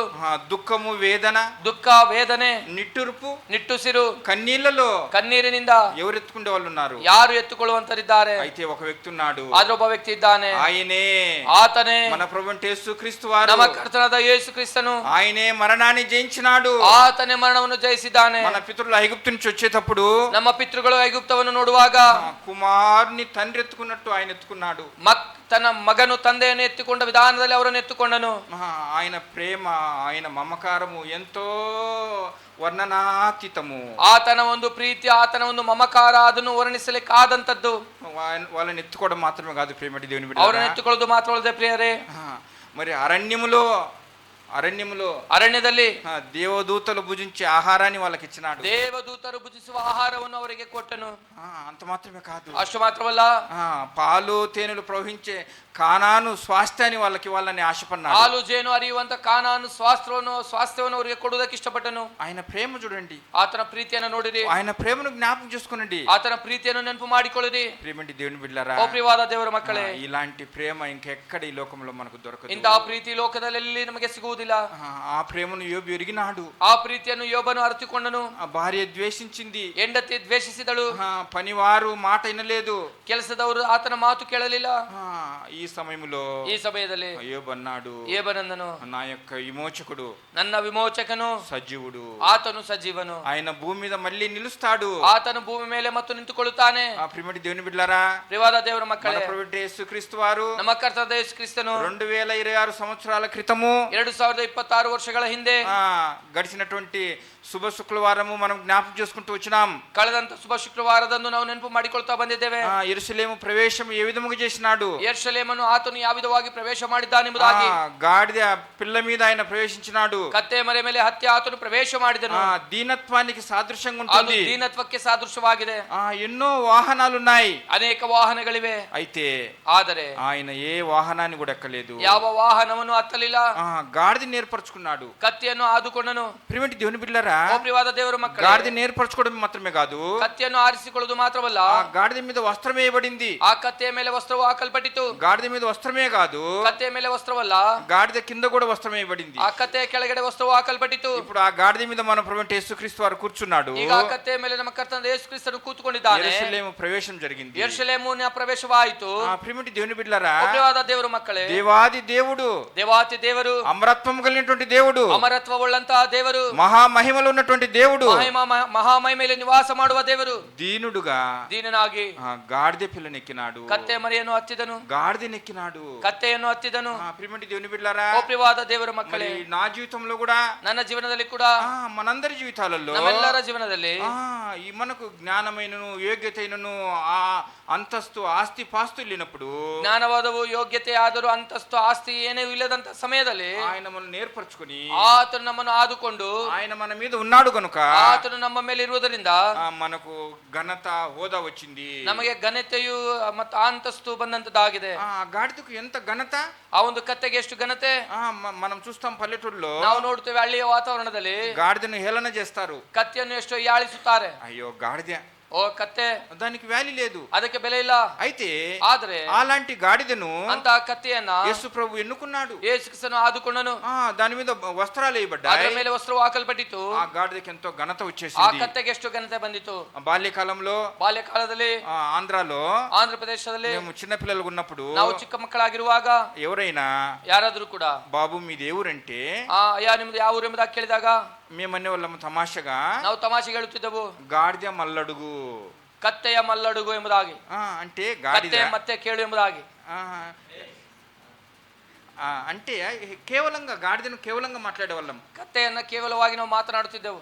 దుఃఖము, వేదన, ದುಃಖ, ವೇದನೆ, నిట్టూర్పు, ನಿಟ್ಟುಸಿರು, కన్నీళ్లలో ಕಣ್ಣೀರಿನಿಂದ ఎవరు ఎత్తుకునే వాళ్ళు ఉన్నారు? ಯಾರು ಎತ್ತುಕೊಳ್ಳುವಂತರಿದ್ದಾರೆ? అయితే ఒక వ్యక్తి ఉన్నాడు, ಆದ್ರೆ ಒಬ್ಬ ವ್ಯಕ್ತಿ ಇದ್ದಾನೆ, ఆయనే ಆತನೇ మన ప్రభువు యేసు క్రీస్తు వారు. ನಮ್ಮ ಕರ್ತನಾದ ಯೇಸು ಕ್ರಿಸ್ತನು. ఆయనే మరణాన్ని జయించినాడు, ಆತನೇ ಮರಣವನ್ನು ಜಯಿಸಿದ್ದಾನೆ. మన పితరులు ఐగుప్తు నుంచి వచ్చేటప్పుడు ನಮ್ಮ ಪಿತೃಗಳು ಐಗುಪ್ತವನ್ನು ನೋಡುವಾಗ కుమారుని తండ్రి ఎత్తుకున్నట్టు ఆయన ఎత్తుకున్నాడు. ತನ್ನ ಮಗನು ತಂದೆಯನ್ನು ಎತ್ತಿಕೊಂಡ ವಿಧಾನದಲ್ಲಿ ಅವರನ್ನು ಎತ್ತುಕೊಂಡನು. ఆయన ప్రేమ, ఆయన మమకారము ఎంతో వర్ణనాతీతము. ಆತನ ಒಂದು ಪ್ರೀತಿ, ಆತನ ಒಂದು ಮಮಕಾರ ಅದನ್ನು ವರ್ಣಿಸಲಿಕ್ಕಾದಂತದ್ದು. వాళ్ళని ఎత్తుకోవడం మాత్రమే కాదు ప్రేమటి దేవుని బిడ్డ, ಅವರನ್ನು ಎತ್ತುಕೊಳ್ಳೋದು ಮಾತ್ರವಲ್ಲದೆ ಪ್ರಿಯರೇ, మరి అరణ్యದಲ್ಲಿ దేవదూతలు భుజించే ఆహారాన్ని వాళ్ళకి ఇచ్చినాడు. ದೇವದೂತರು ಭುಜಿಸುವ ಆಹಾರವನ್ನು ಅವರಿಗೆ ಕೊಟ್ಟನು. అంత మాత్రమే కాదు, ಅಷ್ಟು ಮಾತ್ರವಲ್ಲ, పాలు తేనెలు ప్రవహించే కానాను స్వాస్థ్యాన్ని వాళ్ళని ఆశపడ్డాడు. ಹಾಲು ಜೇನು ಹರಿಯುವಂತ ಕಾನಾನು ಸ್ವಾಸ್ಥ್ಯವನ್ನು ಅವರಿಗೆ ಕೊಡುವುದಕ್ಕೆ ಇಷ್ಟಪಟ್ಟನು. ఆయన ప్రేమ చూడండి, ಆತನ ಪ್ರೀತಿಯನ್ನು ನೋಡಿರಿ, ఆయన ప్రేమను జ్ఞాపకం చేసుకునండి, ಆತನ ಪ್ರೀತಿಯನ್ನು ನೆನಪು ಮಾಡಿಕೊಳ್ಳಿರಿ. ప్రేమటి దేవుని బిడ్డలారా, ಓ ಪ್ರಿಯವಾದ ದೇವರ ಮಕ್ಕಳೇ, ఇలాంటి ప్రేమ ఇంకెక్కడ ఈ లోకంలో మనకు దొరకదు. ಇಂತಹ ಪ್ರೀತಿ ಲೋಕದಲ್ಲಿ ನಮಗೆ ಸಿಗುವುದಿಲ್ಲ. ఆ ప్రేమను యోబు ఎరిగినాడు. ಆ ಪ್ರೀತಿಯನ್ನು ಯೋಬನು ಅರಿತುಕೊಂಡನು. ఆ భార్య ద్వేషించింది, ಹೆಂಡತಿ ದ್ವೇಷಿಸಿದಳು, పనివారు మాట వినలేదు, ಕೆಲಸದವರು ಆತನ ಮಾತು ಕೇಳಲಿಲ್ಲ. ఈ సమయంలో ಈ ಸಮಯದಲ್ಲಿ యోబు అన్నాడు, ಏಬನಂದನು, నా యొక్క విమోచకుడు, ನನ್ನ ವಿಮೋಚಕನು సజీవుడు, ಆತನು ಸಜೀವನು, ఆయన భూమి మీద మళ్ళీ నిలుస్తాడు. ಆತನು ಭೂಮಿ ಮೇಲೆ ಮತ್ತು ನಿಂತುಕೊಳ್ಳುತ್ತಾನೆ. ఆ ప్రియమైన దేవుని బిడ్డలారా, ಪ್ರಿಯವಾದ ದೇವರ మన ಮಕ್ಕಳೇ, ప్రభువు యేసుక్రీస్తు వారు ನಮ್ಮ ಕರ್ತನಾದ ಯೇಸು ಕ್ರಿಸ್ತನು 2026 సంవత్సరాల క్రితము 2026 ವರ್ಷಗಳ ಹಿಂದೆ గడిచినటువంటి శుభ శుక్రవారము మనం జ్ఞాపకం చేసుకుంటూ వచ్చినాం. ಕಳೆದಂತ ಶುಭ ಶುಕ್ರವಾರದಂದು ನಾವು ನೆನಪು ಮಾಡಿಕೊಳ್ತಾ ಬಂದಿದ್ದೇವೆ. యెరూషలేము ప్రవేశం ఏ విధముగా చేసినాడు? ಯೆರೂಷಲೇಮನ್ನು ಆತನು ಯಾವ ವಿಧವಾಗಿ ಪ್ರವೇಶ ಮಾಡಿದ್ದಾನೆಂಬುದಾಗಿ, గాడిద పిల్ల మీద ఆయన ప్రవేశించినాడు. ಕತ್ತೆ ಮರೆ ಮೇಲೆ ಹತ್ತಿ ಆತನು ಪ್ರವೇಶ ಮಾಡಿದನು. దీనత్వానికి సాదృశ్యంగా ಅದು ఉంటుంది. ದೀನತ್ವಕ್ಕೆ ಸಾದೃಶ್ಯವಾಗಿದೆ. ఎన్నో వాహనాలు ఉన్నాయి, ಅನೇಕ ವಾಹನಗಳಿವೆ. అయితే ಆದರೆ ఆయన ఏ వాహనాన్ని కూడా ఎక్కలేదు. ಯಾವ ವಾಹನವನ್ನು ಹತ್ತಲಿಲ್ಲ. గాడిదని ఏర్పరచుకున్నాడు, ಕತ್ತಿಯನ್ನು ಆದುಕೊಂಡನು. ప్రియమైన దేవుని బిడ్డలారా, ಓ ಪ್ರಿಯವಾದ ದೇವರ ಮಕ್ಕಳೇ, గాడిదని ఏర్పరచుకోవడం మాత్రమే కాదు, ಕತ್ತಿಯನ್ನು ಆರಿಸಿಕೊಳ್ಳುವುದು ಮಾತ್ರವಲ್ಲ, గాడిద మీద వస్త్రం వేయబడింది. ಆ ಕತ್ತೆಯ ಮೇಲೆ ವಸ್ತ್ರವು ಹಾಕಲ್ಪಟ್ಟಿತು. గాడిద మీద వస్త్రమే కాదు, ಕತ್ತೆಯ ಮೇಲೆ ವಸ್ತ್ರವಲ್ಲ, గాడిద కింద కూడా వస్త్రం వేయబడింది. ಆ ಕತ್ತೆಯ ಕೆಳಗಡೆ ವಸ್ತ್ರವು ಹಾಕಲ್ಪಟ್ಟಿತು. ఇప్పుడు ఆ గాడిద మీద మన ప్రభు యేసుక్రీస్తు వారు కూర్చున్నాడు. ಈಗ ಆ ಕತ್ತೆಯ ಮೇಲೆ ನಮ್ಮ ಕರ್ತನಾದ ಯೇಸು ಕ್ರಿಸ್ತನು ಕೂತ್ಕೊಂಡಿದ್ದಾನೆ. యెరూషలేము ప్రవేశం జరిగింది. ಯೆರೂಷಲೇಮಿನ ಪ್ರವೇಶವಾಯಿತು. ప్రియమైన దేవుని బిడ్డలారా, ಪ್ರಿಯವಾದ ದೇವರ ಮಕ್ಕಳೇ, దేవాది దేవుడు, ದೇವಾತಿ ದೇವರು, అమరత్వం కలిగినటువంటి దేవుడు, ಅಮರತ್ವವುಳ್ಳಂತಹ ದೇವರು, మహామహిమలో ఉన్నటువంటి దేవుడు, ಮಹಾಮಹಿಮೆಯಲ್ಲಿ ನಿವಾಸ ಮಾಡುವ ದೇವರು దీనుడుగా ದೀನನಾಗಿ గాడిద పిల్లనెక్కినాడు, ಕತ್ತೆ ಮರಿಯನ್ನು ಹತ್ತಿದನು, గాడిదనెక్కినాడు, ಕತ್ತೆಯನ್ನು ಹತ್ತಿದನು. ప్రియమైన దేవుని బిడ్డలారా, ಓ ಪ್ರಿಯವಾದ ದೇವರ ಮಕ್ಕಳೇ, నా జీవితంలో కూడా, ನನ್ನ ಜೀವನದಲ್ಲಿ ಕೂಡ, మనందరి జీవితాలలో, ನಮ್ಮೆಲ್ಲರ ಜೀವನದಲ್ಲಿ ఈ మనకు జ్ఞానమైనను యోగ్యతైనను ఆ అంతస్తు ఆస్తి పాస్తులు లేనప్పుడు, ಜ್ಞಾನವಾದವು ಯೋಗ್ಯತೆ ಆದರೂ ಅಂತಸ್ತು ಆಸ್ತಿ ಏನೇ ಇಲ್ಲದಂತ ಸಮಯದಲ್ಲಿ ఆయన మనల్ని నేర్పరచుకొని, ಆತನು ನಮ್ಮನ್ನು ಆದುಕೊಂಡು, ఆయన మన మీద ఉన్నాడు కనుక ಆತನು ನಮ್ಮ ಮೇಲೆ ಇರುವುದರಿಂದ మనకు ఘనత హోదా వచ్చింది. ನಮಗೆ ಘನತೆಯು ಮತ್ತು ಅಂತಸ್ತು ಬಂದಂತದ್ದಾಗಿದೆ. గాడిదకు ఎంత ఘనత, ಆ ಒಂದು ಕತ್ತೆಗೆ ಎಷ್ಟು ಘನತೆ మనం చూస్తాం పల్లెటూరులో, ನಾವು ನೋಡ್ತೇವೆ. ಹಳ್ಳಿಯ ವಾತಾವರಣದಲ್ಲಿ గాడిదను హేళన చేస్తారు. ಕತ್ತೆಯನ್ನು ಎಷ್ಟೋ ಯಾಳಿಸುತ್ತಾರೆ. అయ్యో గాడిద, ಓ ಕತ್ತೆ, దానికి వ్యాల్యూ లేదు, ಅದಕ್ಕೆ ಬೆಲೆ ಇಲ್ಲ. అయితే ಆದ್ರೆ అలాంటి గాడిదను ಅಂತಹ ಕತ್ತೆಯನ್ನ యేసు ప్రభు ఎన్నుకున్నాడు. ಯೇಸು ಕ್ರಿಸ್ತನು ಆದುಕೊಂಡನು. దాని మీద వస్త్రాలు ಅದರ వేయబడ్డాయి. ಮೇಲೆ ವಸ್ತ್ರವು ಹಾಕಲ್ಪಟ್ಟಿತು. ఆ గాడిదకి ఎంతో ఘనత ಆ వచ్చేసింది. ಕತ್ತೆಗೆ ಎಷ್ಟು ಘನತೆ ಬಂದಿತು. బాల్యకాలంలో ಬಾಲ್ಯಕಾಲದಲ್ಲಿ ఆంధ్రాలో ಆಂಧ್ರ ಪ್ರದೇಶದಲ್ಲಿ మేము చిన్న పిల్లలు ఉన్నప్పుడు ನಾವು ಚಿಕ್ಕ ಮಕ್ಕಳಾಗಿರುವಾಗ ఎవరైనా ಯಾರಾದ್ರೂ ಕೂಡ బాబు మీది ఎవరంటే ಅಯ್ಯ ನಿಮ್ದು ಯಾವ ಊರು ಎಂಬುದಾಗಿ ಕೇಳಿದಾಗ మేమనే వాళ్ళము తమాషగా ನಾವು ತಮಾಷೆಗೆ ಹೇಳುತ್ತಿದ್ದೆವು, గాడిద మల్లడుగు, ಕತ್ತೆಯ ಮಲ್ಲಡುಗು ಎಂಬುದಾಗಿ, అంటే గాడిద ಕತ್ತೆ ಮತ್ತೆ ಕೇಳು ಎಂಬುದಾಗಿ. అంటే కేవలంగా గాడిదను కేవలంగా మాట్లాడే వాళ్ళం, ಕತ್ತೆಯನ್ನ ಕೇವಲವಾಗಿ ನಾವು ಮಾತನಾಡುತ್ತಿದ್ದೆವು.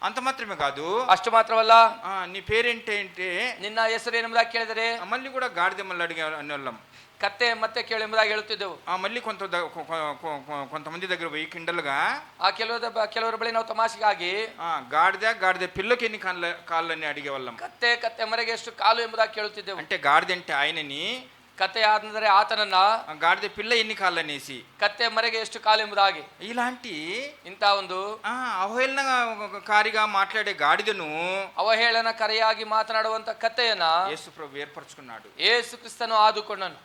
అంత మాత్రమే కాదు, ಅಷ್ಟು ಮಾತ್ರವಲ್ಲ, నీ పేరేంటి అంటే ನಿನ್ನ ಹೆಸರು ಎಂಬುದಾಗಿ ಕೇಳಿದರೆ మళ్ళీ కూడా గాడిద మల్లడిగే అనేవాళ్ళం. ಕತ್ತೆ ಮತ್ತೆ ಕೇಳು ಎಂಬುದಾಗಿ ಹೇಳುತ್ತಿದ್ದೆವು. మళ్ళీ కొంతమంది దగ్గర పోయి కిండలుగా ಆ ಕೆಲವರ ಬಳಿ ನಾವು ತಮಾಷೆಗಾಗಿ గాడిద పిల్లకి ఎన్ని కాళ్ళని అడిగేవాళ్ళం. ಕತ್ತೆ ಮರೆಗೆ ಎಷ್ಟು ಕಾಲು ಎಂಬುದಾಗಿ ಕೇಳುತ್ತಿದ್ದೆವು. అంటే గాడిద అంటే ఆయనని, ಕತ್ತೆ ಆದ್ರೆ ಆತನನ್ನ, గాడిద పిల్ల ఎన్ని కాళ్ళనేసి, ಕತ್ತೆ ಮರೆಗೆ ಎಷ್ಟು ಕಾಲು ಎಂಬುದಾಗಿ, ఇలాంటి ಇಂತ ಒಂದು అవహేళనకారిగా మాట్లాడే గాడిదను ಅವಹೇಳನಕಾರಿಯಾಗಿ ಮಾತನಾಡುವಂತ ಕತ್ತೆಯನ್ನ యేసు ప్రభు ఏర్పరచుకున్నాడు. ಯೇಸು ಕ್ರಿಸ್ತನು ಆದುಕೊಂಡನು.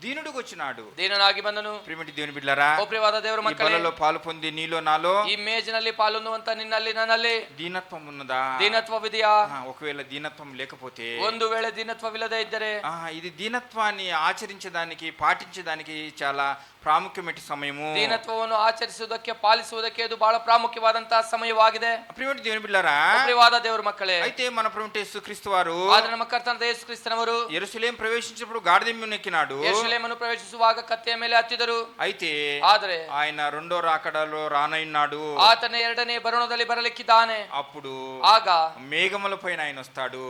దీనుడికి వచ్చినాడు, ದೀನನಾಗಿ ಬಂದನು. ప్రియమైన దేవుని బిడ్డలారా, ಓ ಪ್ರಿಯವಾದ ದೇವರ ఈ ಮಕ್ಕಳೇ, బలలో పాలు పొంది నీలో నాలో ಈ ಮೇಜಿನಲ್ಲಿ ಪಾಲೊಂದುವಂತ ನಿನ್ನಲ್ಲಿ ನನ್ನಲ್ಲಿ దీనత్వం ఉన్నదా? ದೀನತ್ವವಿದೆಯಾ? ఒకవేళ దీనత్వం లేకపోతే, ಒಂದು ವೇಳೆ ದೀನತ್ವವಿಲ್ಲದೆ ಇದ್ದರೆ, ఇది దీనత్వాన్ని ఆచరించడానికి పాటించడానికి చాలా ప్రాముఖ్యమైన సమయము. ದೀನತ್ವವನ್ನು ಆಚರಿಸುವುದಕ್ಕೆ ಪಾಲಿಸುವುದಕ್ಕೆ ಇದು ಬಹಳ ಪ್ರಾಮುಖ್ಯವಾದಂತಹ ಸಮಯವಾಗಿದೆ. ప్రియమైన దేవుని బిడ్డలారా, ಪ್ರಿಯವಾದ ದೇವರ ಮಕ್ಕಳೇ, అయితే మన ప్రభువు యేసుక్రీస్తు వారు ಆದ್ರೆ ನಮ್ಮ ಕರ್ತನಾದ ಯೇಸು ಕ್ರಿಸ್ತನವರು యెరూషలేము ప్రవేశించినప్పుడు గాడిద మీద ఎక్కినాడు. ಯೆರೂಷಲೇಮನ್ನು ಪ್ರವೇಶಿಸುವಾಗ ಕತ್ತೆಯ ಮೇಲೆ ಹತ್ತಿದರು. అయితే ಆದ್ರೆ ఆయన రెండో రాకడలో రానయ్యున్నాడు. ಆತನ ಎರಡನೇ ಬರುಣದಲ್ಲಿ ಬರಲಿಕ್ಕಿದ್ದಾನೆ. అప్పుడు ಆಗ మేఘముల పైన ఆయన వస్తాడు.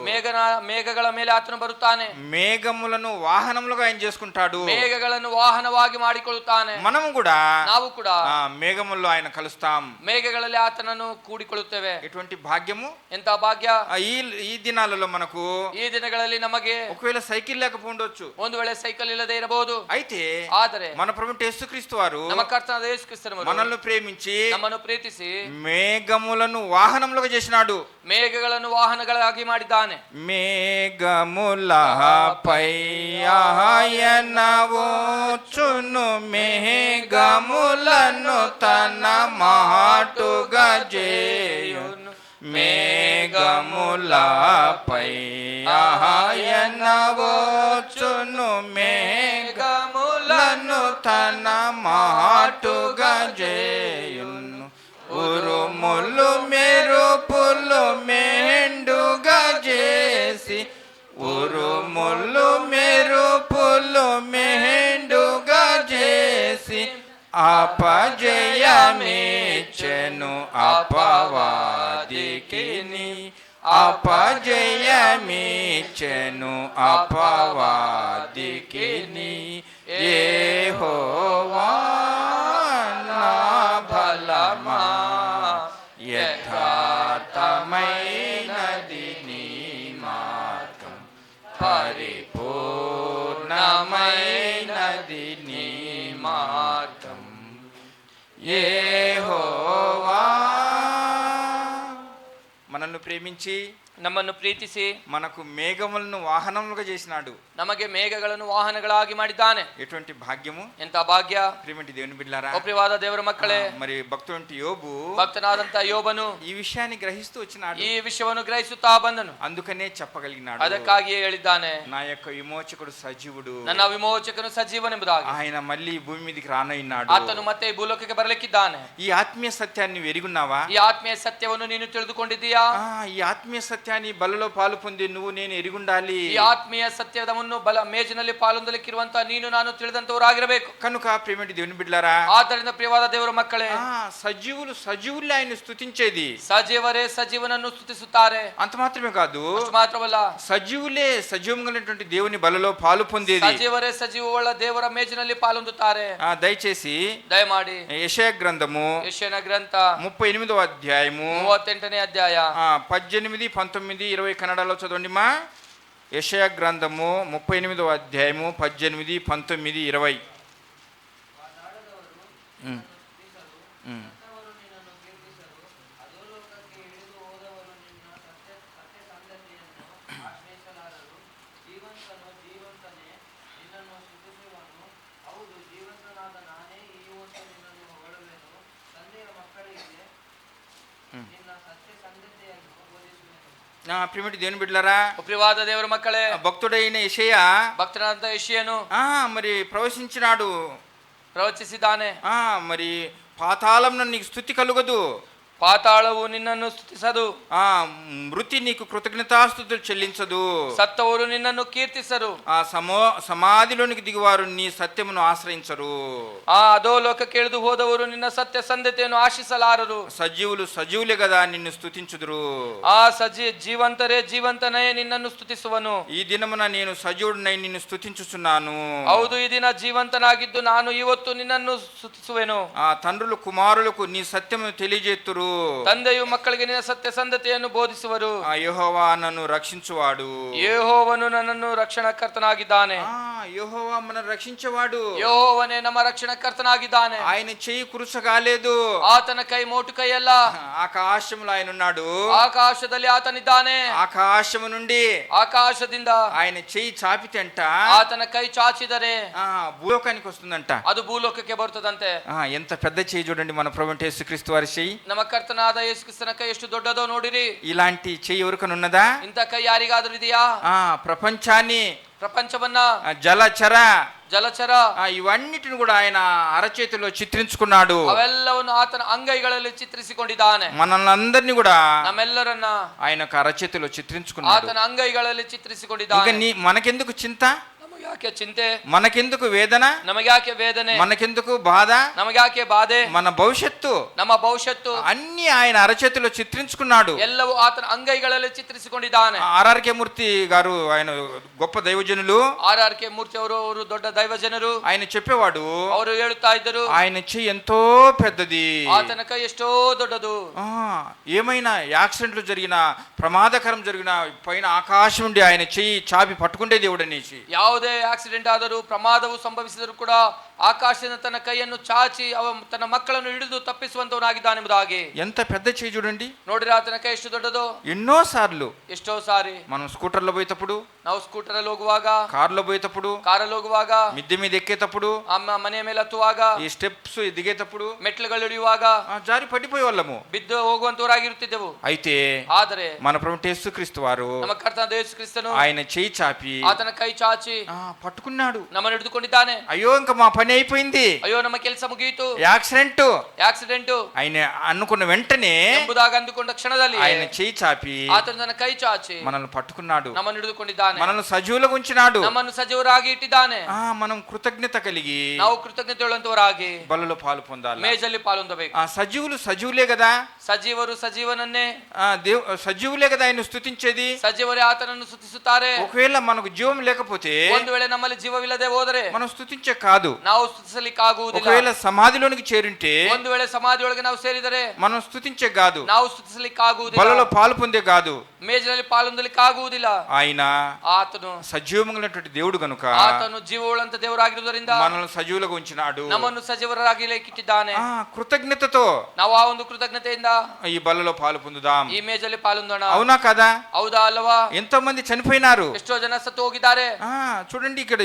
ಮೇಘಗಳ ಮೇಲೆ ಆತನು ಬರುತ್ತಾನೆ. మేఘములను వాహనములుగా ఆయన చేసుకుంటాడు. ಮೇಘಗಳನ್ನು ವಾಹನವಾಗಿ ಮಾಡಿಕೊಳ್ಳುತ್ತಾನೆ. మనము కూడా ನಾವು ಕೂಡ మేఘముల్లో ఆయన కలుస్తాం. ಮೇಘಗಳಲ್ಲಿ ಆತನನ್ನು ಕೂಡಿಕೊಳ್ಳುತ್ತೇವೆ. ఎటువంటి భాగ్యము, ಎಂತ ಭಾಗ್ಯ! ఈ దినాలలో మనకు ಈ ದಿನಗಳಲ್ಲಿ ನಮಗೆ ఒకవేళ సైకిల్ లేకపోవచ్చు, ಒಂದು ವೇಳೆ ಸೈಕಲ್ ಇಲ್ಲದೆ ಇರಬಹುದು. అయితే ಆದರೆ మన ప్రభువు యేసుక్రీస్తు వారు ನಮ್ಮ ಕರ್ತನಾದ ಯೇಸು ಕ್ರಿಸ್ತನವರು మనల్ని ప్రేమించి ನಮ್ಮನ್ನು ಪ್ರೀತಿಸಿ మేఘములను వాహనములుగా చేసినాడు. ಮೇಘಗಳನ್ನು ವಾಹನಗಳಾಗಿ ಮಾಡಿದ್ದಾನೆ. మేఘములపై ఆయన వచ్చును, మేఘములను తన మాటుగా చేయును. మేఘములపై ఆయన వచ్చును, మేఘములను తన మాటుగా చేయును. ఉరుములు మెరుపులు మెండుగా చేసి, ఉరుములు మెరుపులు మెండుగా చేసి, అపజయమిచ్చెను అపవాదికిని, అపజయమిచ్చెను అపవాదికిని. యెహోవా నా బలమా, యథార్థమైనది నీ మార్గం, పరిపూర్ణమైనది నీ మార్గం. యెహోవా మనల్ని ప్రేమించి ನಮ್ಮನ್ನು ಪ್ರೀತಿಸಿ మనకు మేఘములను వాహనములుగా చేసినాడు. ನಮಗೆ ಮೇಘಗಳನ್ನು ವಾಹನಗಳಾಗಿ ಮಾಡಿದ್ದಾನೆ. ఎటువంటి భాగ్యము, ಎಂತ ಭಾಗ್ಯ. ప్రియమైన దేవుని బిడ్డలారా, ಪ್ರಿಯವಾದ ದೇವರ ಮಕ್ಕಳೇ, మరి భక్తుడు యోబు ಭಕ್ತನಾದಂತ ಯೋಬನು ఈ విషయాన్ని గ్రహిస్తూ వచ్చినాడు. ಈ ವಿಷಯವನ್ನು ಗ್ರಹಿಸುತ್ತಾ ಬಂದನು. అందుకనే చెప్పగలిగినాడు, ಅದಕ್ಕಾಗಿಯೇ ಹೇಳಿದ್ದಾನೆ, నా యొక్క విమోచకుడు సజీవుడు, ನನ್ನ ವಿಮೋಚಕನು ಸಜೀವನೆಂಬುದಾಗಿ. ఆయన మళ్ళీ భూమి మీదకి రానయ్యున్నాడు. ಆತನು ಮತ್ತೆ ಈ ಭೂಲೋಕಕ್ಕೆ ಬರಲಿಕ್ಕಿದ್ದಾನೆ. ఈ ಆತ್ಮೀಯ ಸತ್యాన్ని ఎరుగున్నావా? ಈ ಆತ್ಮೀಯ ಸತ್ಯವನ್ನು ನೀನು ತಿಳಿದುಕೊಂಡಿದ್ದೀಯಾ? ఈ ఆత్మీయ సత్యాన్ని బలలో పాలు పొంది నువ్వు నేను ఎరుగుండాలి. ಈ ಆತ್ಮೀಯ ಸತ್ಯವನ್ನು ಬಲ ಮೇಜಿನಲ್ಲಿ ಪಾಲೊಂದಲಿಕ್ಕಿರುವಂತ ನೀನು ನಾನು ತಿಳಿದಂತವರಾಗಿರಬೇಕು. కనుక ప్రియమైన దేవుని బిడ్డలారా, ಆದ್ದರಿಂದ ಪ್ರಿಯವಾದ ದೇವರ ಮಕ್ಕಳೇ, సజీవులు ఆయన స్తుతించేది. ಸಜೀವರೇ ಸಜೀವನನ್ನು ಸ್ತುತಿಸುತ್ತಾರೆ. అంత మాత్రమే కాదు, ಅಷ್ಟು ಮಾತ್ರವಲ್ಲ, సజీవులే సజీవంగా దేవుని బలలో పాలు పొందేది. ಸಜೀವರೇ ಸಜೀವವುಳ್ಳ ದೇವರ ಮೇಜಿನಲ್ಲಿ ಪಾಲೊಂದುತ್ತಾರೆ. దయచేసి ದಯಮಾಡಿ యెషయా గ్రంథము ಯೆಶಯನ ಗ್ರಂಥ 38వ అధ్యాయము 38ನೇ ಅಧ್ಯಾಯ 18, 19, 20 కన్నడలో చదవండి మా. యెషయా గ్రంథము 38వ అధ్యాయము 18, 19, 20. ప్రియమైన దేవుని బిడ్డలారా, ಪ್ರಿಯವಾದ ದೇವರ ಮಕ್ಕಳೇ, భక్తుడైన యెషయా ಭಕ್ತನಾದ ಯೆಶಯನು మరి ప్రవశించినాడు. ಪ್ರವಚಿಸಿದ್ದಾನೆ. మరి పాతాళం నీకు స్థుతి కలుగదు, ಪಾತಾಳವು ನಿನ್ನನ್ನು ಸ್ತುತಿಸದು, మృతి నీకు కృతజ్ఞతాస్తుతులు చెల్లించదు, ಸತ್ತವರು ನಿನ್ನನ್ನು ಕೀರ್ತಿಸರು, సమాధిలోనికి దిగువారు నీ సత్యమును ఆశ్రయించరు, ಅಧೋಲೋಕಕ್ಕೆ ಇಳಿದು ಹೋದವರು ನಿನ್ನ ಸತ್ಯ ಸಂಧತೆಯನ್ನು ಆಶಿಸಲಾರರು. సజీవులే కదా నిన్ను స్తుతించుదురు. ಜೀವಂತರೇ ಜೀವಂತನೇ ನಿನ್ನನ್ನು ಸ್ತುತಿಸುವನು. ఈ దినమున నేను సజీవుడినై నిన్ను స్తుతించుచున్నాను. ಹೌದು, ಈ ದಿನ ಜೀವಂತನಾಗಿದ್ದು ನಾನು ಇವತ್ತು ನಿನ್ನನ್ನು ಸ್ತುತಿಸುವೆನು. తండ్రులు కుమారులకు నీ సత్యమును తెలియజేతురు. ತಂದೆಯು ಮಕ್ಕಳಿಗೆ ನಿನ್ನ ಸತ್ಯ ಸಂಧತೆಯನ್ನು ಬೋಧಿಸುವರು. యెహోవా నన్ను రక్షించువాడు, ಯೆಹೋವನು ನನ್ನನ್ನು ರಕ್ಷಣಕರ್ತನಾಗಿದ್ದಾನೆ. యెహోవా మనల్ని రక్షించేవాడు. ಯೆಹೋವನೇ ನಮ್ಮ ರಕ್ಷಣಕರ್ತನಾಗಿದ್ದಾನೆ. ఆయన చెయ్యి కురుసగాలేదు, ಆತನ ಕೈ ಮೋಟು ಕೈಯಲ್ಲ. ఆకాశములో ఆయన ఉన్నాడు. ಆಕಾಶದಲ್ಲಿ ಆತನಿದ್ದಾನೆ. ఆకాశము నుండి ಆಕಾಶದಿಂದ ఆయన చెయ్యి చాపితే అంట ಆತನ ಕೈ ಚಾಚಿದರೆ భూలోకానికి వస్తుందంట. ಅದು ಭೂಲೋಕಕ್ಕೆ ಬರ್ತದಂತೆ. ఎంత పెద్ద చెయ్యి చూడండి మన ప్రభువు యేసుక్రీస్తు వారి చెయ్యి. ನಮ್ಮ ಕರ್ತನಾದ ಯೇಸು ಕ್ರಿಸ್ತನ ಕೈ ಎಷ್ಟು ದೊಡ್ಡದೋ ನೋಡಿರಿ. ఇలాంటి చెయ్యి ఎవరికైనా ఉన్నదా? ಇಂಥ ಕೈ ಯಾರಿಗಾದ್ರೂ ಇದೆಯಾ? ప్రపంచాన్ని, ಪ್ರಪಂಚವನ್ನ, ಜಲಚರ ఇవన్నిటిని కూడా ఆయన అరచేతిలో చిత్రించుకున్నాడు. ಅವೆಲ್ಲವನ್ನು ಆತನ ಅಂಗೈಗಳಲ್ಲಿ ಚಿತ್ರಿಸಿಕೊಂಡಿದ್ದಾನೆ. మనల్ని అందరినీ కూడా ನಮ್ಮೆಲ್ಲರನ್ನ ఆయన అరచేతిలో చిత్రించుకున్నాడు. ಆತನ ಅಂಗೈಗಳಲ್ಲಿ ಚಿತ್ರಿಸಿಕೊಂಡಿದ್ದಾನೆ. మనకెందుకు చింత? ನಮಗ್ಯಾಕೆ ಚಿಂತೆ? మనకెందుకు వేదన? ನಮಗ್ಯಾಕೆ ವೇದನೆ? మనకెందుకు బాధ? ನಮಗ್ಯಾಕೆ ಬಾಧೆ? మన భవిష్యత్తు, ನಮ್ಮ ಭವಿಷ್ಯತ್ತು అన్ని ఆయన అరచేతిలో చిత్రించుకున్నాడు. ಎಲ್ಲವೂ ಆತನ ಅಂಗೈಗಳಲ್ಲಿ ಚಿತ್ರಿಸಿಕೊಂಡಿದ್ದಾನೆ. ఆర్ఆర్కే మూర్తి గారు ఆయన గొప్ప దైవజనులు. ಆರ್ಆರ್ಕೆ ಮೂರ್ತಿ ಅವರು ದೊಡ್ಡ ದೈವಜನರು. ఆయన చెప్పేవాడు, ಅವರು ಹೇಳುತ್ತಾ ಇದ್ದರು, ఆయన చెయ్యి ఎంతో పెద్దది, ಆತನ ಕೈ ಎಷ್ಟೋ ದೊಡ್ಡದು. ఏమైనా యాక్సిడెంట్లు జరిగిన, ప్రమాదకరం జరిగిన పైన ఆకాశం నుండి ఆయన చెయ్యి చాపి పట్టుకుంటే దేవుడు అనేసి. ಯಾವುದೇ ಆಕ್ಸಿಡೆಂಟ್ ಆದರೂ, ಪ್ರಮಾದವು ಸಂಭವಿಸಿದರೂ ಕೂಡ ಆಕಾಶದಿಂದ ತನ್ನ ಕೈಯನ್ನು ಚಾಚಿ ತನ್ನ ಮಕ್ಕಳನ್ನು ಹಿಡಿದು ತಪ್ಪಿಸುವಂತವನಾಗಿದ್ದಾನೆಂಬುದಾಗಿ. ఎంత పెద్ద చెయ్యి చూడండి. ನೋಡಿದ್ರೆ ಆತನ ಕೈ ಎಷ್ಟು ದೊಡ್ಡದು. ఎన్నో సార్లు, ಎಷ್ಟೋ ಸಾರಿ మనం స్కూటర్లో పోయేటప్పుడు, ನಾವು ಸ್ಕೂಟರ್ ಅಲ್ಲಿ ಹೋಗುವಾಗ, కార్లో పోయేటప్పుడు, ಕಾರಲ್ಲಿ ಹೋಗುವಾಗ, మిద్దె మీద ఎక్కేటప్పుడు, ಅಮ್ಮ ಮನೆಯ ಮೇಲೆ ಹತ್ತುವಾಗ, ఈ స్టెప్స్ దిగేటప్పుడు ಮೆಟ್ಲುಗಳು ಹಿಡಿಯುವಾಗ జారి పడిపోయే వాళ్ళము. ಬಿದ್ದು ಹೋಗುವಂತವರಾಗಿರುತ್ತಿದ್ದೆವು. అయితే ಆದರೆ మన ప్రభువు యేసుక్రీస్తు వారు ನಮ್ಮ ಕರ್ತನಾದ ಯೇಸು ಕ್ರಿಸ್ತನು ఆయన చెయ్యి చాపి ಆತನ ಕೈ ಚಾಚಿ పట్టుకున్నాడు. ನಮ್ಮನ್ನು ಹಿಡಿದುಕೊಂಡಿದ್ದಾನೆ. అయ్యో ఇంకా మా పని అయిపోయింది, ಅಯ್ಯೋ ನಮ್ಮ ಕೆಲಸ ಮುಗಿಯಿತು, యాక్సిడెంట్ ಆಕ್ಸಿಡೆಂಟ್ ఆయన అనుకున్న వెంటనే ಎಂಬುದಾಗಿ ಅಂದುಕೊಂಡ ಕ್ಷಣದಲ್ಲಿ ఆయన చెయ్యి చాపి ಆತನ ತನ್ನ ಕೈ ಚಾಚಿ మనల్ని పట్టుకున్నాడు, ನಮ್ಮನ್ನು ಹಿಡಿದುಕೊಂಡಿದ್ದಾನೆ, మనల్ని సజీవులుగా ఉంచినాడు. ನಮ್ಮನ್ನು ಸಜೀವರಾಗಿ ಇಟ್ಟಿದ್ದಾನೆ. మనం కృతజ్ఞత కలిగి ನಾವು ಕೃತಜ್ಞತೆಯುಳ್ಳಂತವರಾಗಿ బలలో పాలు పొందాలి. ಮೇಜಲ್ಲಿ ಪಾಲೊಂದಬೇಕು. సజీవులే కదా, ಸಜೀವರು ಸಜೀವನನ್ನೇ, సజీవులే కదా ఆయన స్తుతించేది. ಸಜೀವರೇ ಆತನನ್ನು ಸ್ತುತಿಸುತ್ತಾರೆ. ఒకవేళ మనకు జీవం లేకపోతే, ಒಂದು ವೇಳೆ ನಮ್ಮಲ್ಲಿ ಜೀವವಿಲ್ಲದೆ ಹೋದರೆ మనం స్తుతించే కాదు, ನಾವು ನಾವು ಸ್ತುತಿಸಲಿಕ್ಕೆ ಆಗುವುದಿಲ್ಲ. ఒకవేళ సమాధిలోనికి చేరింటే ಒಂದು ವೇಳೆ ಸಮಾಧಿಯೊಳಗೆ ನಾವು ಸೇರಿದರೆ మనం స్తుతించే కాదు, ನಾವು ಸ್ತುತಿಸಲಿಕ್ಕೆ ಆಗುವುದಿಲ್ಲ. బలలో పాలు పొందే కాదు. ಮೇಜಿನಲ್ಲಿ ಪಾಲೊಂದಲಿಕ್ಕೆ ಆಗುವುದಿಲ್ಲ. ఆయన ಆತನು సజీవమైనటువంటి దేవుడు కనుక ಆತನು ಜೀವವುಳ್ಳಂತ ದೇವರಾಗಿರುವುದರಿಂದ మనల్ని సజీవులుగా ఉంచినాడు. ನಮ್ಮನ್ನು ಸಜೀವರಾಗಿ ಇಟ್ಟಿದ್ದಾನೆ. కృతజ్ఞతతో ನಾವು ಆ ಒಂದು ಕೃತಜ್ಞತೆಯಿಂದ ఈ బలలో పాలు పొందుదాం. ಈ ಮೇಜಲ್ಲಿ ಪಾಲೊಂದೋಣ. అవునా కదా? ಹೌದಾ ಅಲ್ಲವಾ? ఎంతో మంది చనిపోయినారు. ಎಷ್ಟೋ ಜನ ಸತ್ತು ಹೋಗಿದ್ದಾರೆ. చూడండి ఇక్కడ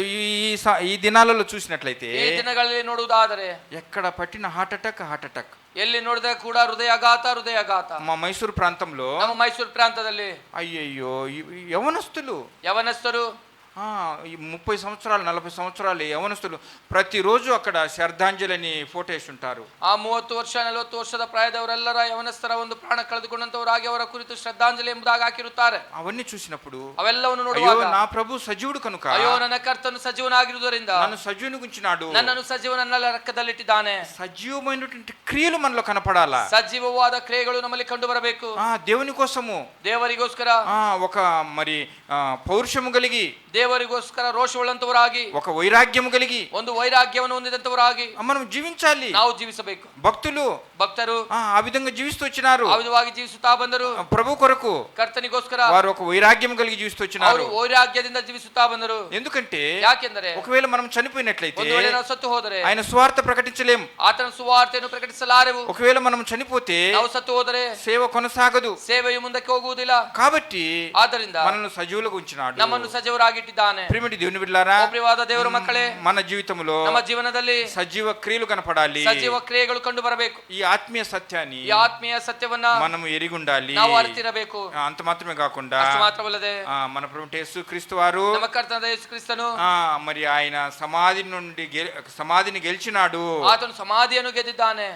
ఈ దినాలలో చూసినట్లయితే ಈ ದಿನಗಳಲ್ಲಿ ನೋಡುವುದಾದರೆ ఎక్కడ పట్టిన హార్ట్ అటాక్ ಎಲ್ಲಿ ನೋಡಿದ್ರೆ ಕೂಡ ಹೃದಯಾಘಾತ. మా మైసూరు ప్రాంతంలో ನಮ್ಮ ಮೈಸೂರು ಪ್ರಾಂತದಲ್ಲಿ అయ్యయ్యో యవనస్తులు ఈ 30 సంవత్సరాలు 40 సంవత్సరాలు యవనస్తులు ప్రతిరోజు అక్కడ శ్రద్ధాంజలిని ఫోటో వేస్తుంటారు. ಆ 30 ವರ್ಷ 40 ವರ್ಷದ ಪ್ರಾಯದವರೆಲ್ಲರ ಯವನಸ್ಥರ ಒಂದು ಪ್ರಾಣ ಕಳೆದುಕೊಂಡಂತವರಾಗಿ ಅವರ ಕುರಿತು ಶ್ರದ್ಧಾಂಜಲಿ ಎಂಬುದಾಗಿ ಹಾಕಿರುತ್ತಾರೆ. అవన్నీ చూసినప్పుడు ಅವೆಲ್ಲವನ್ನು అయ్యో ನೋಡುವಾಗ నా ప్రభు సజీవుడు కనుక ಅಯ್ಯೋ ನನ್ನ ಕರ್ತನು ಸಜೀವನಾಗಿರುವುದರಿಂದ నన్ను సజీవుని గుంచినాడు. ನನ್ನನ್ನು ಸಜೀವನನ್ನೆಲ್ಲ ರಕ್ಕದಲ್ಲಿಟ್ಟಿದ್ದಾನೆ. సజీవమైనటువంటి క్రియలు మనలో కనపడాలా. ಸಜೀವವಾದ ಕ್ರಿಯೆಗಳು ನಮ್ಮಲ್ಲಿ ಕಂಡು ಬರಬೇಕು. దేవుని కోసము ದೇವರಿಗೋಸ್ಕರ ఒక మరి పౌరుషము కలిగి, ದೇವರಿಗೋಸ್ಕರ ರೋಷವುಳ್ಳಂತವರಾಗಿ, ఒక వైరాగ్యము కలిగి, ಒಂದು ವೈರಾಗ್ಯವನ್ನು ಹೊಂದಿದಂತವರಾಗಿ మనం జీవించాలి. ನಾವು ಜೀವಿಸಬೇಕು. ಭಕ್ತರು ఆ విధంగా జీవిస్తూ వచ్చినారు. ಆ ವಿಧವಾಗಿ ಜೀವಿಸುತ್ತಾ ಬಂದರು. ప్రభు కొరకు ಕರ್ತನಿಗೋಸ್ಕರ వారు ఒక వైరాగ్యం కలిగి జీవిస్తూ ಅವರು వచ్చినారు. ವೈರಾಗ್ಯದಿಂದ ಜೀವಿಸುತ್ತಾ ಬಂದರು. ఎందుకంటే ಯಾಕೆಂದರೆ ఒకవేళ మనం చనిపోయినట్లయితే ಒಂದು ವೇಳೆ ನಾವು ಸತ್ತು ಹೋದರೆ ఆయన స్వార్థ ప్రకటించలేం. ಆತನ ಸುವಾರ್ತೆಯನ್ನು ಪ್ರಕಟಿಸಲಾರೆವು. ఒకవేళ మనం చనిపోతే ನಾವು ಸತ್ತು ಹೋದರೆ సేవ కొనసాగదు. ಸೇವೆಯು ಮುಂದಕ್ಕೆ ಹೋಗುವುದಿಲ್ಲ. కాబట్టి ಆದ್ದರಿಂದ మనల్ని సజీవులుగా ఉంచినాడు. ನಮ್ಮನ್ನು ಸಜೀವರಾಗಿಟ್ಟಿದ್ದಾನೆ. ప్రియమైన దేవుని బిడ్డలారా, ಪ್ರಿಯವಾದ ದೇವರ ಮಕ್ಕಳೇ, మన జీవితంలో ನಮ್ಮ ಜೀವನದಲ್ಲಿ సజీవ క్రియలు కనపడాలి. ಸಜೀವ ಕ್ರಿಯೆಗಳು ಕಂಡು ಬರಬೇಕು. ఈ ఆత్మీయ సత్యాన్ని ಈ ಆತ್ಮೀಯ ಸತ್ಯವನ್ನ మనం ఎరిగి ఉండాలి. ನಾವು ಅರಿತಿರಬೇಕು. అంత మాత్రమే కాకుండా ಅಷ್ಟು ಮಾತ್ರವಲ್ಲದೆ మన ప్రభు యేసు క్రీస్తు వారు ನಮ್ಮ ಕರ್ತನಾದ ಯೇಸು ಕ್ರಿಸ್ತನು మరి ఆయన సమాధిని గెలిచినాడు. ಆತನು ಸಮಾಧಿಯನ್ನು ಗೆದ್ದಿದ್ದಾನೆ.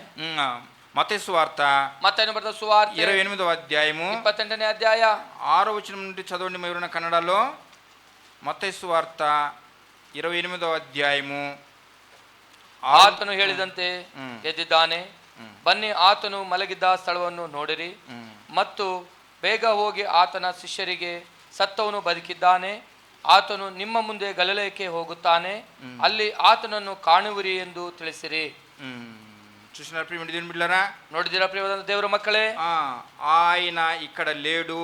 మత్తయి సువార్త ಮತ್ತೇನು ಬರೆದ ಸುವಾರ್ತೆ 28వ అధ్యాయము 28ನೇ ಅಧ್ಯಾಯ 6వ వచనం నుండి చదవండి. ఎవరైనా కన్నడలో మత్తయి సువార్త 28వ అధ్యాయము. ಆತನು ಹೇಳಿದಂತೆ ಎದ್ದಿದ್ದಾನೆ. ಬನ್ನಿ, ಆತನು ಮಲಗಿದ್ದ ಸ್ಥಳವನ್ನು ನೋಡಿರಿ ಮತ್ತು ಬೇಗ ಹೋಗಿ ಆತನ ಶಿಷ್ಯರಿಗೆ, ಸತ್ತವನು ಬದುಕಿದ್ದಾನೆ, ಆತನು ನಿಮ್ಮ ಮುಂದೆ ಗಲಿಲಾಯಕ್ಕೆ ಹೋಗುತ್ತಾನೆ, ಅಲ್ಲಿ ಆತನನ್ನು ಕಾಣುವಿರಿ ಎಂದು ತಿಳಿಸಿರಿ. చూసినారు ప్రియమైన దేవుని బిడ్డలారా? ನೋಡಿದಿರಾ ಪ್ರಿಯವಾದ ದೇವರ ಮಕ್ಕಳೇ? ఆయన ఇక్కడ లేడు.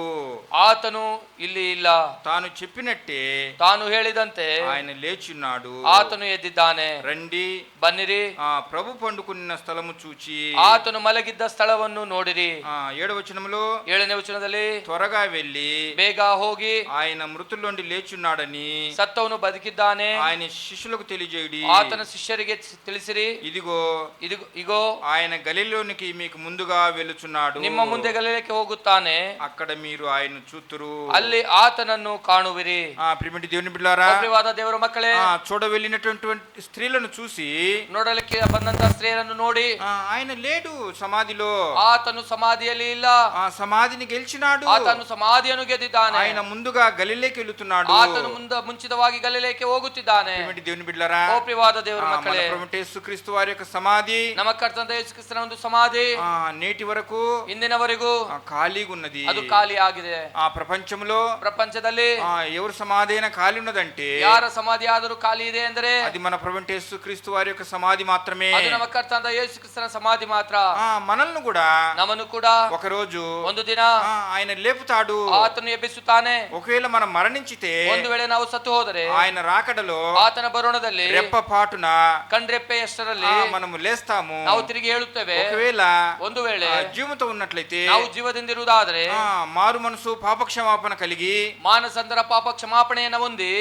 ಆತನು ಇಲ್ಲಿ ಇಲ್ಲ. తాను చెప్పినట్టే ತಾನು ಹೇಳಿದಂತೆ ఆయన లేచున్నాడు. ಆತನು ಎದ್ದಿದ್ದಾನೆ. రండి, ಬನ್ನಿರಿ, ప్రభు పండుకున్న స్థలము చూచి ಆತನು ಮಲಗಿದ್ದ ಸ್ಥಳವನ್ನು ನೋಡಿರಿ. 7వ వచనములో 7ನೇ ವಚನದಲ್ಲಿ త్వరగా వెళ్ళి ಬೇಗ ಹೋಗಿ ఆయన మృతుల్లోండి లేచున్నాడని ಸತ್ತವನು ಬದುಕಿದ್ದಾನೆ ఆయన శిష్యులకు తెలియజేయుడి. ಆತನ ಶಿಷ್ಯರಿಗೆ ತಿಳಿಸಿರಿ. ಇಗೋ ఆయన గలిలోనికి మీకు ముందుగా వెళుచున్నాడు. ನಿಮ್ಮ ಮುಂದೆ ಗಲಿಲಾಯಕ್ಕೆ ಹೋಗುತ್ತಾನೆ, అక్కడ మీరు ఆయన చూతురు, ಅಲ್ಲಿ ಆತನನ್ನು ಕಾಣುವಿರಿ. ప్రియమైన దేవుని బిడ్డలారా, ಪ್ರಿಯವಾದ ದೇವರ ಮಕ್ಕಳೇ, చూడ వెళ్ళినటువంటి స్త్రీలను చూసి ನೋಡಲಿಕ್ಕೆ ಬಂದಂತ ಸ್ತ್ರೀಯರನ್ನು ನೋಡಿ, ఆయన లేడు సమాధిలో, ಆತನು ಸಮಾಧಿಯಲ್ಲಿ ಇಲ್ಲ, సమాధిని గెలిచినాడు, ಆತನು ಸಮಾಧಿಯನ್ನು ಗೆದ್ದಿದ್ದಾನೆ, ఆయన ముందుగా గలిలోకి వెళుతున్నాడు, ಆತನು ಮುಂಚಿತವಾಗಿ ಗಲಿಲಾಯಕ್ಕೆ ಹೋಗುತ್ತಿದ್ದಾನೆ. ప్రియమైన దేవుని బిడ్డలారా, ಓ ಪ್ರಿಯವಾದ ದೇವರ ಮಕ್ಕಳೇ, మన యేసు క్రీస్తు వారి యొక్క సమాధి, ನಮ್ಮ ಕರ್ತನಾದ ಯೇಸು ಕ್ರಿಸ್ತನ ಒಂದು ಸಮಾಧಿ నేటి వరకు ಇಂದಿನವರೆಗೂ ఖాళీగా ఉన్నది. ಅದು ಖಾಲಿ ಆಗಿದೆ. ಪ್ರಪಂಚದಲ್ಲಿ ఎవరు సమాధి అయినా ఖాళీ ఉన్నదంటే, ಯಾರ ಸಮಾಧಿ ಆದರೂ ಖಾಲಿ ಇದೆ ಅಂದರೆ అది మన ప్రభు యేసు క్రీస్తు వారి యొక్క సమాధి మాత్రమే. ಅದು ನಮ್ಮ ಕರ್ತನಾದ ಯೇಸು ಕ್ರಿಸ್ತನ ಸಮಾಧಿ ಮಾತ್ರ. మనల్ని కూడా ನಮ್ಮನ್ನು ಕೂಡ ఒక రోజు ಒಂದು ದಿನ ఆయన లేపుతాడు. ಆತನು ಎಬ್ಬಿಸುತ್ತಾನೆ. ఒకవేళ మనం మరణించితే, ಒಂದು ವೇಳೆ ನಾವು ಸತ್ತು ಹೋದರೆ, ఆయన రాకడలో ಆತನ ಬರೋಣದಲ್ಲಿ రెప్పపాటున ಕಣ್ರೆಪ್ಪೆಯಷ್ಟರಲ್ಲಿ మనము లేస్తాము. ನಾವು ತಿರುಗಿ ಹೇಳುತ್ತೇವೆ. ఒకవేళ ಒಂದು ವೇಳೆ జీవంతో ఉన్నట్లయితే, ನಾವು ಜೀವದಿಂದಿರುವುದಾದರೆ, మారు మనసు పాపక్షమాపణ కలిగి ಮಾನಸಂತರ ಪಾಪ ಕ್ಷಮಾಪಣೆಯನ್ನು ಹೊಂದಿ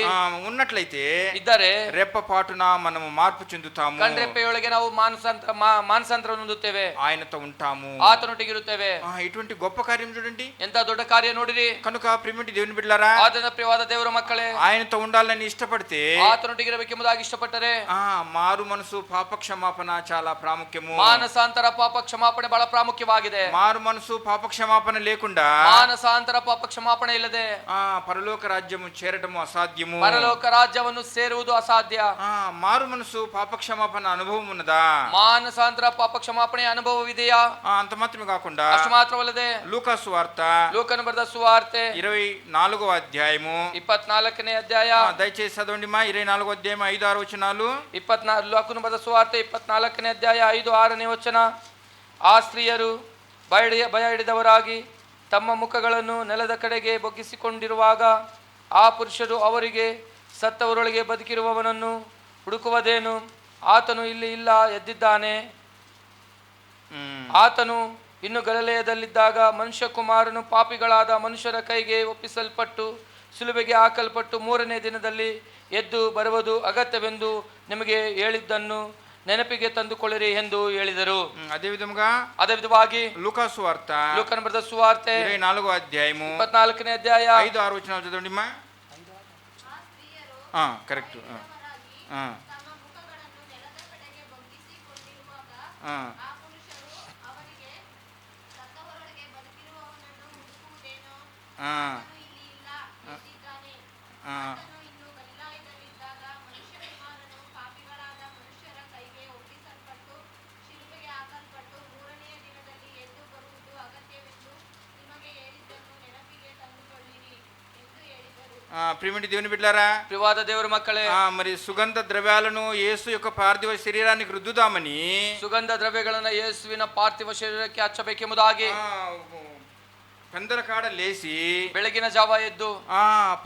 ఉన్నట్లయితే ಇದ್ದರೆ రెప్పపాటున మనము మార్పు చెందుతాము. ಕಣ್ರೆಪ್ಪೆಯೊಳಗೆ ನಾವು ಮಾನಸಾಂತರ ಹೊಂದುತ್ತೇವೆ, ఆయనతో ఉంటాము, ಆತನೊಟ್ಟಿಗಿರುತ್ತೇವೆ. ఇటువంటి గొప్ప కార్యం చూడండి, ಎಂತ ದೊಡ್ಡ ಕಾರ್ಯ ನೋಡಿರಿ. కనుక ప్రియమైన దేవుని బిడ్డలారా, ಆತನ ಪ್ರಿಯವಾದ ದೇವರ ಮಕ್ಕಳೇ, ఆయనతో ఉండాలని ఇష్టపడితే, ಆತನೊಟ್ಟಿಗಿರಬೇಕೆಂಬುದಾಗಿ ಇಷ್ಟಪಟ್ಟರೆ, మారు మనసు పాపక్షమాపణ చాలా ప్రాముఖ్యము. ముఖ్యము. ಮಾನಸಾಂತರ ಪಾಪ ಕ್ಷಮಾಪಣೆ ಬಹಳ ಪ್ರಾಮುಖ್ಯವಾಗಿದೆ. మారు మనసు పాప క్షమాపణ లేకుండా ಮಾನಸಾಂತರ ಪಾಪ ಕ್ಷಮಾಪಣೆ ಇಲ್ಲದೆ పరలోక రాజ్యము చేరటము అసాధ్యము. ಪರಲೋಕ ರಾಜ್ಯವನ್ನು ಸೇರುವುದು ಅಸಾಧ್ಯ. మారు మనసు పాప క్షమాపణ అనుభవం ఉన్నదా? ಮಾನಸಾಂತರ ಪಾಪ ಕ್ಷಮಾಪಣೆ ಅನುಭವವಿದೆಯಾ? అంత మాత్రమే కాకుండా ಅಷ್ಟು ಮಾತ್ರವಲ್ಲದೆ లూకాసు వార్త ಲೂಕನ ಬರೆದ ಸುವಾರ್ತೆ 24వ అధ్యాయము 24ನೇ ಅಧ್ಯಾಯ దయచేసి చదవండి మా 24వ అధ్యాయం 5-6 వచనాలు. 24 ಲೂಕನ ಬರೆದ ಸುವಾರ್ತೆ 24ನೇ ಅಧ್ಯಾಯ 5-6ನೇ ವಚನ. ಆ ಸ್ತ್ರೀಯರು ಭಯ ಹಿಡಿದವರಾಗಿ ತಮ್ಮ ಮುಖಗಳನ್ನು ನೆಲದ ಕಡೆಗೆ ಬಗ್ಗಿಸಿಕೊಂಡಿರುವಾಗ ಆ ಪುರುಷರು ಅವರಿಗೆ, ಸತ್ತವರೊಳಗೆ ಬದುಕಿರುವವನನ್ನು ಹುಡುಕುವುದೇನು? ಆತನು ಇಲ್ಲಿ ಇಲ್ಲ, ಎದ್ದಿದ್ದಾನೆ. ಆತನು ಇನ್ನು ಗಲಿಲಾಯದಲ್ಲಿದ್ದಾಗ ಮನುಷ್ಯಕುಮಾರನು ಪಾಪಿಗಳಾದ ಮನುಷ್ಯರ ಕೈಗೆ ಒಪ್ಪಿಸಲ್ಪಟ್ಟು ಶಿಲುಬೆಗೆ ಹಾಕಲ್ಪಟ್ಟು 3ನೇ ದಿನದಲ್ಲಿ ಎದ್ದು ಬರುವುದು ಅಗತ್ಯವೆಂದು ನಿಮಗೆ ಹೇಳಿದ್ದನ್ನು ನೆನಪಿಗೆ ತಂದುಕೊಳ್ಳಿರಿ ಎಂದು ಹೇಳಿದರು. అదే ವಿಧವಾಗಿ లూకాసు వార్త ಲೂಕನ ಬರೆದ ಸುವಾರ್ತೆ 24వ అధ్యాయము 24ನೇ ಅಧ್ಯಾಯ 5-6 వచనాలు చదవండి మా. కరెక్ట్. ప్రియమైన దేవుని బిడ్డలారా, ప్రియవాದ ದೇವರ ಮಕ್ಕಳೇ, మరి సుగంధ ద్రవ్యాలను యేసు యొక్క పార్థివ శరీరానికి రుద్దుదామని ಸುಗಂಧ ದ್ರವ್ಯಗಳನ್ನು ಯೇಸುವಿನ ಪಾರ್ಥಿವ ಶರೀರಕ್ಕೆ ಹಚ್ಚಬೇಕೆಂಬುದಾಗಿ పెందల కాడ లేచి ಬೆಳಗಿನ ಜಾವ ಎದ್ದು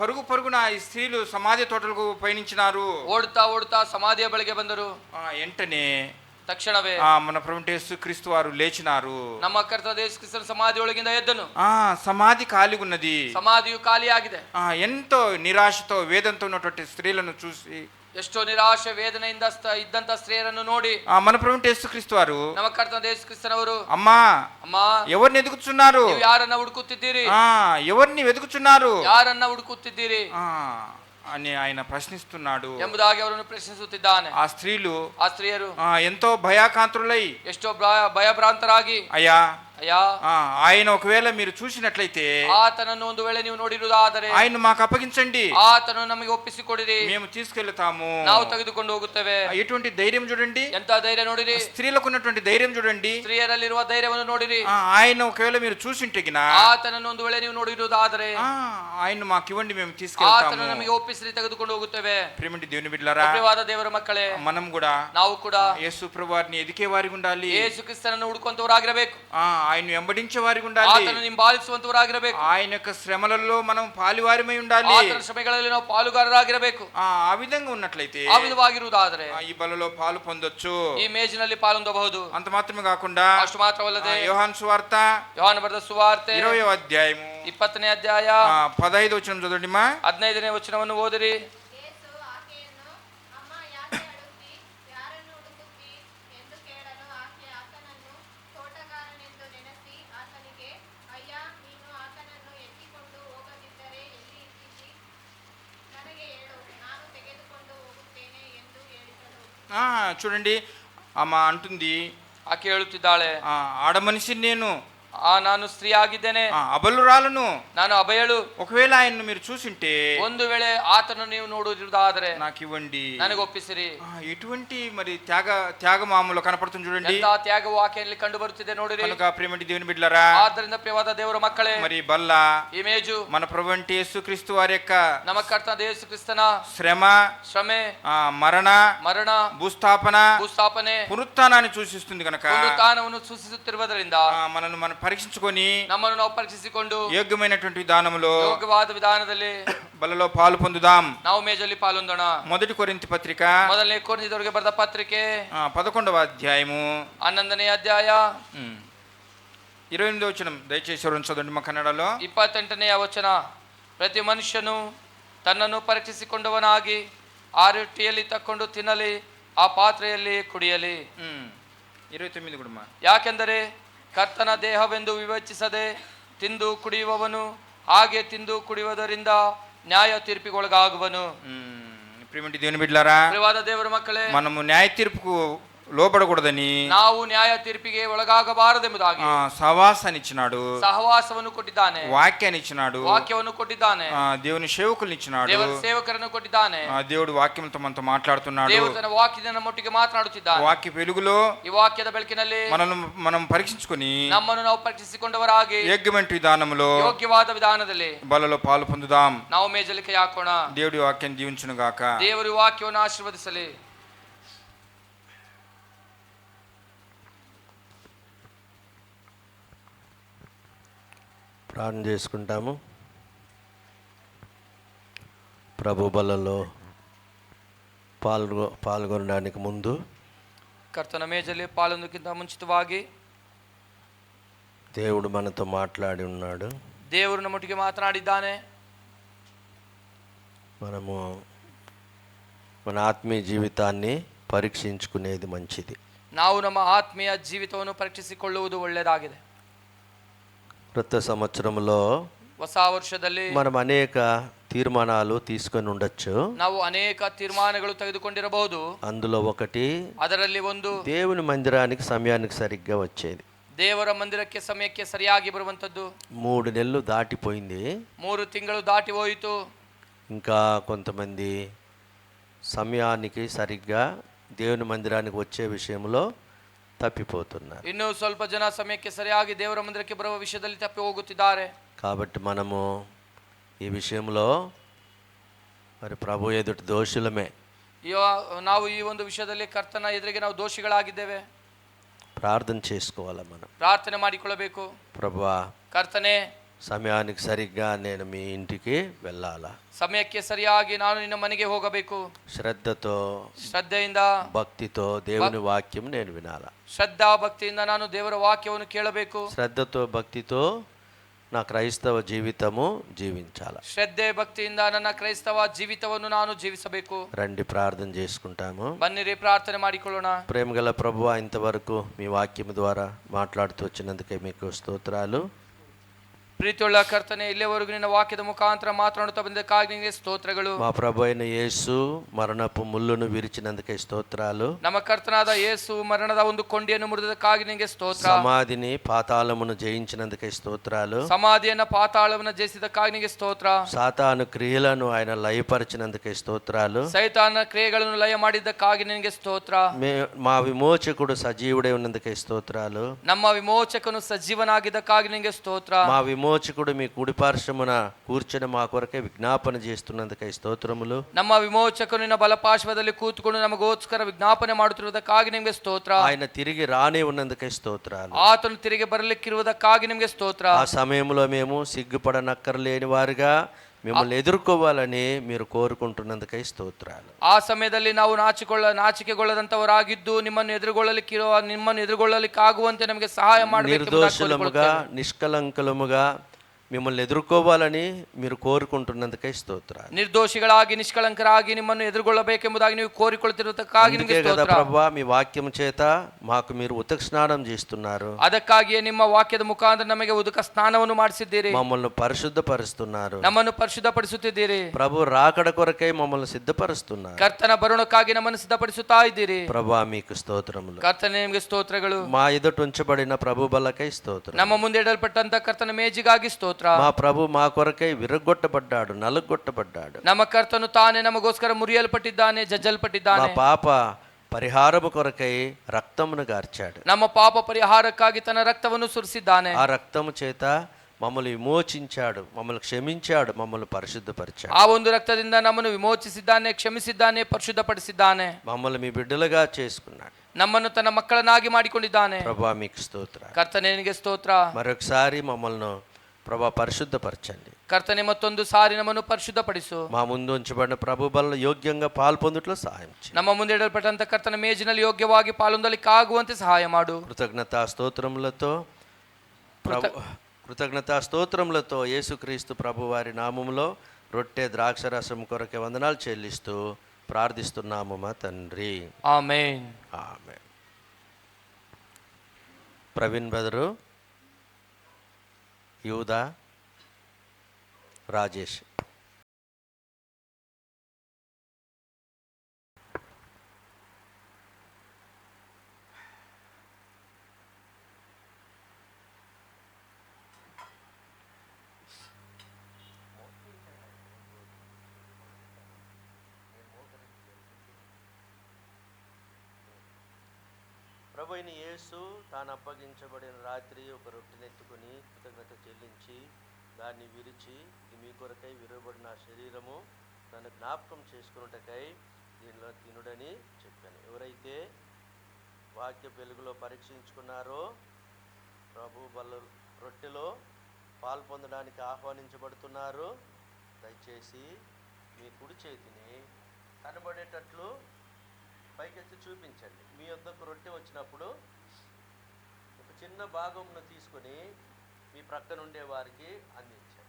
పరుగు పరుగున ఈ స్త్రీలు సమాధి తోటలకు పయనించినారు. ಓಡುತ್ತಾ ಓಡುತ್ತಾ ಸಮಾಧಿಯ ಬಳಿಗೆ ಬಂದರು. వెంటనే ತಕ್ಷಣವೇ మన ప్రభువు యేసు క్రీస్తు వారు లేచినారు. ನಮ್ಮ ಕರ್ತನಾದ ಯೇಸು ಕ್ರಿಸ್ತನ ಸಮಾಧಿ ಒಳಗಿಂದ ಎದ್ದನು. సమాధి ఖాళీ ఉన్నది. ಸಮಾಧಿಯು ಖಾಲಿಯಾಗಿದೆ. ఎంతో నిరాశతో వేదంతో ఉన్నటువంటి స్త్రీలను చూసి, ಎಷ್ಟೋ ನಿರಾಶೆ ವೇದನೆಯಿಂದ ಇದ್ದಂತ ಸ್ತ್ರೀಯರನ್ನು ನೋಡಿ మన ప్రభువు యేసు క్రీస్తు వారు, ನಮ್ಮ ಕರ್ತನಾದ ಯೇಸು ಕ್ರಿಸ್ತನವರು, అమ్మా ಅಮ್ಮ, ఎవరిని ఎదుగుచున్నారు? ನೀವು ಯಾರನ್ನ ಹುಡುಕುತ್ತಿದ್ದೀರಿ? ఎవరిని వెతుకుచున్నారు? ಯಾರನ್ನ ಹುಡುಕುತ್ತಿದ್ದೀರಿ అని ఆయన ప్రశ్నిస్తున్నాడు ಎಂಬುದಾಗಿ ಅವರನ್ನು ಪ್ರಶ್ನಿಸುತ್ತಿದ್ದಾನೆ. ఆ స్త్రీలు ఎంతో భయాకాంతులై, ಎಷ್ಟೋ ಭಯಭ್ರಾಂತರಾಗಿ, అయ్యా ಅಯ್ಯಾ, ఆయన ఒకవేళ మీరు చూసినట్లయితే ಆತನನ್ನು ಒಂದು ವೇಳೆ ನೀವು ನೋಡಿರುವುದಾದರೆ ఆయన మాకు అప్పగించండి, ಆತನು ನಮಗೆ ಒಪ್ಪಿಸಿಕೊಡಿರಿ, మేము తీసుకెళ్తాము, ನಾವು ತೆಗೆದುಕೊಂಡು ಹೋಗುತ್ತೇವೆ. ఎటువంటి ధైర్యం చూడండి, ಎಂತ ధೈರ್ಯ ನೋಡಿರಿ. స్త్రీలకు ఉన్నటువంటి ధైర్యం చూడండి, ಸ್ತ್ರೀಯರಲ್ಲಿರುವ ಧೈರ್ಯವನ್ನು ನೋಡಿರಿ. ఆయన ఒకవేళ మీరు చూసింటగిన ಆತನನ್ನು ಒಂದು ವೇಳೆ ನೀವು ನೋಡಿರುವುದಾದರೆ ఆయన మాకు ఇవ్వండి, మేము ಆತನು తీసుకెళ్తాము. ನಮಗೆ ಒಪ್ಪಿಸಿ ತೆಗೆದುಕೊಂಡು ಹೋಗುತ್ತೇವೆ. ప్రియమైన దేవుని బిడ్డలారా, ಪ್ರಿಯವಾದ ದೇವರ ಮಕ್ಕಳೇ, మనం కూడా ನಾವು ಕೂಡ యేసు ప్రభువారిని ఎదికే వారికి ఉండాలి. ಯೇಸು ಕ್ರಿಸ್ತನನ್ನು ಹುಡುಕುವಂತವರಾಗಿರಬೇಕು. ఆయన వెంబడించే వారికి ఉండాలి. ಆತನು ಹಿಂಬಾಲಿಸುವಂತವರಾಗಿರಬೇಕು. ఆయన యొక్క శ్రమలలో మనం పాలివారిమై ఉండాలి. ಆತನ ಶ್ರಮೆಗಳಲ್ಲಿ ನಾವು ಪಾಲುಗಾರರಾಗಿರಬೇಕು. ఆ విధంగా ఉన్నట్లయితే, ಆ ವಿಧವಾಗಿರುವುದಾದರೆ ఈ బలలో పాలు పొందొచ్చు. ಈ ಮೇಜಿನಲ್ಲಿ ಪಾಲೊಂದಬಹುದು. అంత మాత్రమే కాకుండా ಅಷ್ಟು ಮಾತ್ರವಲ್ಲದೆ యోహాను సువార్త ಯೋಹಾನ ಬರೆದ ಸುವಾರ್ತೆ 20వ అధ్యాయము 20ನೇ ಅಧ್ಯಾಯ 15వ వచనం చదవండి మా. 15ನೇ ವಚನವನ್ನು ಓದಿರಿ. చూడండి, అమ్మ అంటుంది, ಆಕೆ ಹೇಳುತ್ತಿದ್ದಾಳೆ, ఆడ మనిషిని నేను, ನಾನು ಸ್ತ್ರೀ ಆಗಿದ್ದೇನೆ, అబలురాలను. ನಾನು ಅಭಯಳು. ఒకవేళ ఆయన్ను మీరు చూసింటే, ಒಂದು ವೇಳೆ ಆತನು ನೀವು ನೋಡುವುದಾದರೆ నాకు ఇవ్వండి, ನನಗೆ ಒಪ್ಪಿಸಿರಿ. ఎటువంటి మరి త్యాగమాములో కనపడుతుంది చూడండి. ಎಂತ ತ್ಯಾಗವು ಆಕೆಯಲ್ಲಿ ಕಂಡು ಬರುತ್ತಿದೆ ನೋಡಿರಿ. కనుక ప్రియమైన దేవుని బిడ్డలారా, ಆದ್ದರಿಂದ ಪ್ರಿಯವಾದ ದೇವರ ಮಕ್ಕಳೇ, మరి బల్ల ಈ ಮೇಜು మన ప్రభువు అంటే యేసుక్రీస్తు వారి యొక్క ನಮ್ಮ ಕರ್ತನಾದ ಯೇಸು ಕ್ರಿಸ್ತನ శ్రమ, మరణ, భూస్థాపన, పునరుత్థానాన్ని సూచిస్తుంది కనుక ಪುನರುತ್ಥಾನವನ್ನು ಸೂಚಿಸುತ್ತಿರುವುದರಿಂದ మనను మనం పరీక్షించుకొని ನಮ್ಮನ್ನು ನಾವು ಪರೀಕ್ಷಿಸಿಕೊಂಡು ಯೋಗ್ಯమైనటువంటి విధానములో ಯೋಗ್ಯವಾದ ವಿಧಾನದಲ್ಲಿ బలలో పాలు పొందుదాం. ನಾವು ಮೇಜಲ್ಲಿ ಪಾಲೊಂದೋಣ. మొదటి కొరింథీ పత్రిక ಮೊದಲನೇ ಕೊರಿಂಥದವರಿಗೆ ಬರೆದ ಪತ್ರಿಕೆ 11వ అధ్యాయము 11ನೇ ಅಧ್ಯಾಯ 28వ వచనం దయచేసి చదవండి మా కన్నడలో. 28ನೇ ವಚನ. ಪ್ರತಿ ಮನುಷ್ಯನು ತನ್ನನ್ನು ಪರೀಕ್ಷಿಸಿಕೊಂಡವನಾಗಿ ಆ ರೊಟ್ಟಿಯಲ್ಲಿ ತಕ್ಕೊಂಡು ತಿನ್ನಲಿ, ಆ ಪಾತ್ರೆಯಲ್ಲಿ ಕುಡಿಯಲಿ. 29 ಕೂಡ. ಯಾಕೆಂದರೆ ಕರ್ತನ ದೇಹವೆಂದು ವಿವೇಚಿಸದೆ ತಿಂದು ಕುಡಿಯುವವನು ಹಾಗೆ ತಿಂದು ಕುಡಿಯುವುದರಿಂದ ನ್ಯಾಯ ತೀರ್ಪಿಗೊಳಗಾಗುವನು. ప్రియమైన దేవుని బిడ్డలారా, ಪ್ರಿಯವಾದ ದೇವರ ಮಕ್ಕಳೇ, మనము న్యాయ తీర్పుకు లోబడకూడదని ನಾವು ನ್ಯಾಯ ತೀರ್ಪಿಗೆ ಒಳಗಾಗಬಾರದೆಂಬುದಾಗಿ సహవాసాన్ని ఇచ్చినాడు, ಸಹವಾಸವನ್ನು ಕೊಟ್ಟಿದ್ದಾನೆ, వాక్యాన్ని ఇచ్చినాడు, ವಾಕ್ಯವನ್ನು ಕೊಟ್ಟಿದ್ದಾನೆ, దేవుని సేవకుల్ని ఇచ్చినాడు. ದೇವರ ಸೇವಕರನ್ನು ಕೊಟ್ಟಿದ್ದಾನೆ. దేవుడు వాక్యంతో మనతో మాట్లాడుతున్నాడు. ದೇವರು ತನ್ನ ವಾಕ್ಯದ ನಮ್ಮೊಟ್ಟಿಗೆ ಮಾತನಾಡುತ್ತಿದ್ದಾನೆ. వాక్య వెలుగులో ಈ ವಾಕ್ಯದ ಬೆಳಕಿನಲ್ಲಿ మనం పరీక్షించుకొని ನಮ್ಮನ್ನು ನಾವು ಪರೀಕ್ಷಿಸಿಕೊಂಡವರಾಗಿ యోగ్యమైన విధానంలో ಯೋಗ್ಯವಾದ ವಿಧಾನದಲ್ಲಿ బలలో పాలు పొందుదాం. ನಾವು ಮೇಜಲಿಕೆ ಹಾಕೋಣ. దేవుడి వాక్యాన్ని దీవించును గాక. ದೇವರು ಈ ವಾಕ್ಯವನ್ನು ಆಶೀರ್ವದಿಸಲಿ. ప్రార్థన చేసుకుంటాము. ప్రభు బలలో పాల్గొనడానికి ముందు ಕರ್ತನ ಮೇಜಲ್ಲಿ ಪಾಲೊಂದಕ್ಕಿಂತ ಮುಂಚಿತವಾಗಿ దేవుడు మనతో మాట్లాడి ఉన్నాడు. ದೇವರು ನಮ್ಮೊಟ್ಟಿಗೆ ಮಾತನಾಡಿದ್ದಾನೆ. మనము మన ఆత్మీయ జీవితాన్ని పరీక్షించుకునేది మంచిది. ನಾವು ನಮ್ಮ ಆತ್ಮೀಯ ಜೀವಿತವನ್ನು ಪರೀಕ್ಷಿಸಿಕೊಳ್ಳುವುದು ಒಳ್ಳೆಯದಾಗಿದೆ. క్రొత్త సంవత్సరంలో ಹೊಸ ವರ್ಷದಲ್ಲಿ మనం అనేక తీర్మానాలు తీసుకొని ఉండొచ్చు. ನಾವು ಅನೇಕ ತೀರ್ಮಾನಗಳು ತೆಗೆದುಕೊಂಡಿರಬಹುದು. అందులో ఒకటి, ಅದರಲ್ಲಿ ಒಂದು దేవుని మందిరానికి సమయానికి సరిగ్గా వచ్చేది. ದೇವರ ಮಂದಿರಕ್ಕೆ ಸಮಯಕ್ಕೆ ಸರಿಯಾಗಿ ಬರುವಂತದ್ದು. 3 నెలలు దాటిపోయింది. 3 ತಿಂಗಳು ದಾಟಿ ಹೋಯಿತು. ఇంకా కొంతమంది సమయానికి సరిగ్గా దేవుని మందిరానికి వచ్చే విషయంలో తప్పిపోతున్నారు. ಇನ್ನು ಸ್ವಲ್ಪ ಜನ ಸಮಯಕ್ಕೆ ಸರಿಯಾಗಿ ದೇವರ ಮಂದಿರಕ್ಕೆ ಬರುವ ವಿಷಯದಲ್ಲಿ ತಪ್ಪಿ ಹೋಗುತ್ತಿದ್ದಾರೆ. కాబట్టి మనము ఈ విషయంలో మరి ప్రభు ఎదుటి దోషులమే. ನಾವು ಈ ಒಂದು ವಿಷಯದಲ್ಲಿ ಕರ್ತನ ಎದುರಿಗೆ ನಾವು ದೋಷಿಗಳಾಗಿದ್ದೇವೆ. ప్రార్థన చేసుకోవాలి. మనం ಪ್ರಾರ್ಥನೆ ಮಾಡಿಕೊಳ್ಳಬೇಕು. ప్రభువా, ಕರ್ತನೆ, సమయానికి సరిగ్గా నేను మీ ఇంటికి వెళ్ళాలా, ಸಮಯಕ್ಕೆ ಸರಿಯಾಗಿ ನಾನು ನಿನ್ನ ಮನೆಗೆ ಹೋಗಬೇಕು, శ్రద్ధతో ಶ್ರದ್ಧೆಯಿಂದ భక్తితో దేవుని వాక్యం నేను వినాలా, ಶ್ರದ್ಧಾ ಭಕ್ತಿಯಿಂದ ನಾನು ದೇವರ ವಾಕ್ಯವನ್ನು ಕೇಳಬೇಕು, శ్రద్ధతో భక్తితో నా క్రైస్తవ జీవితము జీవించాల. ಶ್ರದ್ಧೆ ಭಕ್ತಿಯಿಂದ ನನ್ನ ಕ್ರೈಸ್ತವ ಜೀವಿತವನ್ನು ನಾನು ಜೀವಿಸಬೇಕು. రండి ప్రార్థన చేసుకుంటాము. ಬನ್ನಿರಿ ಪ್ರಾರ್ಥನೆ ಮಾಡಿಕೊಳ್ಳೋಣ. ప్రేమగల ప్రభువా, ఇంతవరకు మీ వాక్యం ద్వారా మాట్లాడుతూ వచ్చినందుకే మీకు స్తోత్రాలు. ಪ್ರೀತಿಯುಳ್ಳ ಕರ್ತನೆ, ಇಲ್ಲಿವರೆಗೂ ನಿನ್ನ ವಾಕ್ಯದ ಮುಖಾಂತರ ಮಾತನಾಡುತ್ತಾ ಬಂದಕ್ಕಾಗಿ ನಿನಗೆ ಸ್ತೋತ್ರಗಳು. మా ప్రభు అయిన యేసు మరణపు ముళ్ళును విరిచినందుకే స్తోత్రాలు. ನಮ್ಮ ಕರ್ತನಾದ ಯೇಸು ಮರಣದ ಒಂದು ಕೊಂಡಿಯನ್ನು ಮುರಿದಕ್ಕಾಗಿ ನಿನಗೆ ಸ್ತೋತ್ರ. సమాధిని పాతాళమును జయించినందుకే స్తోత్రాలు. ಸಮಾಧಿಯನ್ನ ಪಾತಾಳವನ್ನು ಜಯಿಸಿದಕ್ಕಾಗಿ ನಿನಗೆ ಸ್ತೋತ್ರ. సాతాను క్రియలను ఆయన లయపరిచినందుకే స్తోత్రాలు. ಸೈತಾನ ಕ್ರಿಯೆಗಳನ್ನು ಲಯ ಮಾಡಿದ್ದಕ್ಕಾಗಿ ನಿನಗೆ ಸ್ತೋತ್ರ. మా విమోచకుడు సజీవుడై ఉన్నందుకే స్తోత్రాలు. ನಮ್ಮ ವಿಮೋಚಕನು ಸಜೀವನಾಗಿದ್ದಕ್ಕಾಗಿ ನಿನಗೆ ಸ್ತೋತ್ರ. మా విమోచకుడు మీ కుడిపార్శ్వమున కూర్చొని మా కొరకే విజ్ఞాపన చేస్తున్నందుకై స్తోత్రములు. ನಮ್ಮ ವಿಮೋಚಕನು ನಿನ್ನ ಬಲಪಾರ್ಶ್ವದಲ್ಲಿ ಕೂತ್ಕೊಂಡು ನಮಗೋಸ್ಕರ ವಿಜ್ಞಾಪನೆ ಮಾಡುತ್ತಿರುವುದಕ್ಕಾಗಿ ನಿಮಗೆ ಸ್ತೋತ್ರ. ఆయన తిరిగి రానే ఉన్నందుకై స్తోత్రాలు. ಆತನು ತಿರುಗಿ ಬರಲಿಕ್ಕಿರುವುದಕ್ಕಾಗಿ ನಿಮಗೆ ಸ್ತೋತ್ರ. ఆ సమయంలో మేము సిగ్గుపడనక్కర్లేని వారుగా మిమ్మల్ని ఎదుర్కోవాలని మీరు కోరుకుంటున్నందుకై స్తోత్రాలు. ಆ ಸಮಯದಲ್ಲಿ ನಾವು ನಾಚಿಕೆಗೊಳ್ಳದಂತವರಾಗಿದ್ದು ನಿಮ್ಮನ್ನು ಎದುರುಗೊಳ್ಳಲಿಕ್ಕಾಗುವಂತೆ ನಮಗೆ ಸಹಾಯ ಮಾಡಬೇಕು. నిర్దోషులముగా నిష్కలంకలముగా మిమ్మల్ని ఎదుర్కోవాలని మీరు కోరుకుంటున్నందుకై స్తోత్రాలు. ನಿರ್ದೋಷಿಗಳಾಗಿ ನಿಷ್ಕಳಂಕರಾಗಿ ನಿಮ್ಮನ್ನು ಎದುರುಗೊಳ್ಳಬೇಕೆಂಬುದಾಗಿ ನೀವು ಕೋರಿಕೊಳ್ಳುತ್ತಿರುವುದಕ್ಕಾಗಿ ನಿಮಗೆ కదా ಸ್ತೋತ್ರ. ప్రభువా, మీ వాక్యం చేత మాకు మీరు ఉతక స్నానం చేస్తున్నారు. ಅದಕ್ಕಾಗಿಯೇ ನಿಮ್ಮ ವಾಕ್ಯದ ಮುಖಾಂತರ ನಮಗೆ ಉದಕ ಸ್ನಾನವನ್ನು ಮಾಡಿಸಿದ್ದೀರಿ. మమ్మల్ని పరిశుద్ధపరుస్తున్నారు. ನಮ್ಮನ್ನು ಪರಿಶುದ್ಧಪಡಿಸುತ್ತಿದ್ದೀರಿ. ప్రభు రాకడ కొరకై మమ్మల్ని సిద్ధపరుస్తున్నారు. ಕರ್ತನ ಬರುಣಕ್ಕಾಗಿ ನಮ್ಮನ್ನು ಸಿದ್ಧಪಡಿಸುತ್ತಾ ಇದ್ದೀರಿ. ప్రభువా, మీకు స్తోత్రములు. ಕರ್ತನೆ, ನಿಮಗೆ ಸ್ತೋತ್ರಗಳು. మా ఎదుట ఉంచబడిన ప్రభు బలకై స్తోత్రం. ನಮ್ಮ ಮುಂದೆ ಇಡಲ್ಪಟ್ಟಂತ ಕರ್ತನ ಮೇಜಿಗಾಗಿ ಸ್ತೋತ್ರ. మా ప్రభు మా కొరకై విరగొట్టబడ్డాడు, నలుగొట్టబడ్డాడు. ನಮ್ಮ ಕರ್ತನು ತಾನೇ ನಮಗೋಸ್ಕರ ಮುರಿಯಲ್ಪಟ್ಟಿದ್ದಾನೆ, మా ಜಜ್ಜಲ್ಪಟ್ಟಿದ್ದಾನೆ. పాప పరిహారము కొరకై రక్తమును గార్చాడు. ನಮ್ಮ ಪಾಪ ಪರಿಹಾರಕ್ಕಾಗಿ ತನ್ನ ರಕ್ತವನ್ನು ಸುರಿಸಿದ್ದಾನೆ. ఆ రక్తము చేత మమ్మల్ని విమోచించాడు, మమ్మల్ని క్షమించాడు, మమ్మల్ని పరిశుద్ధపరిచాడు. ಆ ಒಂದು ರಕ್ತದಿಂದ ನಮ್ಮನ್ನು ವಿಮೋಚಿಸಿದ್ದಾನೆ, ಕ್ಷಮಿಸಿದ್ದಾನೆ, ಪರಿಶುದ್ಧಪಡಿಸಿದ್ದಾನೆ. మమ్మల్ని మీ బిడ్డలుగా చేసుకున్నాడు. ನಮ್ಮನ್ನು ತನ್ನ ಮಕ್ಕಳನ್ನಾಗಿ ಮಾಡಿಕೊಂಡಿದ್ದಾನೆ. ప్రభా, మీకు స్తోత్ర. ಕರ್ತನೆ, ನಿನಗೆ ಸ್ತೋತ್ರ. మరొకసారి మమ్మల్ని ప్రభా పరిశుద్ధపరచండి. ಕರ್ತನೆ, ಮತ್ತೊಂದು ಸಾರಿ ನಮ್ಮನ್ನು ಪರಿಶುದ್ಧಪಡಿಸು. మా ముందు ఉంచబడిన ప్రభు బల యోగ్యంగా పాల్పొందుట్లో సహాయం చేయండి. ನಮ್ಮ ಮುಂದೆ ಇಡಲ್ಪಟ್ಟಂತ ಕರ್ತನ ಮೇಜಿನಲ್ಲಿ ಯೋಗ್ಯವಾಗಿ ಪಾಲೊಂದಲಿಕ್ಕಾಗುವಂತೆ సహాయ ಮಾಡು. కృతజ్ఞతా స్తోత్రములతో యేసుక్రీస్తు ప్రభు వారి నామములో రొట్టె ద్రాక్షరసం కొరకే వందనాలు చెల్లిస్తూ ప్రార్థిస్తున్నాము మా తండ్రి. ఆమేన్. ఆమేన్. ప్రవీణ్ బ్రదరు, యూదా, రాజేష్. ప్రభు అయిన యేసు తాను అప్పగించబడిన రాత్రి ఒక రొట్టెనెత్తుకొని కృతజ్ఞత చెల్లించి దాన్ని విరిచి, ఇది మీ కొరకై విరవబడిన శరీరము, నన్ను జ్ఞాపకం చేసుకున్నటకై దీనిలో తినుడని చెప్పాను. ఎవరైతే వాక్య వెలుగులో పరీక్షించుకున్నారో ప్రభు బల్ల రొట్టెలో పాలు పొందడానికి ఆహ్వానించబడుతున్నారు. దయచేసి మీ కుడి చేతిని కనబడేటట్లు పైకెత్తి చూపించండి. మీ వద్దకు రొట్టె వచ్చినప్పుడు ఒక చిన్న భాగంను తీసుకొని మీ ప్రక్కన ఉండే వారికి అందించండి.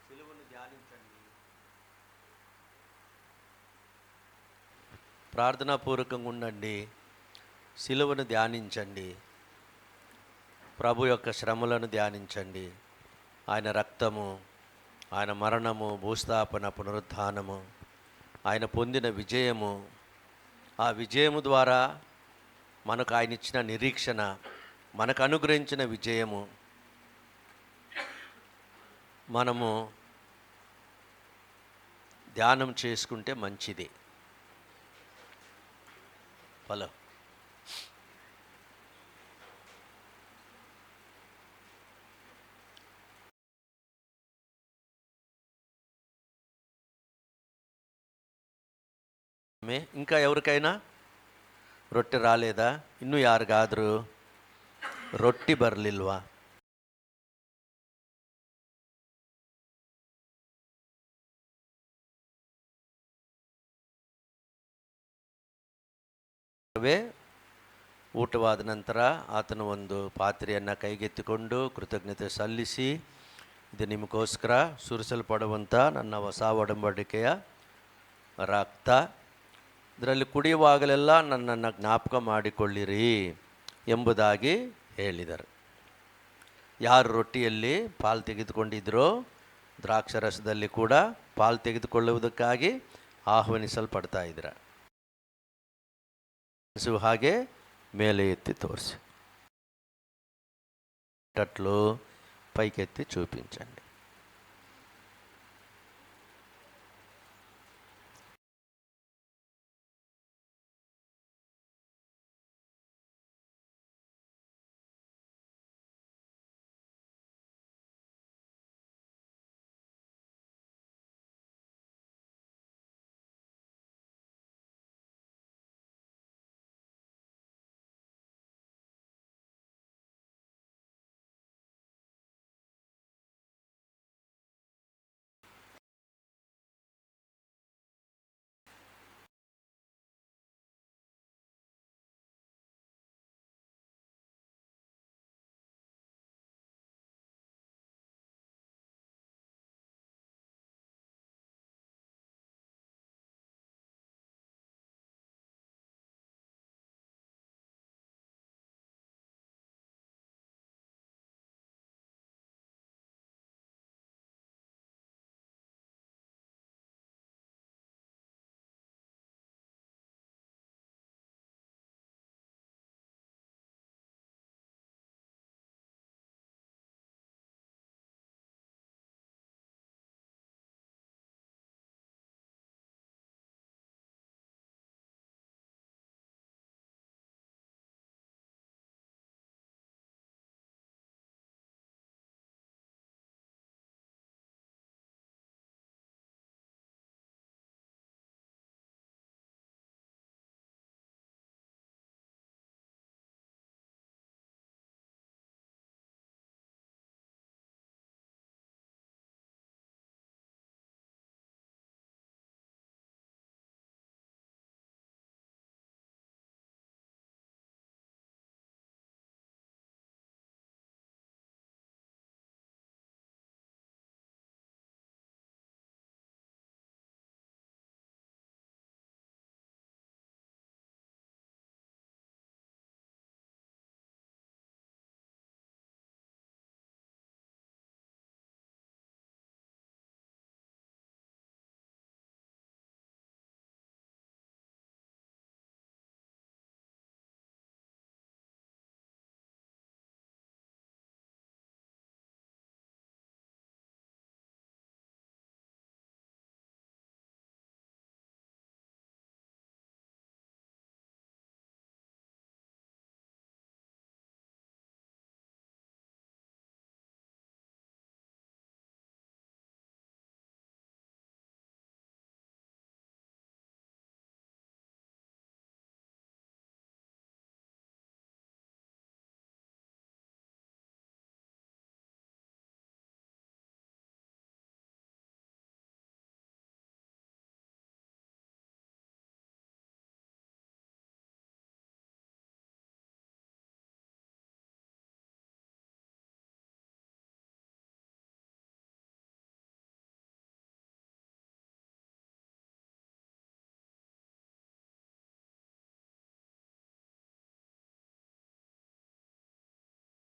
సిలువను ధ్యానించండి. ప్రార్థనాపూర్వకంగా ఉండండి. సిలువను ధ్యానించండి. ప్రభు యొక్క శ్రమలను ధ్యానించండి. ఆయన రక్తము, ఆయన మరణము, భూస్థాపన, పునరుత్థానము, ఆయన పొందిన విజయము, ఆ విజయము ద్వారా మనకు ఆయన ఇచ్చిన నిరీక్షణ, మనకు అనుగ్రహించిన విజయము మనము ధ్యానం చేసుకుంటే మంచిది. హలో, ఇంకా ఎవరికైనా రొట్టె రాలేదా? ಇನ್ನೂ ಯಾರಿಗಾದರೂ ರೊಟ್ಟಿ ಬರಲಿಲ್ವಾ? ಊಟವಾದ ನಂತರ ಆತನು ಒಂದು ಪಾತ್ರೆಯನ್ನು ಕೈಗೆತ್ತಿಕೊಂಡು ಕೃತಜ್ಞತೆ ಸಲ್ಲಿಸಿ, ಇದು ನಿಮಗೋಸ್ಕರ ಸುರಿಸಲ್ಪಡುವಂಥ ನನ್ನ ಹೊಸ ಒಡಂಬಡಿಕೆಯ ರಕ್ತ, ಇದರಲ್ಲಿ ಕುಡಿಯುವಾಗಲೆಲ್ಲ ನನ್ನನ್ನು ಜ್ಞಾಪಕ ಮಾಡಿಕೊಳ್ಳಿರಿ ಎಂಬುದಾಗಿ ಹೇಳಿದರು. ಯಾರು ರೊಟ್ಟಿಯಲ್ಲಿ ಪಾಲು ತೆಗೆದುಕೊಂಡಿದ್ದರೋ ದ್ರಾಕ್ಷಾರಸದಲ್ಲಿ ಕೂಡ ಪಾಲು ತೆಗೆದುಕೊಳ್ಳುವುದಕ್ಕಾಗಿ ಆಹ್ವಾನಿಸಲ್ಪಡ್ತಾ ಇದ್ರು. ಹಾಗೆ ಮೇಲೆ ఎత్తి తోర్చి అట్లు పైకెత్తి చూపించండి.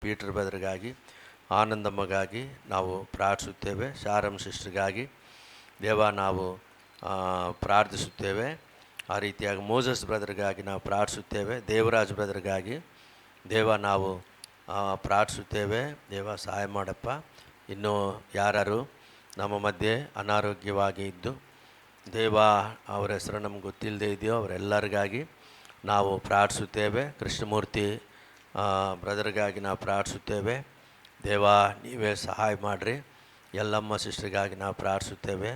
ಪೀಟರ್ ಬ್ರದರ್ಗಾಗಿ, ಆನಂದಮ್ಮಗಾಗಿ ನಾವು ಪ್ರಾರ್ಥಿಸುತ್ತೇವೆ. ಶಾರಮ್ ಸಿಸ್ಟರ್ಗಾಗಿ ದೇವ ನಾವು ಪ್ರಾರ್ಥಿಸುತ್ತೇವೆ. ಆ ರೀತಿಯಾಗಿ ಮೋಸಸ್ ಬ್ರದರ್ಗಾಗಿ ನಾವು ಪ್ರಾರ್ಥಿಸುತ್ತೇವೆ. ದೇವರಾಜ್ ಬ್ರದರ್ಗಾಗಿ ದೇವ ನಾವು ಪ್ರಾರ್ಥಿಸುತ್ತೇವೆ. ದೇವ ಸಹಾಯ ಮಾಡಪ್ಪ. ಇನ್ನೂ ಯಾರು ನಮ್ಮ ಮಧ್ಯೆ ಅನಾರೋಗ್ಯವಾಗಿ ಇದ್ದು ದೇವ ಅವರ ಹೆಸರು ನಮ್ಗೆ ಗೊತ್ತಿಲ್ಲದೆ ಇದೆಯೋ ಅವರೆಲ್ಲರಿಗಾಗಿ ನಾವು ಪ್ರಾರ್ಥಿಸುತ್ತೇವೆ. ಕೃಷ್ಣಮೂರ್ತಿ ಬ್ರದರ್ಗಾಗಿ ನಾವು ಪ್ರಾರ್ಥಿಸುತ್ತೇವೆ. ದೇವ ನೀವೇ ಸಹಾಯ ಮಾಡಿರಿ. ಯಲ್ಲಮ್ಮ ಸಿಸ್ಟರ್ಗಾಗಿ ನಾವು ಪ್ರಾರ್ಥಿಸುತ್ತೇವೆ.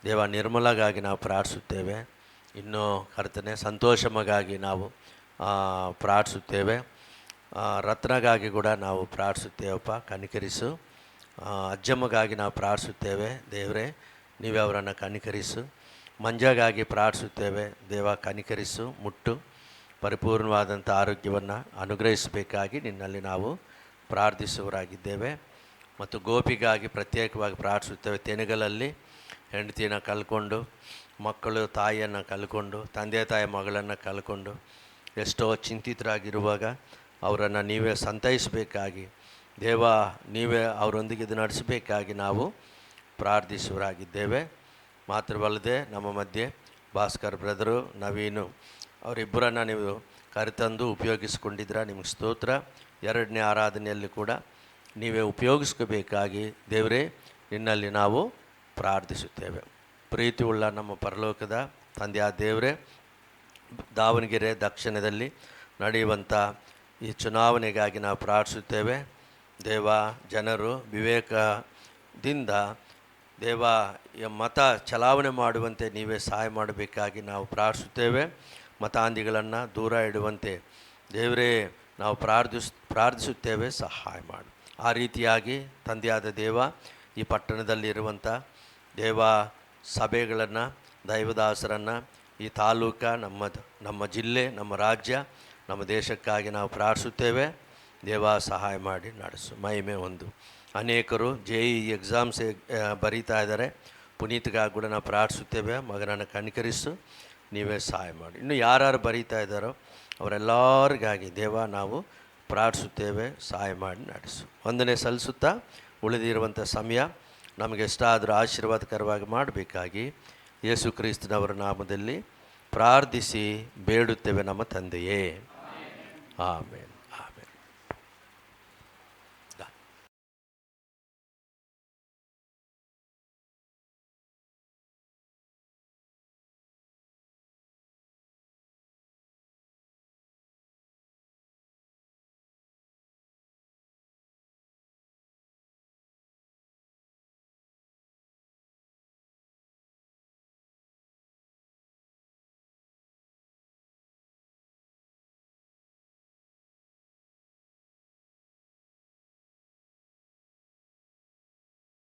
ದೇವ ನಿರ್ಮಲಾಗಾಗಿ ನಾವು ಪ್ರಾರ್ಥಿಸುತ್ತೇವೆ. ಇನ್ನೂ ಕರ್ತನೆ ಸಂತೋಷಮಗಾಗಿ ನಾವು ಪ್ರಾರ್ಥಿಸುತ್ತೇವೆ. ರತ್ನಗಾಗಿ ಕೂಡ ನಾವು ಪ್ರಾರ್ಥಿಸುತ್ತೇವಪ್ಪ, ಕನಿಕರಿಸು. ಅಜ್ಜಮ್ಮಗಾಗಿ ನಾವು ಪ್ರಾರ್ಥಿಸುತ್ತೇವೆ. ದೇವರೇ ನೀವೇ ಅವರನ್ನು ಕನಿಕರಿಸು. ಮಂಜಗಾಗಿ ಪ್ರಾರ್ಥಿಸುತ್ತೇವೆ. ದೇವ ಕನಿಕರಿಸು, ಮುಟ್ಟು, ಪರಿಪೂರ್ಣವಾದಂಥ ಆರೋಗ್ಯವನ್ನು ಅನುಗ್ರಹಿಸಬೇಕಾಗಿ ನಿನ್ನಲ್ಲಿ ನಾವು ಪ್ರಾರ್ಥಿಸುವರಾಗಿದ್ದೇವೆ. ಮತ್ತು ಗೋಪಿಗಾಗಿ ಪ್ರತ್ಯೇಕವಾಗಿ ಪ್ರಾರ್ಥಿಸುತ್ತೇವೆ. ತೆನೆಗಳಲ್ಲಿ ಹೆಂಡತಿಯನ್ನು ಕಳ್ಕೊಂಡು, ಮಕ್ಕಳು ತಾಯಿಯನ್ನು ಕಳ್ಕೊಂಡು, ತಂದೆ ತಾಯಿ ಮಗಳನ್ನು ಕಳ್ಕೊಂಡು ಎಷ್ಟೋ ಚಿಂತಿತರಾಗಿರುವಾಗ ಅವರನ್ನು ನೀವೇ ಸಂತೈಸಬೇಕಾಗಿ ದೇವ ನೀವೇ ಅವರೊಂದಿಗೆ ಇದು ನಡೆಸಬೇಕಾಗಿ ನಾವು ಪ್ರಾರ್ಥಿಸುವರಾಗಿದ್ದೇವೆ. ಮಾತ್ರವಲ್ಲದೆ ನಮ್ಮ ಮಧ್ಯೆ ಭಾಸ್ಕರ್ ಬ್ರದರು, ನವೀನು ಅವರಿಬ್ಬರನ್ನು ನೀವು ಕರೆತಂದು ಉಪಯೋಗಿಸ್ಕೊಂಡಿದ್ದೀರ. ನಿಮಗೆ ಸ್ತೋತ್ರ. ಎರಡನೇ ಆರಾಧನೆಯಲ್ಲಿ ಕೂಡ ನೀವೇ ಉಪಯೋಗಿಸ್ಕೋಬೇಕಾಗಿ ದೇವರೇ ನಿನ್ನಲ್ಲಿ ನಾವು ಪ್ರಾರ್ಥಿಸುತ್ತೇವೆ. ಪ್ರೀತಿಯುಳ್ಳ ನಮ್ಮ ಪರಲೋಕದ ತಂದೆಯಾದ ದೇವರೇ, ದಾವಣಗೆರೆ ದಕ್ಷಿಣದಲ್ಲಿ ನಡೆಯುವಂಥ ಈ ಚುನಾವಣೆಗಾಗಿ ನಾವು ಪ್ರಾರ್ಥಿಸುತ್ತೇವೆ. ದೇವ ಜನರು ವಿವೇಕದಿಂದ ದೇವ ಮತ ಚಲಾವಣೆ ಮಾಡುವಂತೆ ನೀವೇ ಸಹಾಯ ಮಾಡಬೇಕಾಗಿ ನಾವು ಪ್ರಾರ್ಥಿಸುತ್ತೇವೆ. ಮತಾಂಧಿಗಳನ್ನು ದೂರ ಇಡುವಂತೆ ದೇವರೇ ನಾವು ಪ್ರಾರ್ಥಿಸುತ್ತೇವೆ, ಸಹಾಯ ಮಾಡು. ಆ ರೀತಿಯಾಗಿ ತಂದೆಯಾದ ದೇವ ಈ ಪಟ್ಟಣದಲ್ಲಿರುವಂಥ ದೇವ ಸಭೆಗಳನ್ನು, ದೈವದಾಸರನ್ನು, ಈ ತಾಲೂಕು, ನಮ್ಮ ಜಿಲ್ಲೆ, ನಮ್ಮ ರಾಜ್ಯ, ನಮ್ಮ ದೇಶಕ್ಕಾಗಿ ನಾವು ಪ್ರಾರ್ಥಿಸುತ್ತೇವೆ. ದೇವ ಸಹಾಯ ಮಾಡಿ ನಡೆಸು, ಮಹಿಮೆ ಹೊಂದು. ಅನೇಕರು JEE ಎಕ್ಸಾಮ್ಸ್ ಬರೀತಾ ಇದ್ದಾರೆ. ಪುನೀತ್ಗಾಗಿ ಕೂಡ ನಾವು ಪ್ರಾರ್ಥಿಸುತ್ತೇವೆ. ಮಗನನ್ನು ಕನಿಕರಿಸು, ನೀವೇ ಸಹಾಯ ಮಾಡಿ. ಇನ್ನು ಯಾರು ಬರೀತಾ ಇದ್ದಾರೋ ಅವರೆಲ್ಲರಿಗಾಗಿ ದೇವ ನಾವು ಪ್ರಾರ್ಥಿಸುತ್ತೇವೆ, ಸಹಾಯ ಮಾಡಿ ನಡೆಸು. ವಂದನೆ ಸಲ್ಲಿಸುತ್ತಾ ಉಳಿದಿರುವಂಥ ಸಮಯ ನಮಗೆ ಎಷ್ಟಾದರೂ ಆಶೀರ್ವಾದಕರವಾಗಿ ಮಾಡಬೇಕಾಗಿ ಯೇಸು ಕ್ರಿಸ್ತನವರ ನಾಮದಲ್ಲಿ ಪ್ರಾರ್ಥಿಸಿ ಬೇಡುತ್ತೇವೆ ನಮ್ಮ ತಂದೆಯೇ. ಆಮೇಲೆ